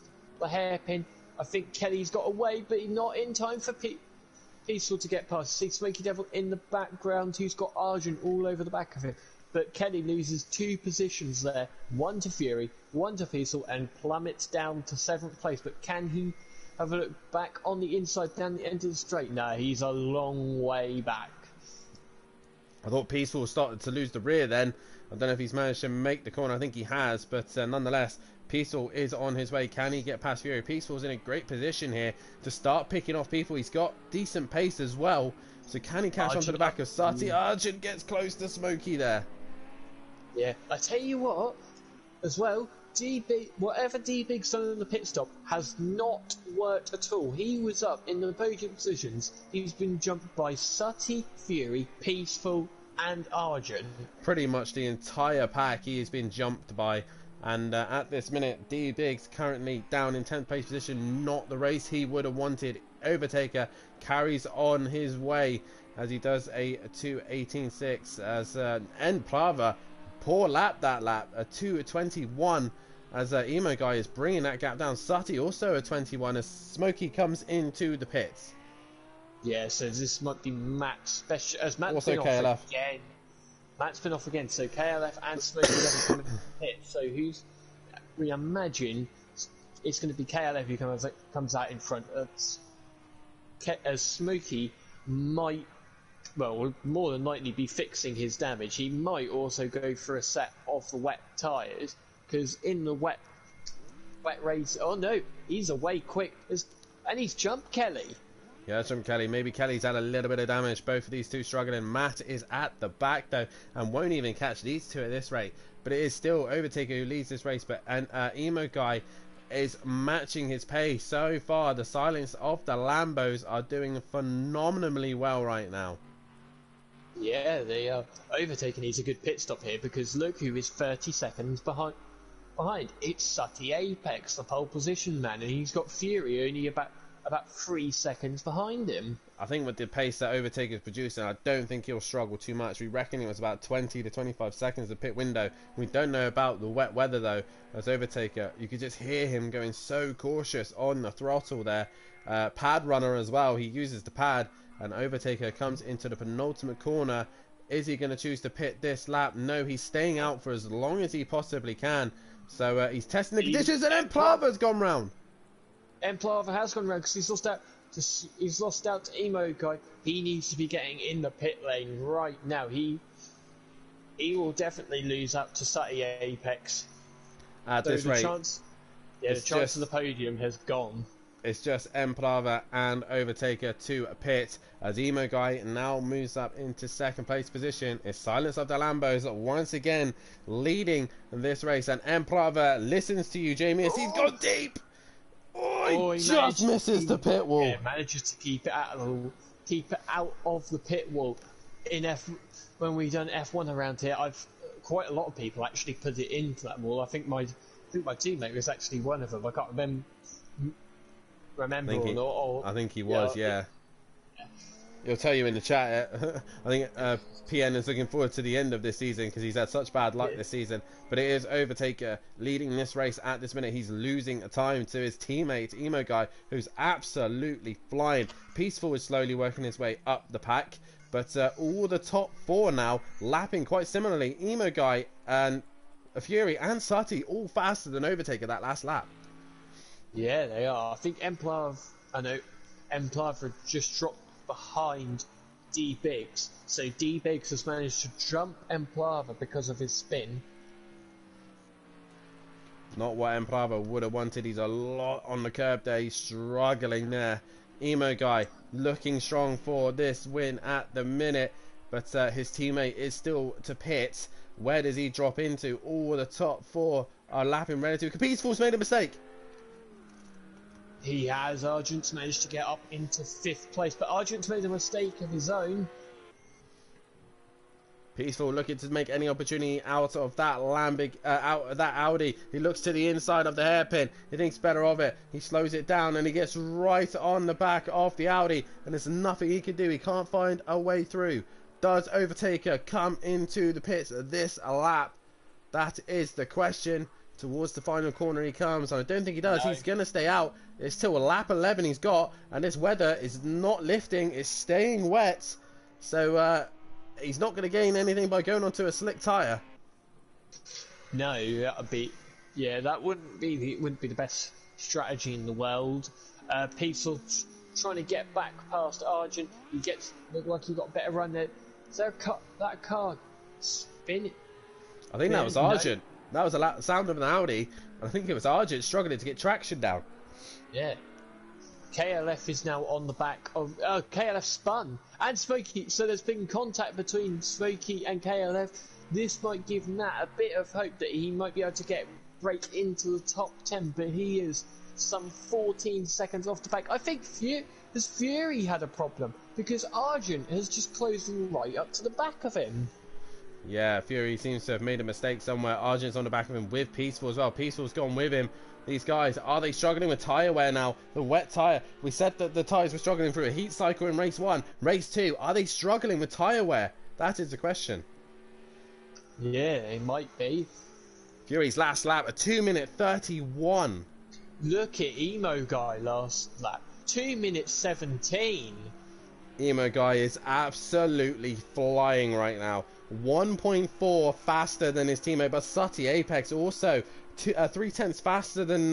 the hairpin. I think Kelly's got away, but he's not in time for Peaceful to get past. See Smoky Devil in the background, who's got Arjun all over the back of him. But Kelly loses 2 positions there, 1 to Fury, 1 to Peaceful, and plummets down to 7th place. But can he have a look back on the inside down the end of the straight? No, he's a long way back. I thought Peaceful started to lose the rear then. I don't know if he's managed to make the corner. I think he has, but nonetheless, Peaceful is on his way. Can he get past Fury? Peaceful's in a great position here to start picking off people. He's got decent pace as well. So can he catch onto the back of Sutty? Arjun gets close to Smokey there. Yeah, I tell you what, as well, whatever D-Big's done in the pit stop has not worked at all. He was up in the podium positions. He's been jumped by Sutty, Fury, Peaceful, and Arjun. Pretty much the entire pack he has been jumped by. And at this minute, D-Big's currently down in 10th place position. Not the race he would have wanted. Overtaker carries on his way as he does a 2:18.6 as Emplava, poor lap that lap, a 2:21 as Emo Guy is bringing that gap down. Sutty also a 21 as Smokey comes into the pits. Yeah, so this might be Matt's special. As Matt's also been KLF. off again. Matt's been off again, so KLF and Smokey are coming into the pit. So we imagine it's going to be KLF who comes out in front. As Smokey might, well, more than likely be fixing his damage. He might also go for a set of the wet tyres, because in the wet race, oh no, he's away quick, and he's jumped Kelly. Yeah, that's from Kelly. Maybe Kelly's had a little bit of damage. Both of these two struggling. Matt is at the back, though, and won't even catch these two at this rate. But it is still Overtaker who leads this race. But Emo Guy is matching his pace. So far, the silence of the Lambos are doing phenomenally well right now. Yeah, they are overtaking. He's a good pit stop here because look who is 30 seconds behind. It's Sutty Apex, the pole position man, and he's got Fury only about 3 seconds behind him. I think with the pace that Overtaker is producing, I don't think he'll struggle too much. We reckon it was about 20 to 25 seconds the pit window. We don't know about the wet weather though. As Overtaker, you could just hear him going so cautious on the throttle there. Pad runner as well. He uses the pad, and Overtaker comes into the penultimate corner. Is he going to choose to pit this lap? No, he's staying out for as long as he possibly can. So he's testing the conditions, and then Plava's gone round. Plava has gone round because he's lost out to Emo Guy. He needs to be getting in the pit lane right now. He will definitely lose out to Sutty Apex. At this rate, the chance of the podium has gone. It's just Plava and Overtaker to pit, as Emo Guy now moves up into second place position. It's silence of the Lambos once again leading this race, and Plava listens to you, Jamie, as he's gone deep. He just misses the pit wall. Yeah, manages to keep it out of the pit wall. When we done F1 around here, quite a lot of people actually put it into that wall. I think my teammate was actually one of them. I can't remember or not. I think he was, yeah. He'll tell you in the chat. I think PN is looking forward to the end of this season because he's had such bad luck this season. But it is Overtaker leading this race at this minute. He's losing time to his teammate, Emo Guy, who's absolutely flying. Peaceful is slowly working his way up the pack. But all the top four now lapping quite similarly. Emo Guy and Fury and Sutty all faster than Overtaker that last lap. Yeah, they are. I think Mplav just dropped behind D Biggs, so D Biggs has managed to jump Mplava because of his spin. Not what Mplava would have wanted. He's a lot on the curb there. He's struggling there. Emo Guy looking strong for this win at the minute, but his teammate is still to pit. Where does he drop into? All the top four are lapping relatively. Peaceful's made a mistake. He has. Argent's managed to get up into 5th place, but Argent's made a mistake of his own. Peaceful looking to make any opportunity out of that out of that Audi. He looks to the inside of the hairpin. He thinks better of it. He slows it down and he gets right on the back of the Audi, and there's nothing he can do. He can't find a way through. Does Overtaker come into the pits this lap? That is the question. Towards the final corner he comes, and I don't think he does. No. He's going to stay out. It's still a lap 11 he's got, and this weather is not lifting. It's staying wet, so he's not going to gain anything by going onto a slick tyre. No, that wouldn't be the best strategy in the world. Peaceful trying to get back past Argent. Looked like he got a better run there. Is there that car spinning? I think that was Argent. That was a sound of an Audi. I think it was Argent struggling to get traction down. Yeah. KLF is now on the back of... KLF spun. And Smokey. So there's been contact between Smokey and KLF. This might give Nat a bit of hope that he might be able to break into the top 10. But he is some 14 seconds off the back. I think Fury had a problem, because Argent has just closed right up to the back of him. Yeah, Fury seems to have made a mistake somewhere. Argent's on the back of him with Peaceful as well. Peaceful's gone with him. These guys, are they struggling with tyre wear now? The wet tyre. We said that the tyres were struggling through a heat cycle in race 1. Race 2, are they struggling with tyre wear? That is the question. Yeah, they might be. Fury's last lap, a 2-minute 31. Look at Emo Guy last lap. 2 minutes 17. Emo Guy is absolutely flying right now. 1.4 faster than his teammate, but Sutty Apex also 3/10 faster than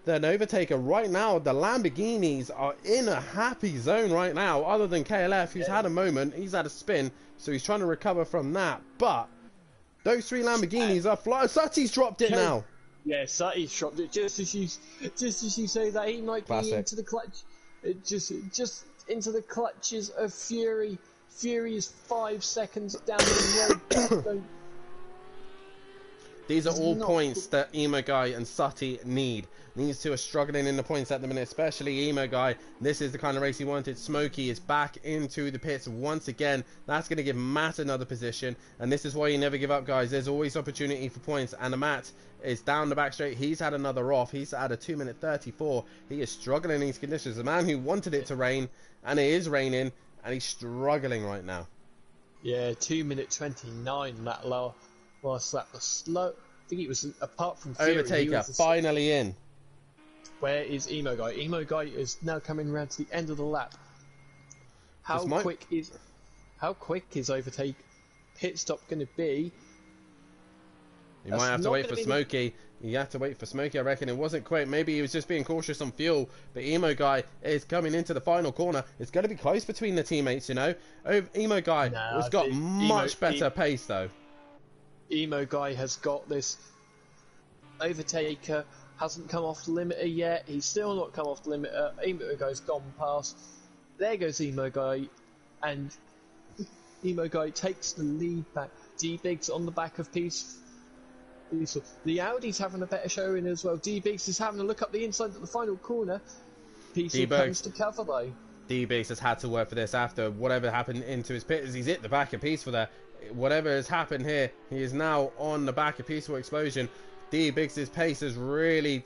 Overtaker. Right now, the Lamborghinis are in a happy zone right now, other than KLF, who's had a moment. He's had a spin, so he's trying to recover from that. But those 3 Lamborghinis are flying. Sutty's dropped it now. Yeah, Sutty's dropped it just as you say that. He might be into the clutch. Just into the clutches of Fury. Fury is 5 seconds down the road. These are all not- points that Emo Guy and Sutty need. These two are struggling in the points at the minute, especially Emo Guy. This is the kind of race he wanted. Smokey is back into the pits once again. That's going to give Matt another position, and this is why you never give up, guys. There's always opportunity for points, and Matt is down the back straight. He's had another off. He's had a 2:34. He is struggling in these conditions. The man who wanted it to rain, and it is raining, and he's struggling right now. Yeah, 2:29. That last lap was slow. I think it was, apart from Fury, he Overtaker was finally in. Where is Emo Guy? Emo Guy is now coming around to the end of the lap. How quick is overtake pit stop going to be? You might have to wait for Smokey. You have to wait for Smokey, I reckon. It wasn't quick. Maybe he was just being cautious on fuel. But Emo Guy is coming into the final corner. It's going to be close between the teammates, you know. Emo Guy has got much better pace, though. Emo Guy has got this. Overtaker hasn't come off the limiter yet. He's still not come off the limiter. Emo Guy's gone past. There goes Emo Guy. And Emo Guy takes the lead back. D-Biggs on the back of Peaceful. The Audi's having a better showing as well. D-Biggs is having a look up the inside at the final corner. Peaceful comes to cover though. D-Biggs has had to work for this after whatever happened into his pit. He's hit the back of Peaceful there. Whatever has happened here, he is now on the back of Peaceful Explosion. D-Biggs' pace is really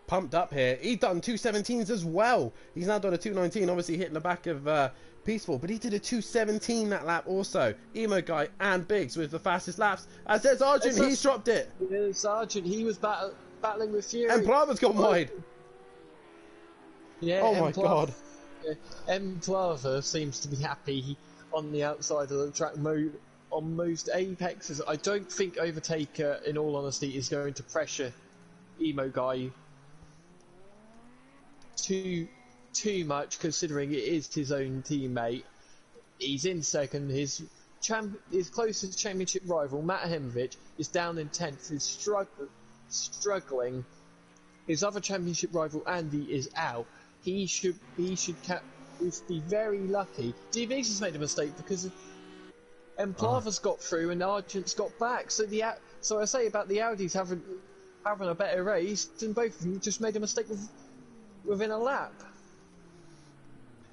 pumped up here. He's done 2:17s as well. He's now done a 2:19, obviously hitting the back of Peaceful, but he did a 2:17 that lap also. Emo Guy and Biggs with the fastest laps. As there's Argent, he's dropped it. There's Argent, he was battling with Fury. And Plava's gone wide. Yeah, oh my god. Plava seems to be happy on the outside of the track on most apexes. I don't think Overtaker, in all honesty, is going to pressure Emo Guy too much, considering it is his own teammate. He's in second. His closest championship rival, Matt Hemovich, is down in 10th. He's struggling. His other championship rival, Andy, is out. He should be very lucky. D-Biggs has made a mistake because Plava's got through and Argent's got back. So I say about the Audis having a better race, and both of them just made a mistake within a lap.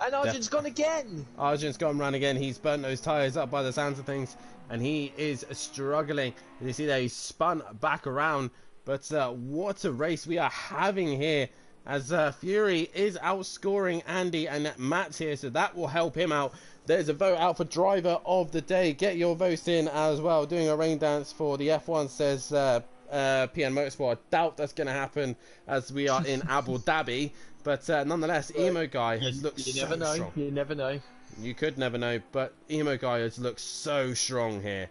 And Argent's gone again. Argent's gone run again. He's burnt those tyres up by the sounds of things, and he is struggling. You see there, he's spun back around. But what a race we are having here, as Fury is outscoring Andy, and Matt's here, so that will help him out. There's a vote out for driver of the day. Get your votes in as well. Doing a rain dance for the F1, says PN Motorsport. I doubt that's going to happen as we are in Abu Dhabi. But nonetheless, Emo Guy has looked so strong. You never know. You could never know, but Emo Guy has looked so strong here.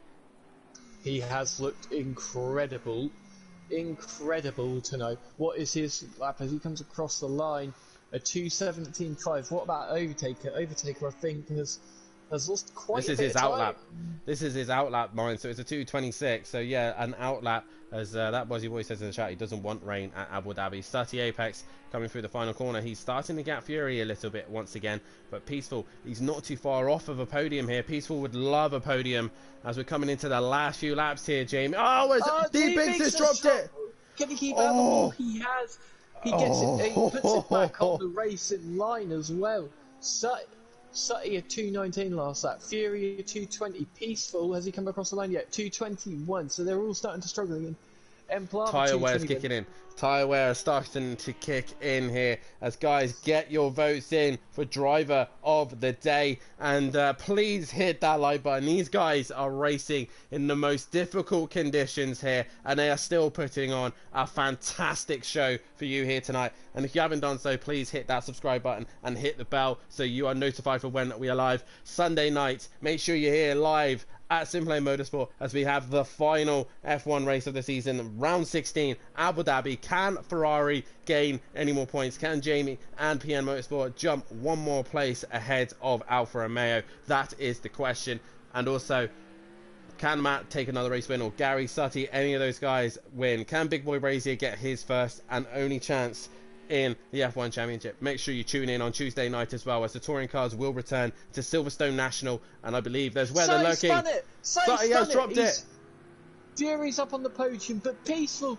He has looked incredible. Incredible to know. What is his lap as he comes across the line? A 2:17.5. What about Overtaker? Overtaker, I think, has lost quite a bit of time. This is his outlap. This is his outlap, mine. So it's a 2:26. So yeah, an outlap. As that Bozzy Boy says in the chat, he doesn't want rain at Abu Dhabi. Stutty Apex coming through the final corner. He's starting to gap Fury a little bit once again. But Peaceful, he's not too far off of a podium here. Peaceful would love a podium as we're coming into the last few laps here, Jamie. Oh, D-Biggs has dropped it. Can he keep out the ball? He has. He gets it. He puts it back on the racing line as well. Sutty a 2:19 last lap. Fury a 2:20. Peaceful, has he come across the line yet? 2:21. So they're all starting to struggle again. Tyre wear's kicking in. Tyre wear is starting to kick in here. As guys, get your votes in for driver of the day, and please hit that like button. These guys are racing in the most difficult conditions here, and they are still putting on a fantastic show for you here tonight. And if you haven't done so, please hit that subscribe button and hit the bell so you are notified for when we are live Sunday night. Make sure you're here live at Simplay Motorsport as we have the final F1 race of the season, round 16, Abu Dhabi. Can Ferrari gain any more points? Can Jamie and PN Motorsport jump one more place ahead of Alfa Romeo? That is the question. And also, can Matt take another race win, or Gary, Sutty, any of those guys win? Can Big Boy Brasier get his first and only chance in the F1 Championship? Make sure you tune in on Tuesday night as well, as the touring cars will return to Silverstone National, and I believe there's weather lurking. Sutty has dropped it. Fury's up on the podium, but Peaceful's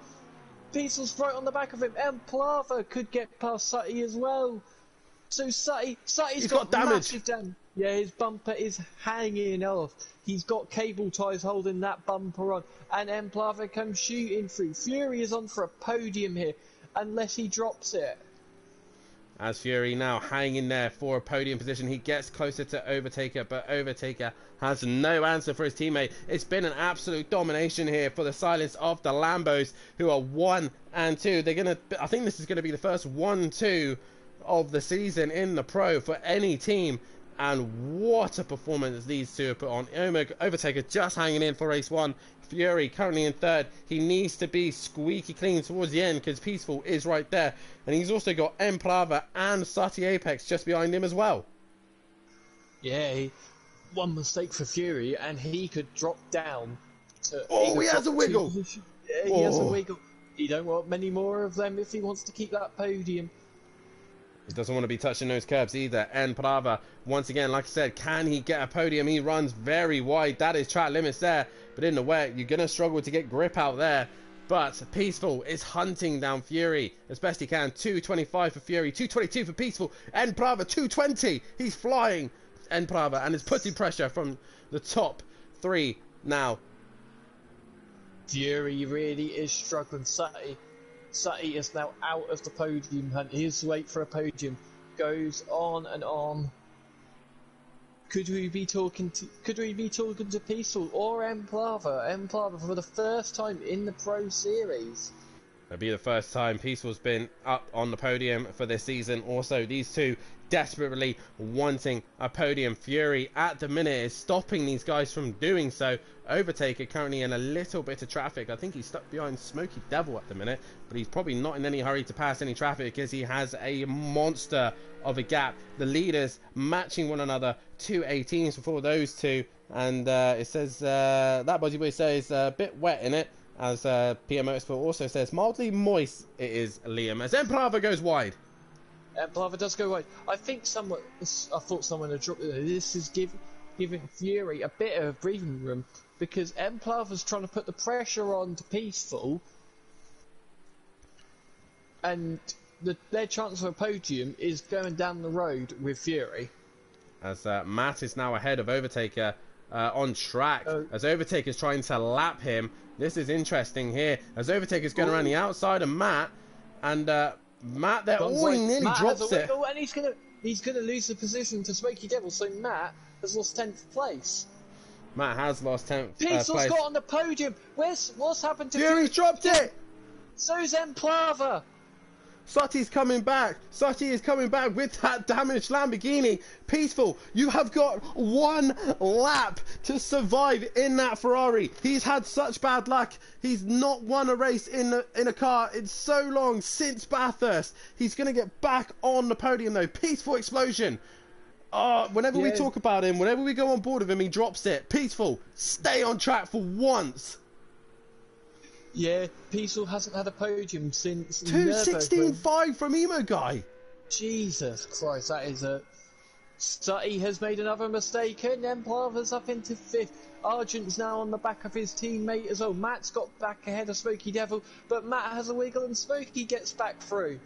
right on the back of him. And Plava could get past Sutty as well. So Sutty's got damage. Massive damage. Yeah, his bumper is hanging off. He's got cable ties holding that bumper on. And Emplava comes shooting through. Fury is on for a podium here, unless he drops it. As Fury now hanging there for a podium position, he gets closer to Overtaker, but Overtaker has no answer for his teammate. It's been an absolute domination here for the silence of the Lambos, who are 1 and 2. I think this is gonna be the first 1-2 of the season in the Pro for any team. And what a performance these two have put on. Overtaker just hanging in for race 1. Fury currently in 3rd. He needs to be squeaky clean towards the end because Peaceful is right there. And he's also got Emplava and Sati Apex just behind him as well. Yeah, one mistake for Fury and he could drop down to... Oh, he has a wiggle! Yeah, he has a wiggle. He don't want many more of them if he wants to keep that podium. He doesn't want to be touching those curbs either. And Prava, once again, like I said, can he get a podium? He runs very wide. That is track limits there. But in the wet, you're going to struggle to get grip out there. But Peaceful is hunting down Fury as best he can. 225 for Fury, 222 for Peaceful. And Prava, 220. He's flying. And Prava, and is putting pressure from the top 3 now. Fury really is struggling. Sutty is now out of the podium hunt. His wait for a podium goes on and on. Could we be talking to Peaceful or Emplava? Emplava for the first time in the Pro Series. It'll be the first time Peaceful's been up on the podium for this season. Also, these two desperately wanting a podium. Fury at the minute is stopping these guys from doing so. Overtaker currently in a little bit of traffic. I think he's stuck behind Smoky Devil at the minute, but he's probably not in any hurry to pass any traffic because he has a monster of a gap. The leaders matching one another, 218s before those two, and it says that Body Boy says a bit wet in it, as PM Motorsport also says mildly moist it is, Liam, as Emplava goes wide. Emplava does go wide. I thought someone had dropped it. This is giving Fury a bit of breathing room because Emplava's trying to put the pressure on to Peaceful, and their chance for a podium is going down the road with Fury. As Matt is now ahead of Overtaker on track, as Overtaker's trying to lap him. This is interesting here, as Overtaker's going around the outside of Matt, and Matt there, he nearly drops it. And he's gonna lose the position to Smoky Devil, so Matt has lost 10th place. Matt has lost 10th Peaceful's place. got on the podium. What's happened to Fury's dropped it! So's Emplava. Sutty's coming back. Sutty is coming back with that damaged Lamborghini. Peaceful, you have got 1 lap to survive in that Ferrari. He's had such bad luck. He's not won a race in a car in so long since Bathurst. He's going to get back on the podium though. Peaceful explosion. Whenever we talk about him, whenever we go on board with him, he drops it. Peaceful, stay on track for once. Yeah, Peaceful hasn't had a podium since 2:16.5 from Emo Guy. Jesus Christ, that is a... Sutty has made another mistake and Emplava's up into 5th. Argent's now on the back of his teammate as well. Matt's got back ahead of Smoky Devil, but Matt has a wiggle and Smoky gets back through.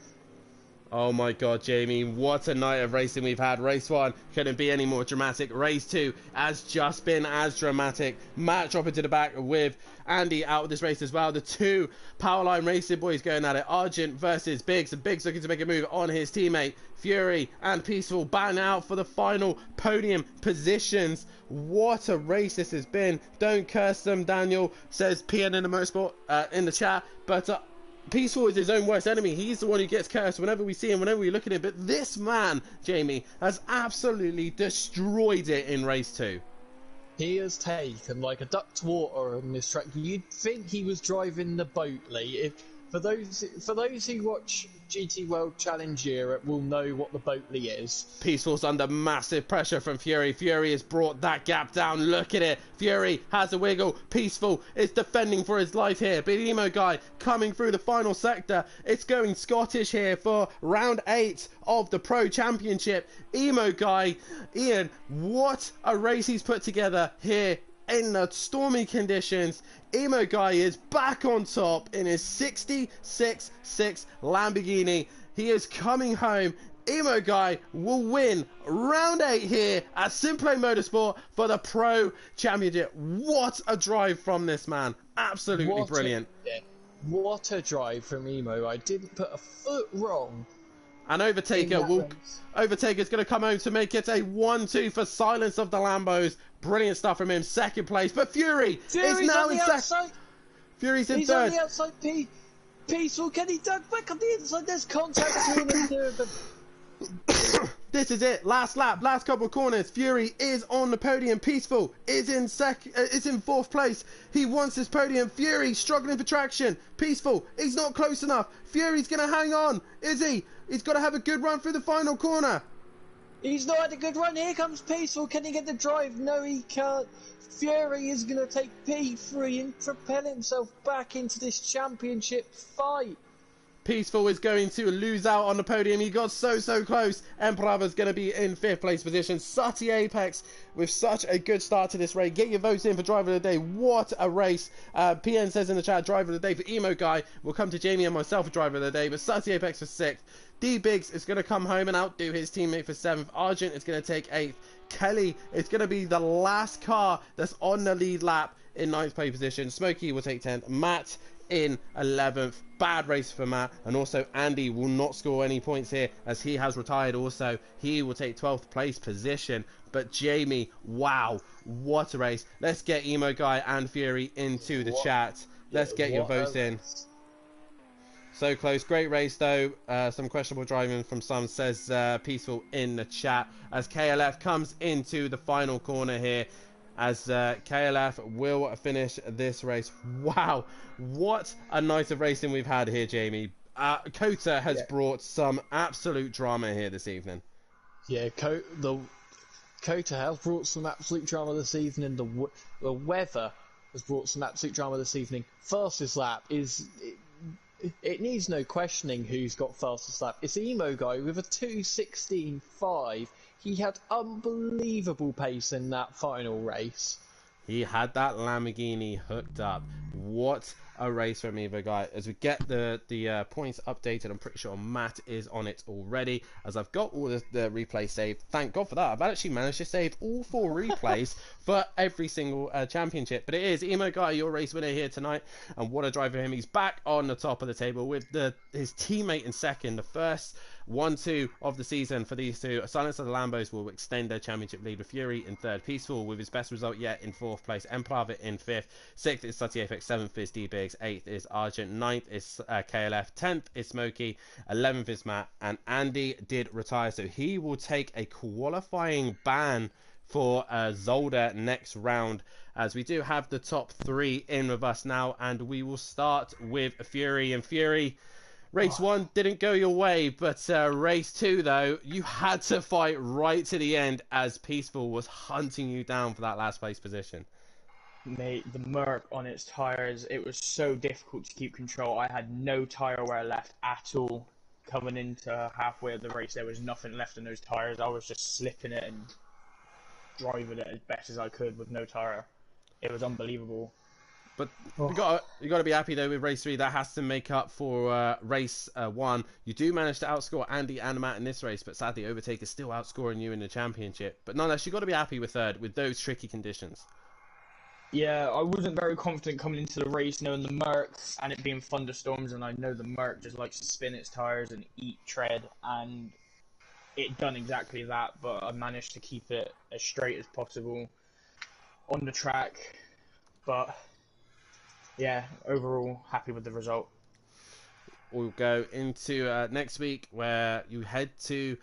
Oh my god, Jamie, what a night of racing we've had. Race 1 couldn't be any more dramatic. Race 2 has just been as dramatic. Matt dropping to the back with Andy out of this race as well. The two Powerline Racing boys going at it. Argent versus Biggs, and Biggs looking to make a move on his teammate. Fury and Peaceful batting out for the final podium positions. What a race this has been. Don't curse them, Daniel, says PN in the Motorsport in the chat. But Peaceful is his own worst enemy. He's the one who gets cursed whenever we see him, whenever we look at him. But this man, Jamie, has absolutely destroyed it in race 2. He has taken like a duck to water on this track. You'd think he was driving the boat, Lee. For those who watch GT World Challenge Europe will know what the Boatley is. Peaceful's under massive pressure from Fury. Fury has brought that gap down. Look at it. Fury has a wiggle. Peaceful is defending for his life here. Big Emo Guy coming through the final sector. It's going Scottish here for round 8 of the Pro Championship. Emo Guy, Ian, what a race he's put together here in the stormy conditions. Emo Guy is back on top in his 66.6 Lamborghini. He is coming home. Emo Guy will win round 8 here at Simplay Motorsport for the Pro Championship. What a drive from this man. Absolutely brilliant. What a drive from Emo. I didn't put a foot wrong. And Overtaker's going to come home to make it a 1-2 for silence of the Lambos. Brilliant stuff from him. Second place. But Fury is now in second. Fury's in third. He's on the outside. Peaceful. Can he duck back on the inside? There's contact between them there, but... This is it. Last lap. Last couple of corners. Fury is on the podium. Peaceful is in fourth place. He wants his podium. Fury struggling for traction. Peaceful. He's not close enough. Fury's going to hang on. Is he? He's got to have a good run through the final corner. He's not had a good run. Here comes Peaceful. Can he get the drive? No, he can't. Fury is going to take P3 and propel himself back into this championship fight. Peaceful is going to lose out on the podium. He got so close. Emperor's going to be in 5th place position. Sutty Apex with such a good start to this race. Get your votes in for Driver of the Day. What a race. PN says in the chat, Driver of the Day for Emo Guy. We'll come to Jamie and myself for Driver of the Day. But Sutty Apex for 6th. D-Biggs is going to come home and outdo his teammate for 7th. Argent is going to take 8th. Kelly is going to be the last car that's on the lead lap in 9th place position. Smokey will take 10th. Matt in 11th. Bad race for Matt, and also Andy will not score any points here as he has retired. Also, he will take 12th place position. But Jamie, wow, what a race. Let's get Emo Guy and Fury into the chat. Let's get your votes in. So close. Great race though. Some questionable driving from some, says Peaceful in the chat, as KLF comes into the final corner here, as KLF will finish this race. Wow, what a night of racing we've had here, Jamie. COTA has brought some absolute drama here this evening. Yeah, COTA has brought some absolute drama this evening. The weather has brought some absolute drama this evening. Fastest lap is... It needs no questioning who's got fastest lap. It's Emo Guy with a 2:16.5. He had unbelievable pace in that final race. He had that Lamborghini hooked up. What a race from Emo Guy. As we get the points updated, I'm pretty sure Matt is on it already, as I've got all the replays saved. Thank God for that. I've actually managed to save all 4 replays for every single championship. But it is Emo Guy, your race winner here tonight, and what a drive for him. He's back on the top of the table with his teammate in second. The first 1-2 of the season for these two. Silence of the Lambos will extend their championship lead, with Fury in third. Peaceful with his best result yet in 4th place. Emperor in 5th. 6th is Sutty Apex. 7th is D-Biggs. 8th is Argent. 9th is KLF. 10th is Smokey. 11th is Matt. And Andy did retire, so he will take a qualifying ban for Zolder next round, as we do have the top 3 in with us now, and we will start with Fury. And Fury, race 1 didn't go your way, but race 2 though, you had to fight right to the end, as Peaceful was hunting you down for that last place position. Mate, the Merc on its tyres, it was so difficult to keep control. I had no tyre wear left at all. Coming into halfway of the race, there was nothing left in those tyres. I was just slipping it and driving it as best as I could with no tyre. It was unbelievable. But you got to be happy though with race 3. That has to make up for race 1. You do manage to outscore Andy and Matt in this race, but sadly Overtaker is still outscoring you in the championship. But nonetheless, you got to be happy with third with those tricky conditions. Yeah, I wasn't very confident coming into the race, knowing the Merc and it being thunderstorms, and I know the Merc just likes to spin its tyres and eat tread, and it done exactly that, but I managed to keep it as straight as possible on the track. But yeah, overall happy with the result. We'll go into next week, where you head to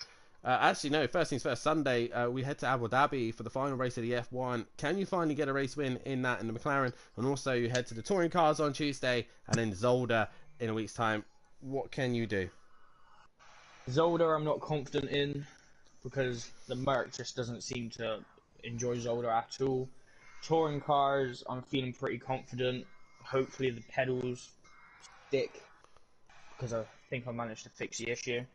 actually no, first things first, Sunday we head to Abu Dhabi for the final race of the F1. Can you finally get a race win in the McLaren? And also you head to the touring cars on Tuesday, and then Zolder in a week's time. What can you do? Zolder I'm not confident in, because the Merc just doesn't seem to enjoy Zolder at all. Touring cars I'm feeling pretty confident. Hopefully the pedals stick, because I think I managed to fix the issue.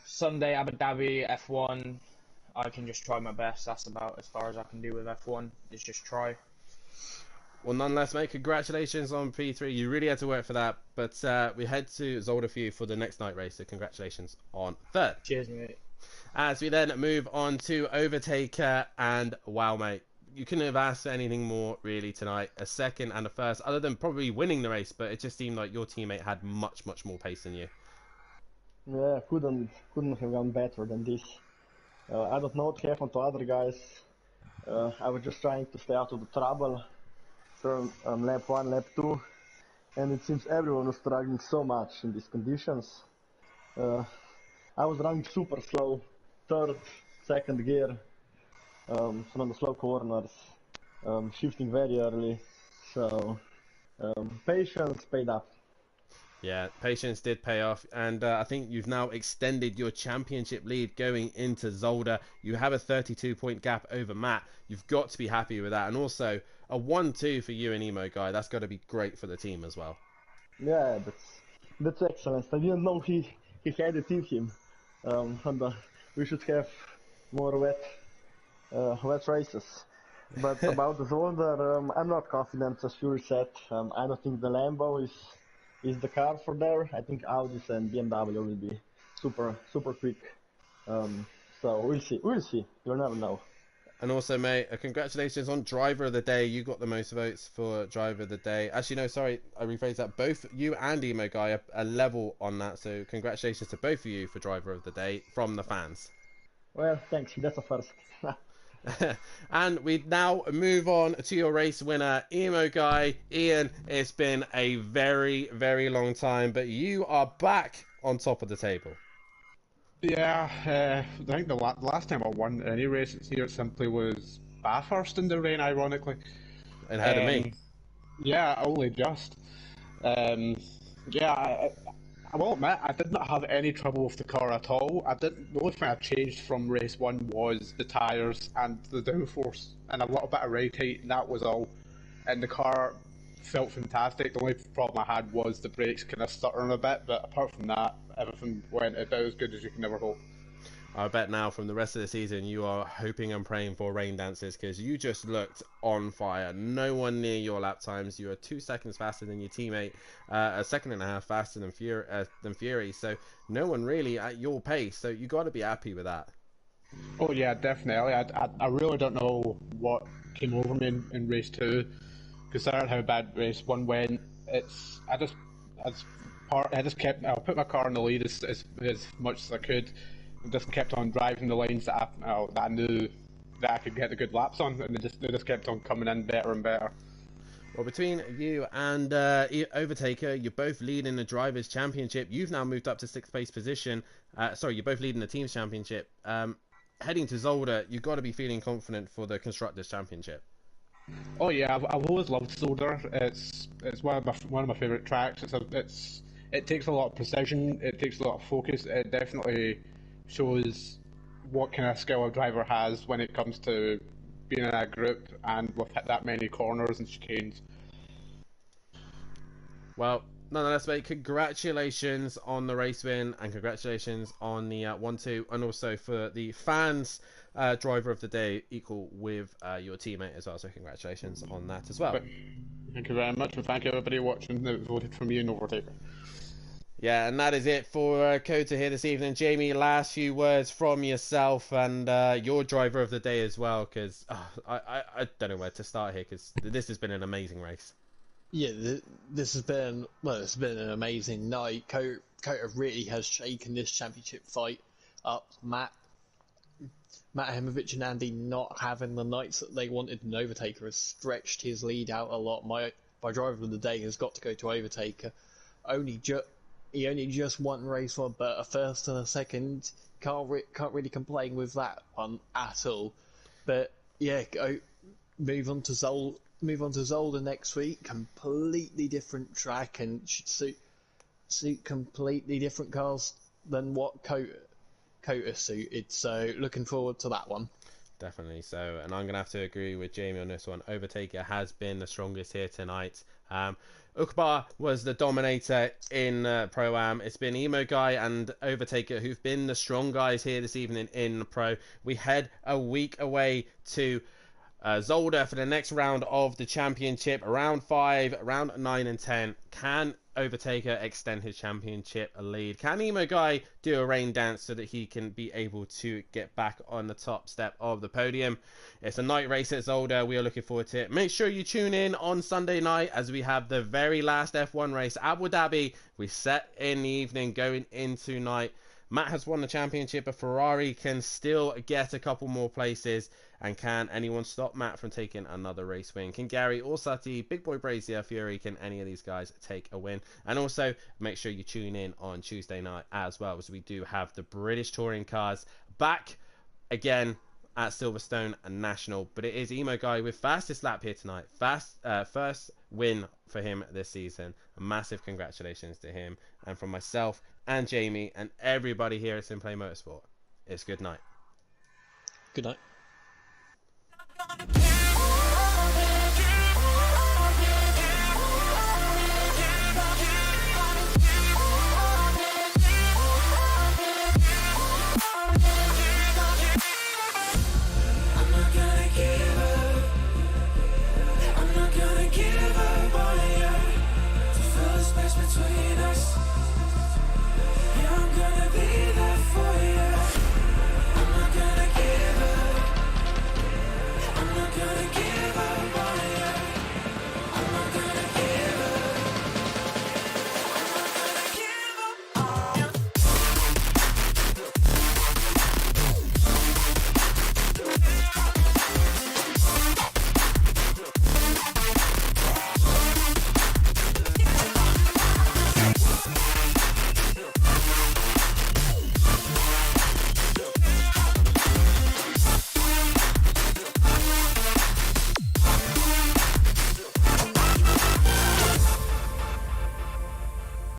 Sunday, Abu Dhabi, F1. I can just try my best. That's about as far as I can do with F1. Is just try. Well, nonetheless, mate, congratulations on P3. You really had to work for that. But we head to Zolder for you for the next night race, so congratulations on third. Cheers, mate. As we then move on to Overtaker, and wow, mate, you couldn't have asked for anything more really tonight. A second and a first, other than probably winning the race, but it just seemed like your teammate had much more pace than you. Yeah, couldn't have gone better than this. I don't know what happened to other guys. I was just trying to stay out of the trouble. Turn lap 1, lap 2, and it seems everyone was struggling so much in these conditions. I was running super slow, third, second gear, from the slow corners, shifting very early, so patience paid up. Yeah, patience did pay off, and I think you've now extended your championship lead going into Zolder. You have a 32-point gap over Matt. You've got to be happy with that, and also a 1-2 for you and Emo Guy. That's got to be great for the team as well. Yeah, that's excellent. I didn't know he had it in him. We should have more wet races. But about the Zolder, I'm not confident, as Fury said. I don't think the Lambo is the car for there. I think Audis and BMW will be super quick. So we'll see. You'll never know. And also, mate, congratulations on Driver of the Day. You got the most votes for Driver of the Day. Actually, no, sorry, I rephrased that. Both you and Emo Guy are level on that. So congratulations to both of you for Driver of the Day from the fans. Well, thanks. That's a first. And we now move on to your race winner, Emo Guy. Ian, it's been a very long time, but you are back on top of the table. Yeah, I think the last time I won any race here simply was Bathurst in the rain, ironically. And ahead of me. Yeah, only just. Yeah, I will admit, I did not have any trouble with the car at all. The only thing I changed from race 1 was the tyres and the downforce and a little bit of ride height, and that was all. And the car felt fantastic. The only problem I had was the brakes kind of stuttering a bit, but apart from that, everything went about as good as you can ever hope. I bet now from the rest of the season you are hoping and praying for rain dances, because you just looked on fire. No one near your lap times. You are 2 seconds faster than your teammate, a second and a half faster than Fury. So no one really at your pace. So you got to be happy with that. Oh yeah, definitely. I really don't know what came over me in race 2, considering how bad race 1 went. I put my car in the lead as much as I could. Just kept on driving the lines that I knew that I could get the good laps on, and they just kept on coming in better and better. Well, between you and Overtaker, you're both leading the Drivers' Championship. You've now moved up to 6th place position. You're both leading the Team's Championship. Heading to Zolder, you've got to be feeling confident for the Constructors' Championship. Oh yeah, I've always loved Zolder. It's one of my favourite tracks. It takes a lot of precision. It takes a lot of focus. It definitely shows what kind of skill a driver has when it comes to being in a group and with that many corners and chicanes. Well, nonetheless, mate, congratulations on the race win, and congratulations on the 1-2, and also for the fans Driver of the Day equal with your teammate as well. So congratulations on that as well. Thank you very much, and thank you everybody watching that voted for me and Overtaker. Yeah, and that is it for COTA here this evening. Jamie, last few words from yourself and your Driver of the Day as well, because I don't know where to start here, because this has been an amazing race. Yeah, this has been, it's been an amazing night. COTA really has shaken this championship fight up. Matt Hemovich and Andy not having the nights that they wanted, and Overtaker has stretched his lead out a lot. My Driver of the Day has got to go to Overtaker. He only just won race 1, but a first and a second, can't really complain with that one at all. But yeah, move on to Zolder next week. Completely different track, and should suit completely different cars than what COTA suited. So looking forward to that one. Definitely so, and I'm gonna have to agree with Jamie on this one. Overtaker has been the strongest here tonight. Ukbar was the dominator in Pro-Am. It's been Emo Guy and Overtaker who've been the strong guys here this evening in Pro. We head a week away to Zolder for the next round of the championship. Round 5, round 9 and 10. Can Overtaker extend his championship lead? Can Emo Guy do a rain dance so that he can be able to get back on the top step of the podium? It's a night race at Zolder. We are looking forward to it. Make sure you tune in on Sunday night as we have the very last F1 race, Abu Dhabi. We set in the evening going into night. Matt has won the championship, but Ferrari can still get a couple more places. And can anyone stop Matt from taking another race win? Can Gary or Sati, Big Boy Brasier, Fury, can any of these guys take a win? And also, make sure you tune in on Tuesday night as well, as we do have the British Touring Cars back again at Silverstone and National. But it is Emo Guy with fastest lap here tonight. First win for him this season. A massive congratulations to him. And from myself and Jamie and everybody here at Simplay Motorsport, it's good night. Good night. Gonna give